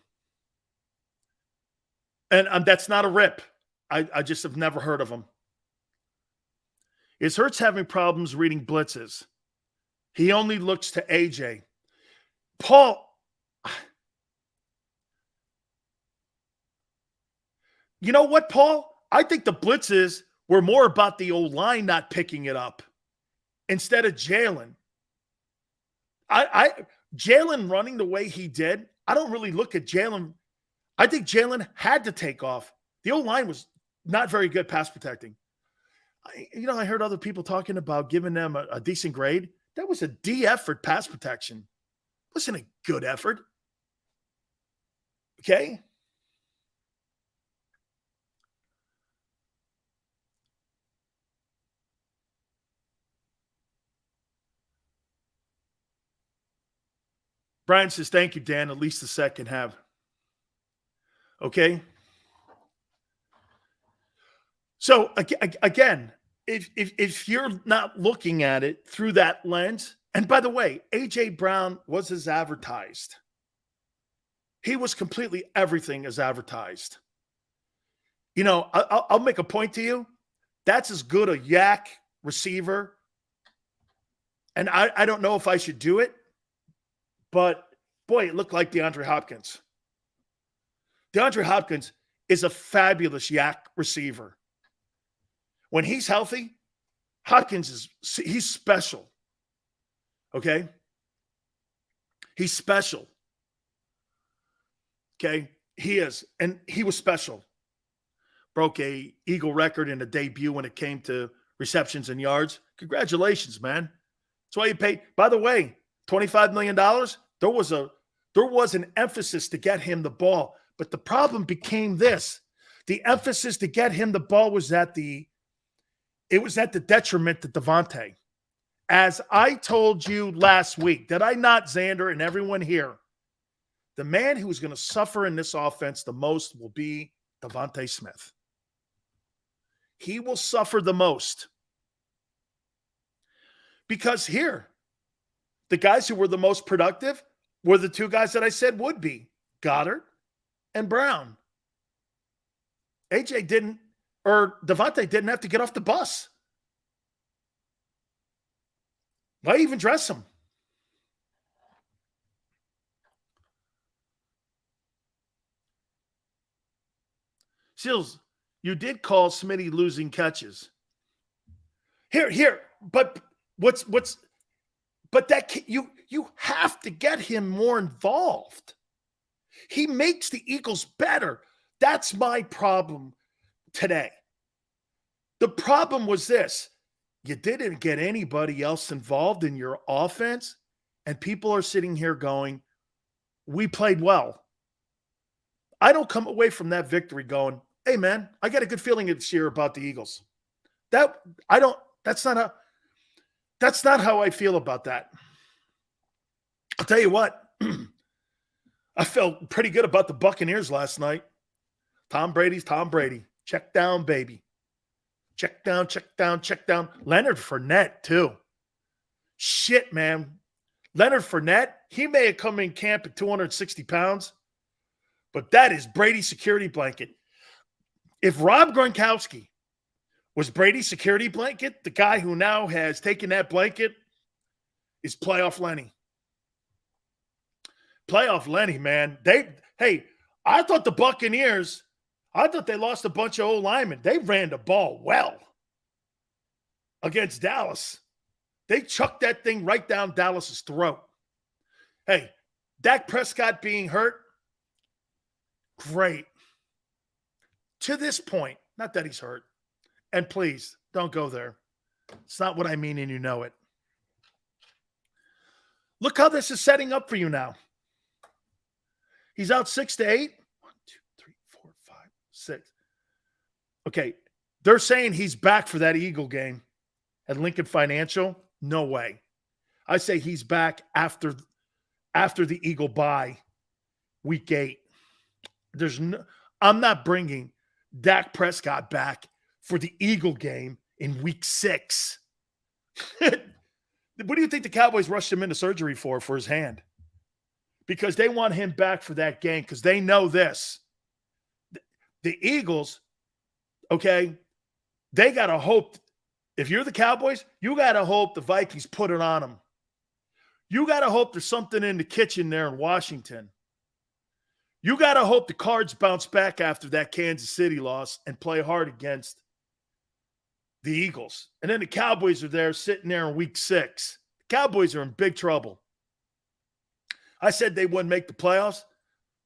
And that's not a rip. I just have never heard of him. Is Hurts having problems reading blitzes? He only looks to AJ. Paul, you know what, Paul? I think the blitzes were more about the old line not picking it up instead of Jalen. Jalen running the way he did, I don't really look at Jalen. I think Jalen had to take off. The old line was not very good pass protecting. I heard other people talking about giving them a decent grade. That was a D effort pass protection. It wasn't a good effort. Okay? Brian says, thank you, Dan. At least the second half. Okay? So, again, if you're not looking at it through that lens, and by the way, A.J. Brown was as advertised. He was completely everything as advertised. I'll make a point to you. That's as good a yak receiver. And I don't know if I should do it, but boy, it looked like DeAndre Hopkins. DeAndre Hopkins is a fabulous yak receiver. When he's healthy, Hopkins he's special. Okay? He's special. Okay? He is. And he was special. Broke a Eagle record in a debut when it came to receptions and yards. Congratulations, man. That's why you paid. By the way, $25 million, there was an emphasis to get him the ball. But the problem became this. The emphasis to get him the ball was at the detriment to Devontae. As I told you last week, did I not, Xander and everyone here? The man who is going to suffer in this offense the most will be Devontae Smith. He will suffer the most. Because here, the guys who were the most productive were the two guys that I said would be, Goddard and Brown. Devontae didn't have to get off the bus. Why even dress him? Seals, you did call Smitty losing catches. But you have to get him more involved. He makes the Eagles better. That's my problem today. The problem was this. You didn't get anybody else involved in your offense, and people are sitting here going, we played well. I don't come away from that victory going, hey, man, I got a good feeling this year about the Eagles. That's not how I feel about that. I'll tell you what, I felt pretty good about the Buccaneers last night. Tom Brady's Tom Brady. Check down, baby. Check down, check down, check down. Leonard Fournette, too. Shit, man. Leonard Fournette, he may have come in camp at 260 pounds, but that is Brady's security blanket. If Rob Gronkowski was Brady's security blanket, the guy who now has taken that blanket is Playoff Lenny. Playoff Lenny, man. I thought the Buccaneers, they lost a bunch of old linemen. They ran the ball well against Dallas. They chucked that thing right down Dallas's throat. Hey, Dak Prescott being hurt, great. To this point, not that he's hurt. And please, Don't go there. It's not what I mean, and you know it. Look how this is setting up for you now. He's out 6 to 8. 1, 2, 3, 4, 5, 6. Okay, they're saying he's back for that Eagle game at Lincoln Financial. No way. I say he's back after the Eagle bye, week 8. I'm not bringing Dak Prescott back for the Eagle game in week 6. What do you think the Cowboys rushed him into surgery for his hand? Because they want him back for that game because they know this. The Eagles, okay, they got to hope. If you're the Cowboys, you got to hope the Vikings put it on them. You got to hope there's something in the kitchen there in Washington. You got to hope the Cards bounce back after that Kansas City loss and play hard against the Eagles. And then the Cowboys are there sitting there in week 6. The Cowboys are in big trouble. I said they wouldn't make the playoffs.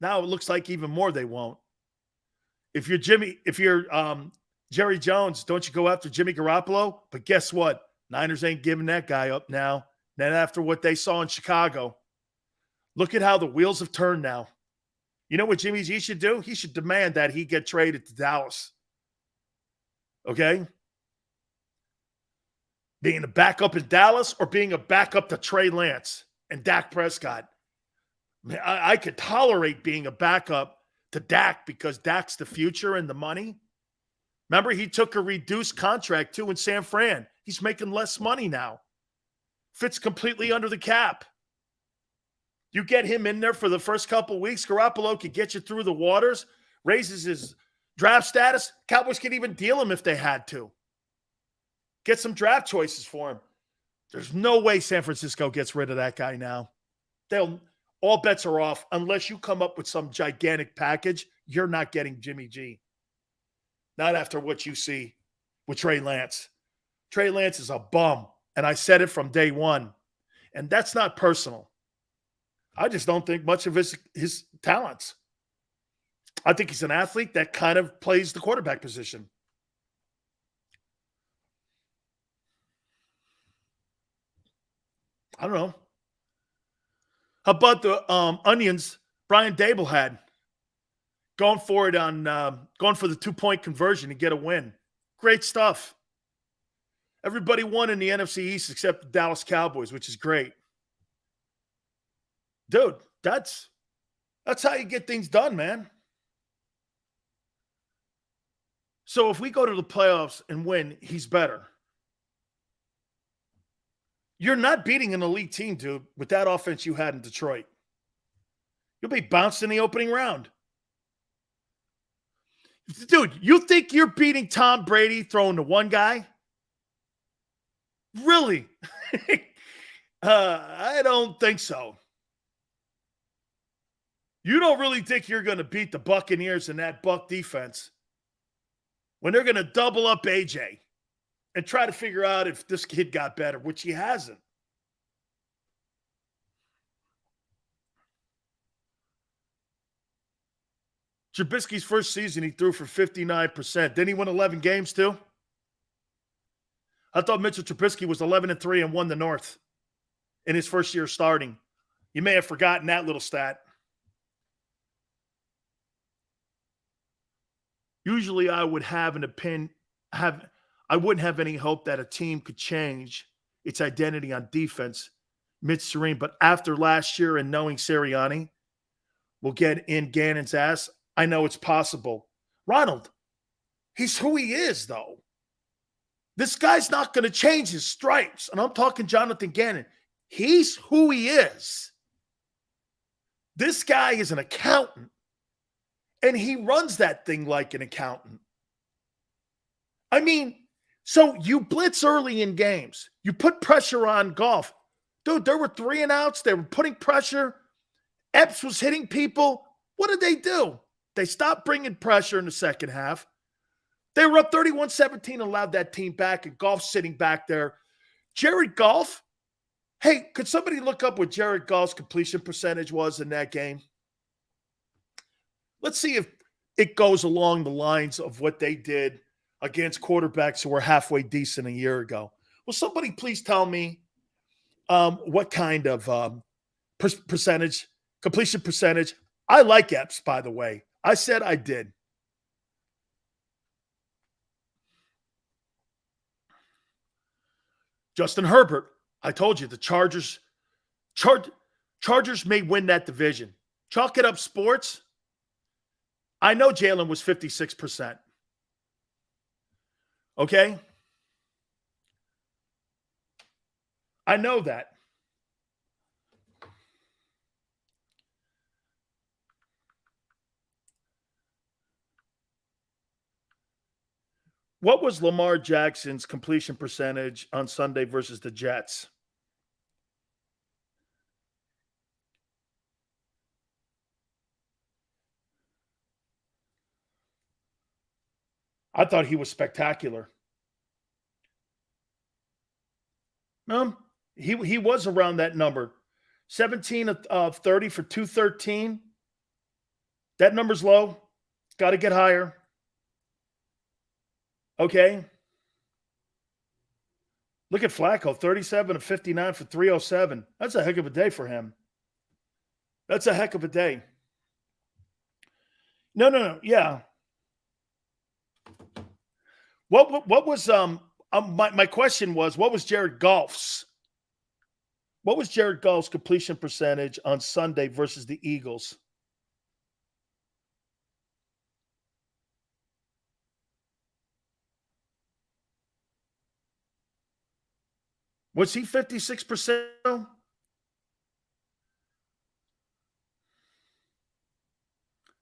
Now it looks like even more they won't. If you're Jerry Jones, don't you go after Jimmy Garoppolo? But guess what? Niners ain't giving that guy up now. Then after what they saw in Chicago, look at how the wheels have turned now. You know what Jimmy G should do? He should demand that he get traded to Dallas. Okay? Being a backup in Dallas or being a backup to Trey Lance and Dak Prescott. I could tolerate being a backup to Dak because Dak's the future and the money. Remember, he took a reduced contract too in San Fran. He's making less money now. Fits completely under the cap. You get him in there for the first couple of weeks, Garoppolo could get you through the waters, raises his draft status. Cowboys could even deal him if they had to. Get some draft choices for him. There's no way San Francisco gets rid of that guy now. All bets are off. Unless you come up with some gigantic package, you're not getting Jimmy G. Not after what you see with Trey Lance. Trey Lance is a bum, and I said it from day one. And that's not personal. I just don't think much of his talents. I think he's an athlete that kind of plays the quarterback position. I don't know. How about the onions Brian Dable had? Going for it on going for the 2-point conversion to get a win. Great stuff. Everybody won in the NFC East except the Dallas Cowboys, which is great. Dude, that's how you get things done, man. So if we go to the playoffs and win, he's better. You're not beating an elite team, dude, with that offense you had in Detroit. You'll be bounced in the opening round. Dude, you think you're beating Tom Brady throwing to one guy? Really? I don't think so. You don't really think you're going to beat the Buccaneers in that Buck defense when they're going to double up AJ and try to figure out if this kid got better, which he hasn't. Trubisky's first season, he threw for 59%. Didn't he win 11 games too? I thought Mitchell Trubisky was 11-3 and won the North in his first year starting. You may have forgotten that little stat. Usually I would have I wouldn't have any hope that a team could change its identity on defense mid-serene. But after last year and knowing Sirianni will get in Gannon's ass, I know it's possible. Ronald, he's who he is, though. This guy's not going to change his stripes. And I'm talking Jonathan Gannon. He's who he is. This guy is an accountant. And he runs that thing like an accountant. I mean, so you blitz early in games. You put pressure on Goff. Dude, there were 3 and outs. They were putting pressure. Epps was hitting people. What did they do? They stopped bringing pressure in the second half. They were up 31-17 and allowed that team back, and Goff's sitting back there. Jared Goff, hey, could somebody look up what Jared Goff's completion percentage was in that game? Let's see if it goes along the lines of what they did against quarterbacks who were halfway decent a year ago. Will somebody please tell me what kind of percentage, completion percentage? I like Epps, by the way. I said I did. Justin Herbert, I told you, the Chargers may win that division. Chalk it up, sports. I know Jalen was 56%. Okay? I know that. What was Lamar Jackson's completion percentage on Sunday versus the Jets? I thought he was spectacular. He was around that number. 17 of 30 for 213. That number's low. Got to get higher. Okay. Look at Flacco, 37 of 59 for 307. That's a heck of a day for him. That's a heck of a day. No. Yeah. What was my question was, what was Jared Goff's completion percentage on Sunday versus the Eagles? Was he 56%?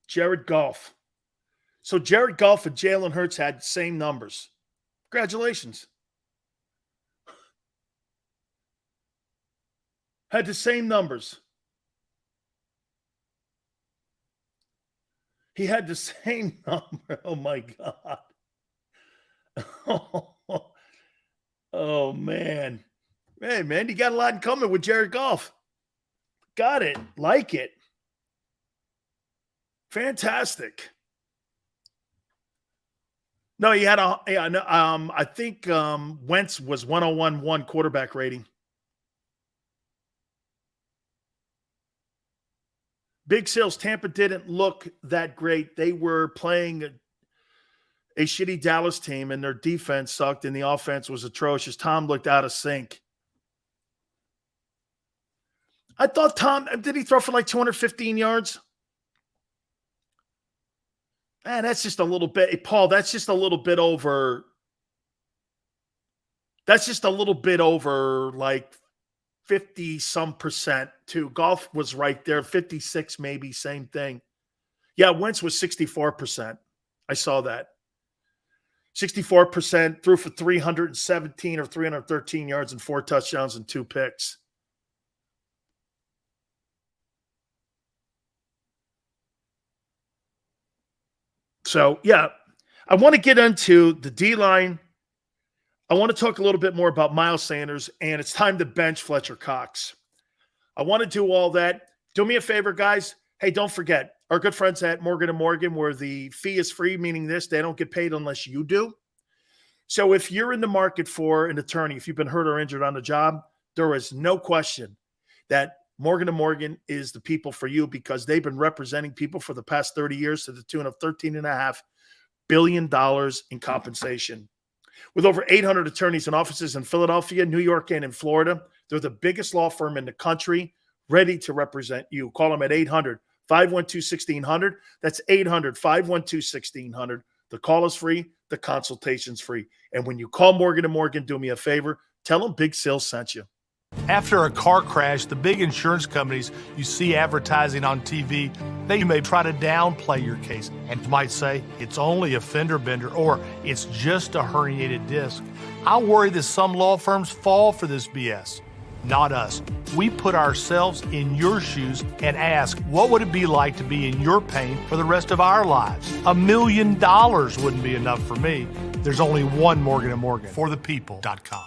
Jared Goff. So Jared Goff and Jalen Hurts had the same numbers. Congratulations. Had the same numbers. He had the same number. Oh, my God. Oh, man. Hey, man, you got a lot in common with Jared Goff. Got it. Like it. Fantastic. No, he had I think Wentz was 101.1 quarterback rating. Big Sales, Tampa didn't look that great. They were playing a shitty Dallas team, and their defense sucked, and the offense was atrocious. Tom looked out of sync. I thought Tom, did he throw for like 215 yards? Man, that's just a little bit. Hey, Paul, that's just a little bit over. That's just a little bit over like 50-some% too. Golf was right there. 56 maybe, same thing. Yeah, Wentz was 64%. I saw that. 64%, threw for 317 or 313 yards and 4 touchdowns and 2 picks. So, yeah, I want to get into the D-line. I want to talk a little bit more about Miles Sanders, and it's time to bench Fletcher Cox. I want to do all that. Do me a favor, guys. Hey, don't forget, our good friends at Morgan & Morgan, where the fee is free, meaning this, they don't get paid unless you do. So if you're in the market for an attorney, if you've been hurt or injured on the job, there is no question that Morgan & Morgan is the people for you, because they've been representing people for the past 30 years to the tune of $13.5 billion in compensation. With over 800 attorneys and offices in Philadelphia, New York, and in Florida, they're the biggest law firm in the country, ready to represent you. Call them at 800-512-1600. That's 800-512-1600. The call is free. The consultation's free. And when you call Morgan & Morgan, do me a favor. Tell them Big Sales sent you. After a car crash, the big insurance companies you see advertising on TV, they may try to downplay your case and might say it's only a fender bender or it's just a herniated disc. I worry that some law firms fall for this BS. Not us. We put ourselves in your shoes and ask, what would it be like to be in your pain for the rest of our lives? $1 million wouldn't be enough for me. There's only one Morgan & Morgan. ForThePeople.com.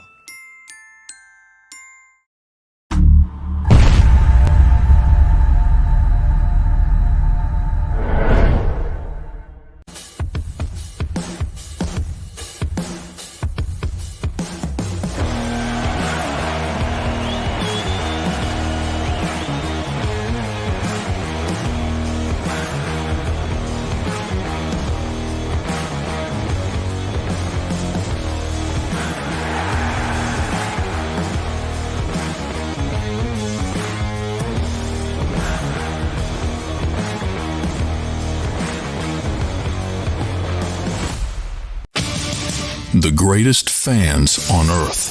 the greatest fans on earth.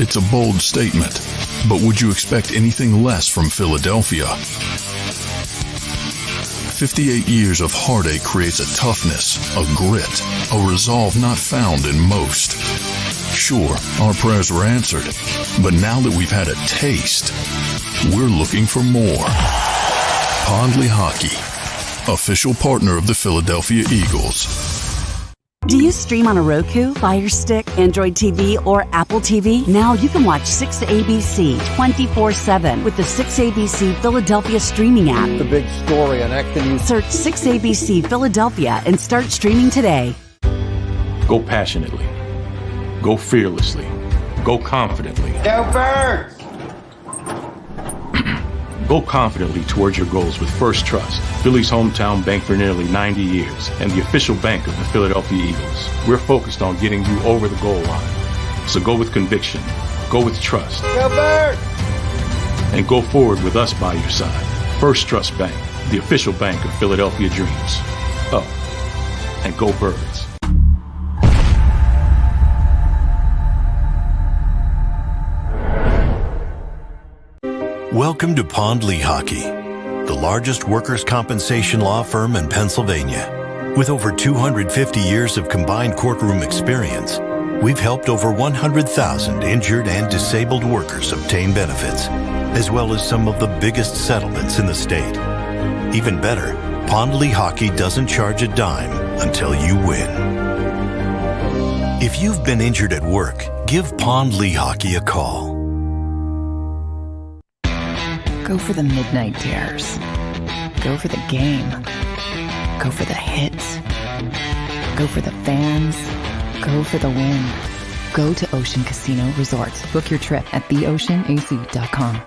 It's a bold statement, but would you expect anything less from Philadelphia? 58 years of heartache creates a toughness, a grit, a resolve not found in most. Sure, our prayers were answered, but now that we've had a taste, we're looking for more. Pondley Hockey, official partner of the Philadelphia Eagles. Do you stream on a Roku, Fire Stick, Android TV, or Apple TV? Now you can watch 6ABC 24/7 with the 6ABC Philadelphia streaming app. The big story on Act the News. Search 6ABC Philadelphia and start streaming today. Go passionately. Go fearlessly. Go confidently. Go Birds! Go confidently towards your goals with First Trust, Philly's hometown bank for nearly 90 years, and the official bank of the Philadelphia Eagles. We're focused on getting you over the goal line. So go with conviction, go with trust, Go Birds! and go forward with us by your side. First Trust Bank, the official bank of Philadelphia dreams. Up and go Birds. Welcome to Pondley Hockey, the largest workers' compensation law firm in Pennsylvania. With over 250 years of combined courtroom experience, we've helped over 100,000 injured and disabled workers obtain benefits, as well as some of the biggest settlements in the state. Even better, Pondley Hockey doesn't charge a dime until you win. If you've been injured at work, give Pondley Hockey a call. Go for the midnight dares. Go for the game. Go for the hits. Go for the fans. Go for the win. Go to Ocean Casino Resort. Book your trip at theoceanac.com.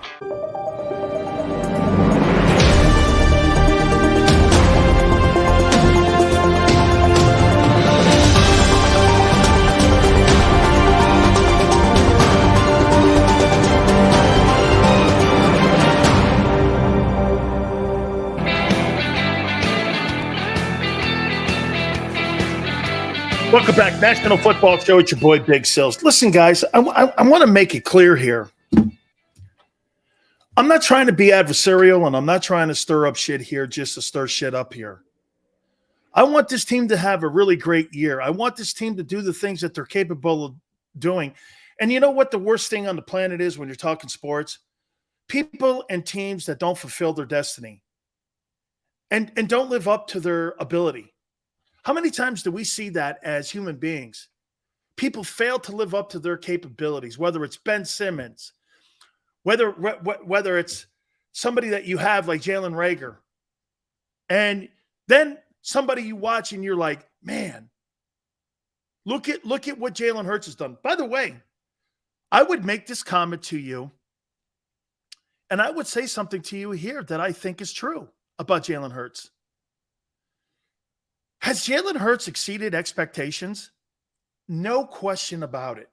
Welcome back. National Football Show. It's your boy, Big Sills. Listen, guys, I want to make it clear here. I'm not trying to be adversarial, and I'm not trying to stir up shit here just to stir shit up here. I want this team to have a really great year. I want this team to do the things that they're capable of doing. And you know what the worst thing on the planet is when you're talking sports? People and teams that don't fulfill their destiny and don't live up to their ability. How many times do we see that as human beings? People fail to live up to their capabilities, whether it's Ben Simmons, whether it's somebody that you have like Jalen Reagor, and then somebody you watch and you're like, man, look at what Jalen Hurts has done. By the way, I would make this comment to you, and I would say something to you here that I think is true about Jalen Hurts. Has Jalen Hurts exceeded expectations? No question about it.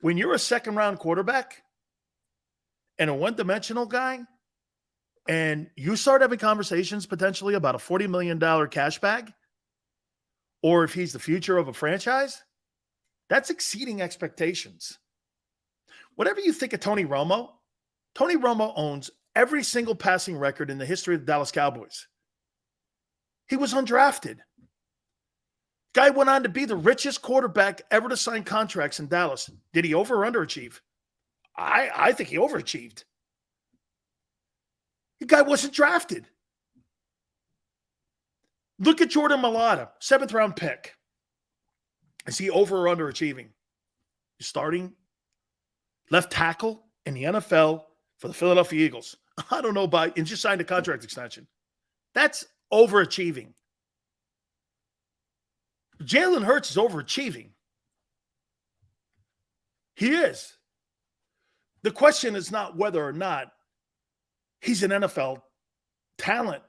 When you're a second-round quarterback and a one-dimensional guy, and you start having conversations potentially about a $40 million cash bag, or if he's the future of a franchise, that's exceeding expectations. Whatever you think of Tony Romo owns every single passing record in the history of the Dallas Cowboys. He was undrafted. Guy went on to be the richest quarterback ever to sign contracts in Dallas. Did he over or underachieve? I think he overachieved. The guy wasn't drafted. Look at Jordan Mailata, 7th round pick. Is he over or underachieving? He's starting left tackle in the NFL for the Philadelphia Eagles. I don't know about, and just signed a contract extension. That's overachieving. Jalen Hurts is overachieving. He is. The question is not whether or not he's an NFL talent.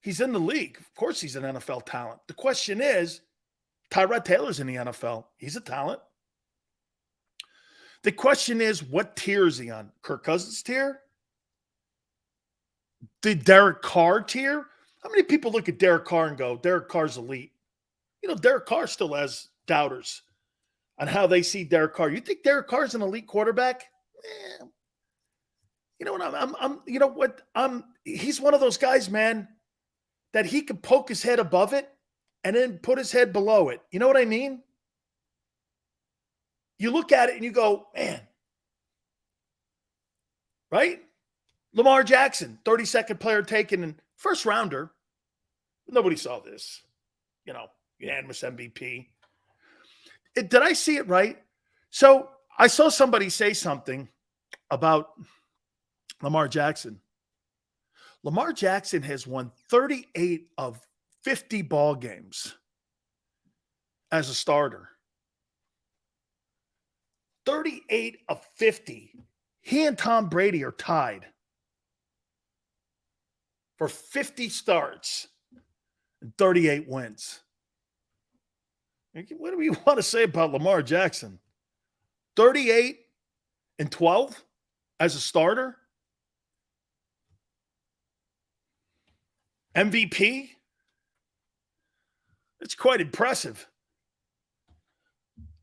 He's in the league. Of course he's an NFL talent. The question is, Tyrod Taylor's in the NFL. He's a talent. The question is, what tier is he on? Kirk Cousins tier? The Derek Carr tier? How many people look at Derek Carr and go, Derek Carr's elite? Derek Carr still has doubters on how they see Derek Carr. You think Derek Carr's an elite quarterback? He's one of those guys, man, that he could poke his head above it and then put his head below it. You know what I mean? You look at it and you go, man, right? Lamar Jackson, 32nd player taken in first rounder. Nobody saw this, unanimous MVP. Did I see it right? So I saw somebody say something about Lamar Jackson. Lamar Jackson has won 38 of 50 ball games as a starter. 38 of 50. He and Tom Brady are tied for 50 starts and 38 wins. What do we want to say about Lamar Jackson? 38 and 12 as a starter? MVP? It's quite impressive.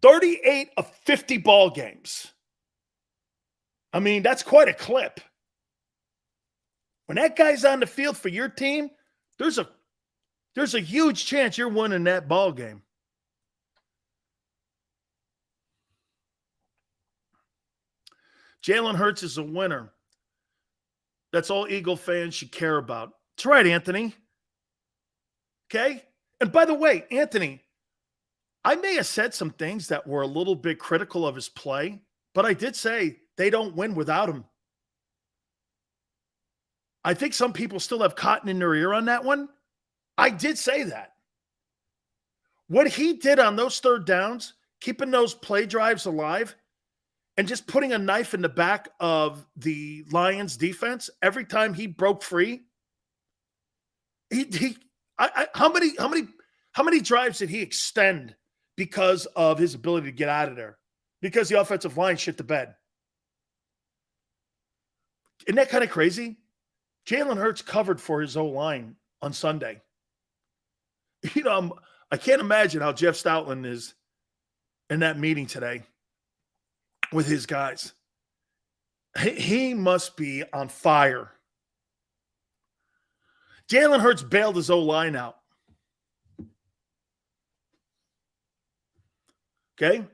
38 of 50 ball games. I mean, that's quite a clip. When that guy's on the field for your team, there's a huge chance you're winning that ball game. Jalen Hurts is a winner. That's all Eagle fans should care about. That's right, Anthony. Okay? And by the way, Anthony, I may have said some things that were a little bit critical of his play, but I did say they don't win without him. I think some people still have cotton in their ear on that one. I did say that. What he did on those third downs, keeping those play drives alive, and just putting a knife in the back of the Lions defense every time he broke free. How many drives did he extend because of his ability to get out of there? Because the offensive line shit the bed. Isn't that kind of crazy? Jalen Hurts covered for his O-line on Sunday. I can't imagine how Jeff Stoutland is in that meeting today with his guys. He must be on fire. Jalen Hurts bailed his O-line out. Okay?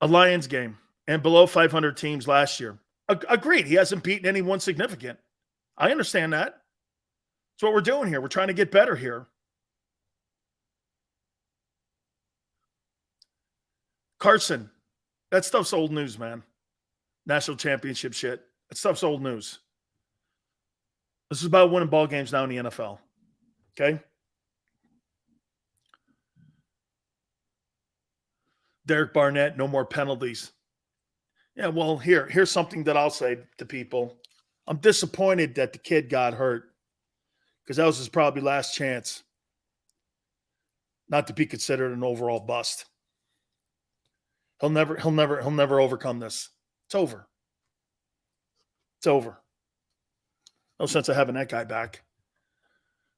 A Lions game and below 500 teams last year. Agreed. He hasn't beaten anyone significant. I understand that. That's what we're doing here. We're trying to get better here. Carson, that stuff's old news, man. National championship shit. That stuff's old news. This is about winning ball games now in the NFL. Okay? Derek Barnett, no more penalties. Yeah, well, here's something that I'll say to people. I'm disappointed that the kid got hurt because that was his probably last chance not to be considered an overall bust. He'll never overcome this. It's over. It's over. No sense of having that guy back.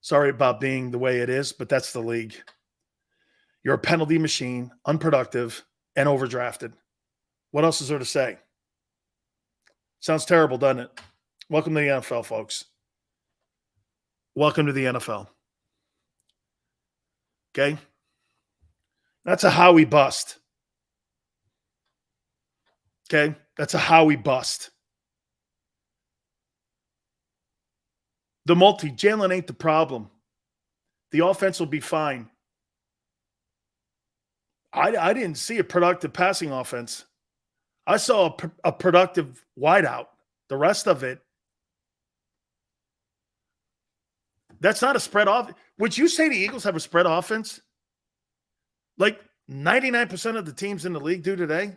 Sorry about being the way it is, but that's the league. You're a penalty machine, unproductive, and overdrafted. What else is there to say? Sounds terrible, doesn't it? Welcome to the NFL, folks. Welcome to the NFL. Okay? That's a Howie bust. Okay? That's a Howie bust. Jalen ain't the problem. The offense will be fine. I didn't see a productive passing offense. I saw a productive wideout. The rest of it, that's not a spread off. Would you say the Eagles have a spread offense? Like 99% of the teams in the league do today?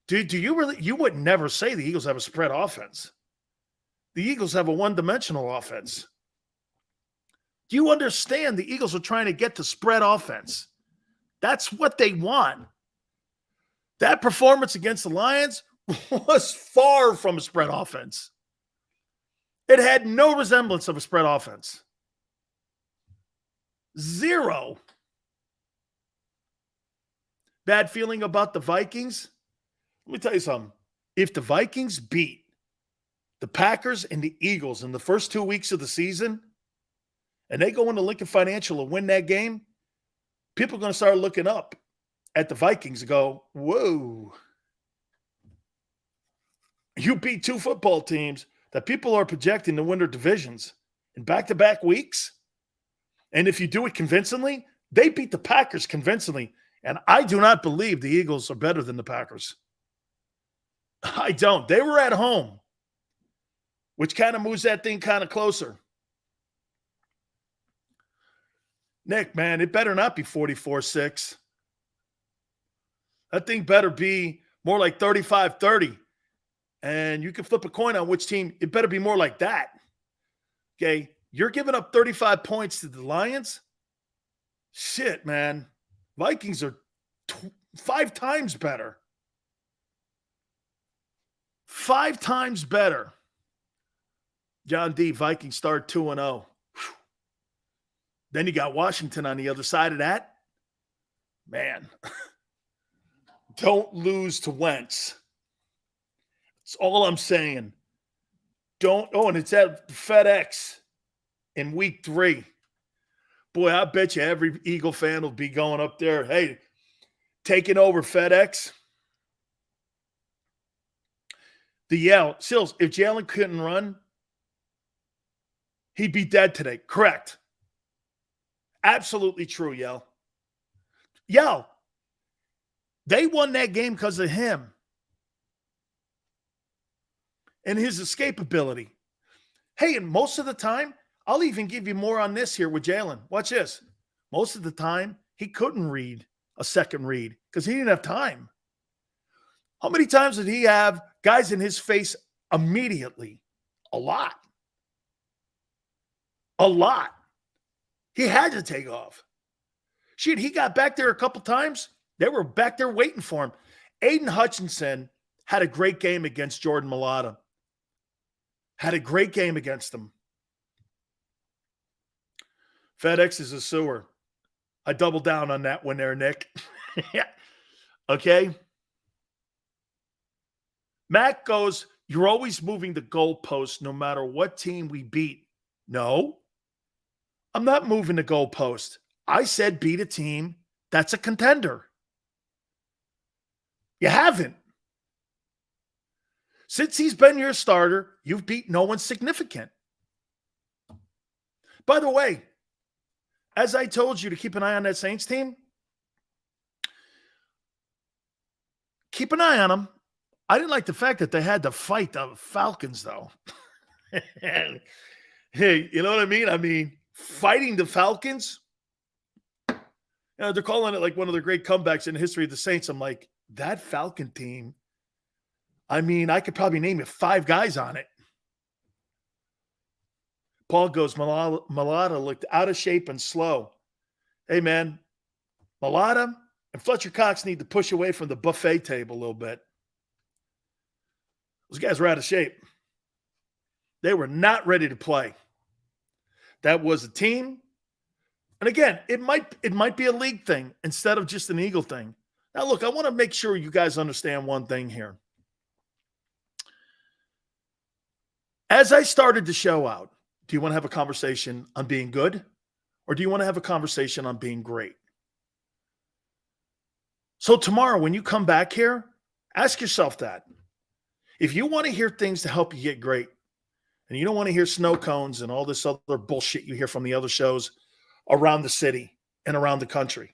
Do you really? You would never say the Eagles have a spread offense. The Eagles have a one-dimensional offense. Do you understand the Eagles are trying to get to spread offense? That's what they want. That performance against the Lions was far from a spread offense. It had no resemblance of a spread offense. 0. Bad feeling about the Vikings? Let me tell you something. If the Vikings beat the Packers and the Eagles in the first 2 weeks of the season, and they go into Lincoln Financial and win that game, people are going to start looking up at the Vikings and go, whoa. You beat 2 football teams that people are projecting to win their divisions in back-to-back weeks. And if you do it convincingly, they beat the Packers convincingly. And I do not believe the Eagles are better than the Packers. I don't. They were at home, which kind of moves that thing kind of closer. Nick, man, it better not be 44-6. That thing better be more like 35-30. And you can flip a coin on which team. It better be more like that. Okay? You're giving up 35 points to the Lions? Shit, man. Vikings are 5 times better. 5 times better. John D., Vikings start 2-0. Then you got Washington on the other side of that. Man, don't lose to Wentz. That's all I'm saying. Don't. Oh, and it's at FedEx in week 3. Boy, I bet you every Eagle fan will be going up there, hey, taking over FedEx. The yell, Sills, if Jalen couldn't run, he'd be dead today. Correct. Absolutely true, Yell. Yell, they won that game because of him and his escapability. Hey, and most of the time, I'll even give you more on this here with Jalen. Watch this. Most of the time, he couldn't read a second read because he didn't have time. How many times did he have guys in his face immediately? A lot. A lot. He had to take off. Shit, he got back there a couple times. They were back there waiting for him. Aiden Hutchinson had a great game against Jordan Mailata. Had a great game against him. FedEx is a sewer. I doubled down on that one there, Nick. Yeah. Okay. Matt goes, you're always moving the goalpost no matter what team we beat. No, I'm not moving the goalpost. I said beat a team that's a contender. You haven't. Since he's been your starter, you've beat no one significant. By the way, as I told you to keep an eye on that Saints team, keep an eye on them. I didn't like the fact that they had to fight the Falcons, though. Hey, you know what I mean? I mean, fighting the Falcons, they're calling it like one of the great comebacks in the history of the Saints. I'm like, that Falcon team, I mean, I could probably name you 5 guys on it. Paul goes, Mailata looked out of shape and slow. Hey, man, Mailata and Fletcher Cox need to push away from the buffet table a little bit. Those guys were out of shape. They were not ready to play. That was a team. And again, it might be a league thing instead of just an Eagle thing. Now, look, I want to make sure you guys understand one thing here. As I started the show out, do you want to have a conversation on being good, or do you want to have a conversation on being great? So tomorrow, when you come back here, ask yourself that. If you want to hear things to help you get great, and you don't want to hear snow cones and all this other bullshit you hear from the other shows around the city and around the country,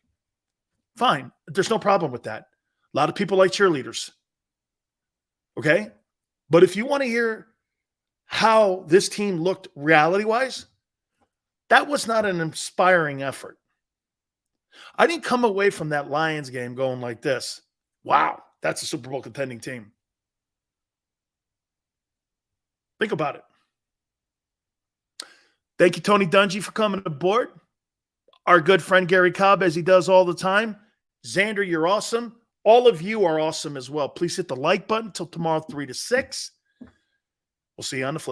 fine. There's no problem with that. A lot of people like cheerleaders. Okay? But if you want to hear how this team looked reality-wise, that was not an inspiring effort. I didn't come away from that Lions game going like this. Wow, that's a Super Bowl contending team. Think about it. Thank you, Tony Dungy, for coming aboard. Our good friend Gary Cobb, as he does all the time. Xander, you're awesome. All of you are awesome as well. Please hit the like button until tomorrow, 3 to 6. We'll see you on the flip.